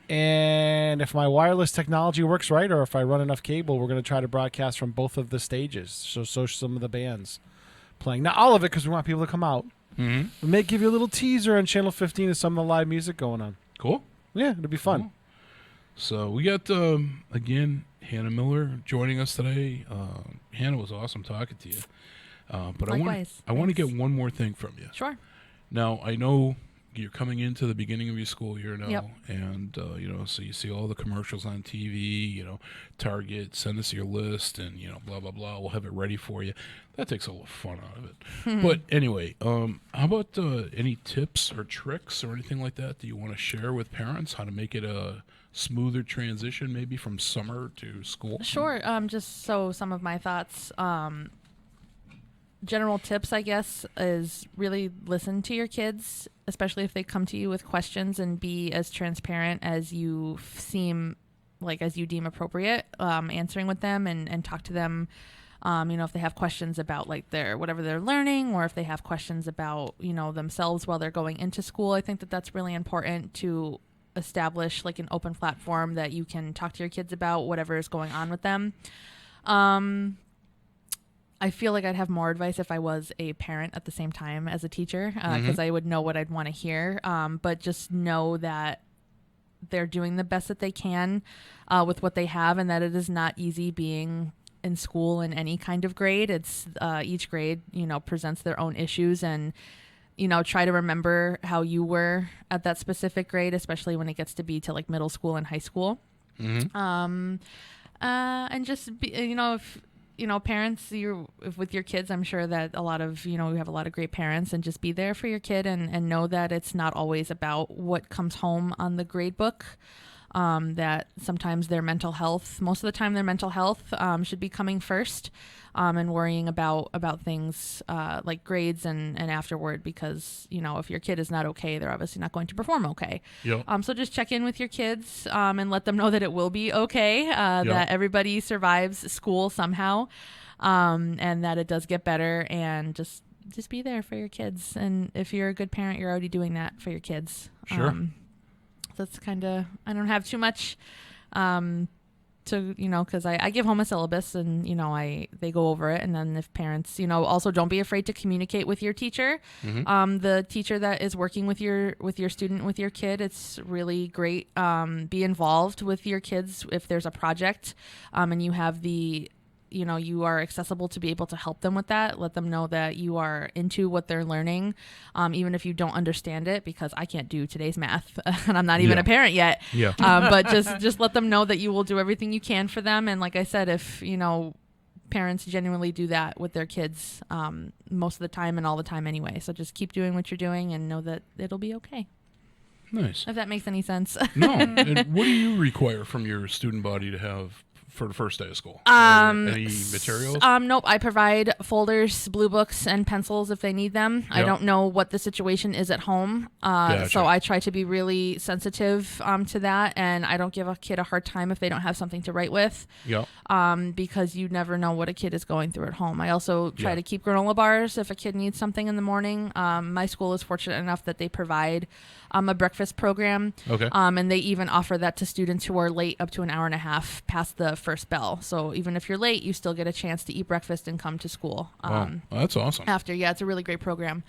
And if my wireless technology works right, or if I run enough cable, we're going to try to broadcast from both of the stages. So some of the bands playing. Not all of it, because we want people to come out. Mm-hmm. We may give you a little teaser on Channel 15 of some of the live music going on. Cool. Yeah, it'll be fun. Cool. So we got, again, Hannah Miller joining us today. Hannah, was awesome talking to you. But Likewise. I want to get one more thing from you. Sure. Now, I know you're coming into the beginning of your school year now. Yep. And, so you see all the commercials on TV, Target, send us your list and, blah, blah, blah. We'll have it ready for you. That takes a little fun out of it. But anyway, how about any tips or tricks or anything like that you want to share with parents, how to make it smoother transition, maybe from summer to school? Sure. Just so some of my thoughts. General tips, I guess, is really listen to your kids, especially if they come to you with questions, and be as transparent as you as you deem appropriate, answering with them and talk to them. If they have questions about like whatever they're learning, or if they have questions about, themselves while they're going into school, I think that that's really important to establish like an open platform that you can talk to your kids about whatever is going on with them. I feel like I'd have more advice if I was a parent at the same time as a teacher, because I would know what I'd want to hear. But just know that they're doing the best that they can with what they have, and that it is not easy being in school in any kind of grade. It's each grade, presents their own issues, and try to remember how you were at that specific grade, especially when it gets to be to like middle school and high school. And just be, if parents, if with your kids, I'm sure that a lot of, you have a lot of great parents, and just be there for your kid and know that it's not always about what comes home on the grade book. That sometimes their mental health, most of the time their mental health should be coming first, and worrying about things like grades and afterward, because, if your kid is not okay, they're obviously not going to perform okay. Yep. So just check in with your kids and let them know that it will be okay, that everybody survives school somehow, and that it does get better, and just be there for your kids. And if you're a good parent, you're already doing that for your kids. Sure. That's kind of, I don't have too much to, because I give home a syllabus, and, they go over it. And then if parents, also don't be afraid to communicate with your teacher. The teacher that is working with your student, with your kid, it's really great. Be involved with your kids if there's a project, and you have you are accessible to be able to help them with that. Let them know that you are into what they're learning, even if you don't understand it, because I can't do today's math and I'm not even a parent yet. But just let them know that you will do everything you can for them. And like I said, if, parents genuinely do that with their kids most of the time and all the time anyway. So just keep doing what you're doing and know that it'll be okay. Nice. If that makes any sense. No. And what do you require from your student body to have for the first day of school? Any materials? Nope. I provide folders, blue books, and pencils if they need them. I don't know what the situation is at home, so I try to be really sensitive to that, and I don't give a kid a hard time if they don't have something to write with. Because you never know what a kid is going through at home. I also try to keep granola bars if a kid needs something in the morning. My school is fortunate enough that they provide a breakfast program. And they even offer that to students who are late up to an hour and a half past the first bell. So even if you're late, you still get a chance to eat breakfast and come to school. Wow. That's awesome. After, it's a really great program.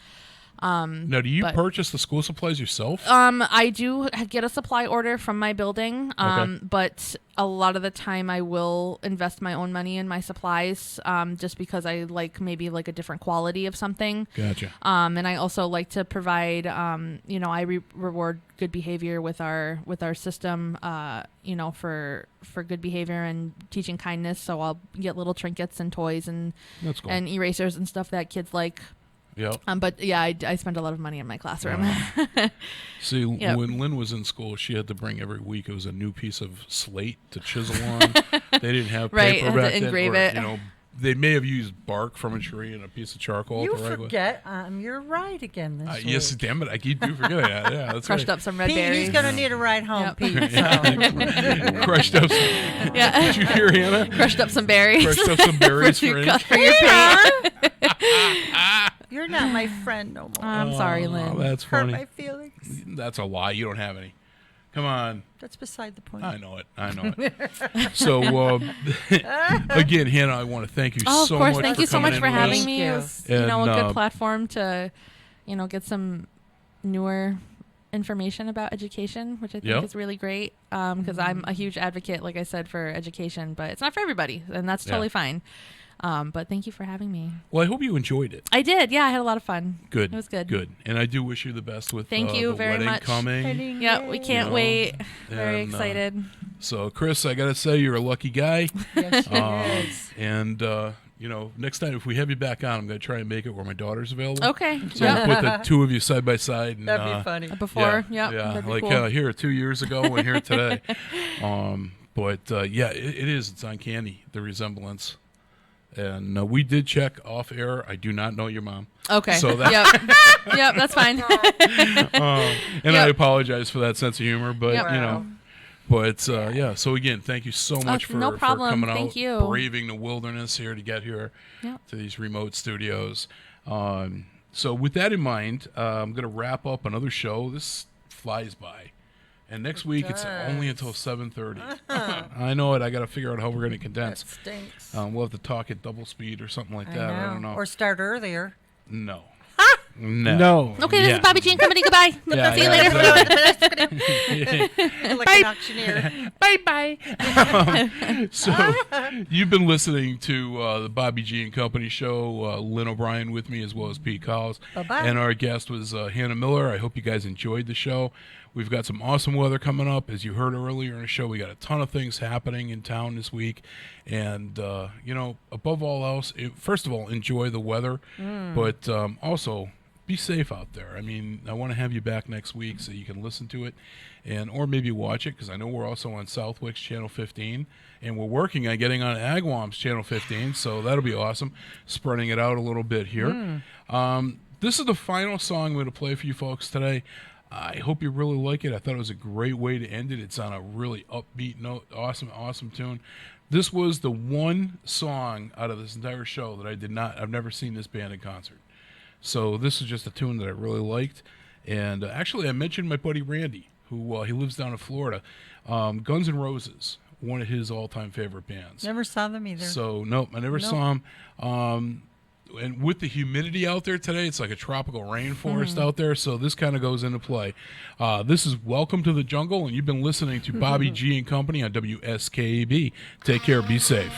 Now, do you purchase the school supplies yourself? I do get a supply order from my building, but a lot of the time I will invest my own money in my supplies, just because I like maybe like a different quality of something. Gotcha. And I also like to provide, I reward good behavior with our system, for good behavior and teaching kindness. So I'll get little trinkets and toys and That's cool. and erasers and stuff that kids like. But I spend a lot of money in my classroom. See, when Lynn was in school, she had to bring every week. It was a new piece of slate to chisel on. They didn't have paper back then. Engrave it. They may have used bark from a tree and a piece of charcoal. You forget. You're right again this week. Yes, damn it. You do forget that. Yeah, that's Crushed up some red Pete, berries. he's going to need a ride home, Pete. So. Crushed up some... Did you hear, Hannah? Crushed up some berries. Crushed up some berries for your paint. You're not my friend no more. I'm sorry, Lynn. That's funny. Hurt my feelings. That's a lie. You don't have any. Come on. That's beside the point. I know it. So, again, Hannah, I want to thank you so much. Thank you so much for having me. It was, a good platform to, get some newer information about education, which I think is really great. Because I'm a huge advocate, like I said, for education, but it's not for everybody, and that's totally fine. But thank you for having me. Well, I hope you enjoyed it. I did. Yeah, I had a lot of fun. Good. It was good. Good. And I do wish you the best with thank you the very wedding much. coming. Yeah, we can't wait. Very excited. So, Chris, I got to say, you're a lucky guy. Yes, he is. And next time if we have you back on, I'm going to try and make it where my daughter's available. Okay. So we'll put the two of you side by side. And, That'd be funny. Before, yeah, that'd be like cool. here 2 years ago and here today. But it is. It's uncanny, the resemblance. And we did check off air. I do not know your mom. Okay. So that, yep, that's fine. and I apologize for that sense of humor, but Yep. But so again, thank you so much for coming Thank out, you. braving the wilderness here to get here to these remote studios. So with that in mind, I'm going to wrap up another show. This flies by. And next week it's only until 7:30. I know it. I got to figure out how we're going to condense. That stinks. We'll have to talk at double speed or something like that. I don't know. Or start earlier. No. No. Okay, this is Bobby G and Company. Goodbye. See you later. Like an auctioneer. Bye. So you've been listening to the Bobby G and Company show. Lynn O'Brien with me, as well as Pete Collins. Bye-bye. And our guest was Hannah Miller. I hope you guys enjoyed the show. We've got some awesome weather coming up. As you heard earlier in the show, we got a ton of things happening in town this week. And, above all else, first of all, enjoy the weather. But also, be safe out there. I mean, I want to have you back next week so you can listen to it or maybe watch it, because I know we're also on Southwick's Channel 15. And we're working on getting on Agawam's Channel 15, so that'll be awesome. Spreading it out a little bit here. This is the final song I'm going to play for you folks today. I hope you really like it. I thought it was a great way to end it. It's on a really upbeat note. Awesome tune. This was the one song out of this entire show that I've never seen this band in concert. So this is just a tune that I really liked. And actually, I mentioned my buddy Randy, who he lives down in Florida. Guns N' Roses, one of his all-time favorite bands. Never saw them either. So, nope, I never saw them. And with the humidity out there today, it's like a tropical rainforest out there, so this kind of goes into play. This is Welcome to the Jungle, and you've been listening to Bobby G and Company on WSKB. Take care. Be safe.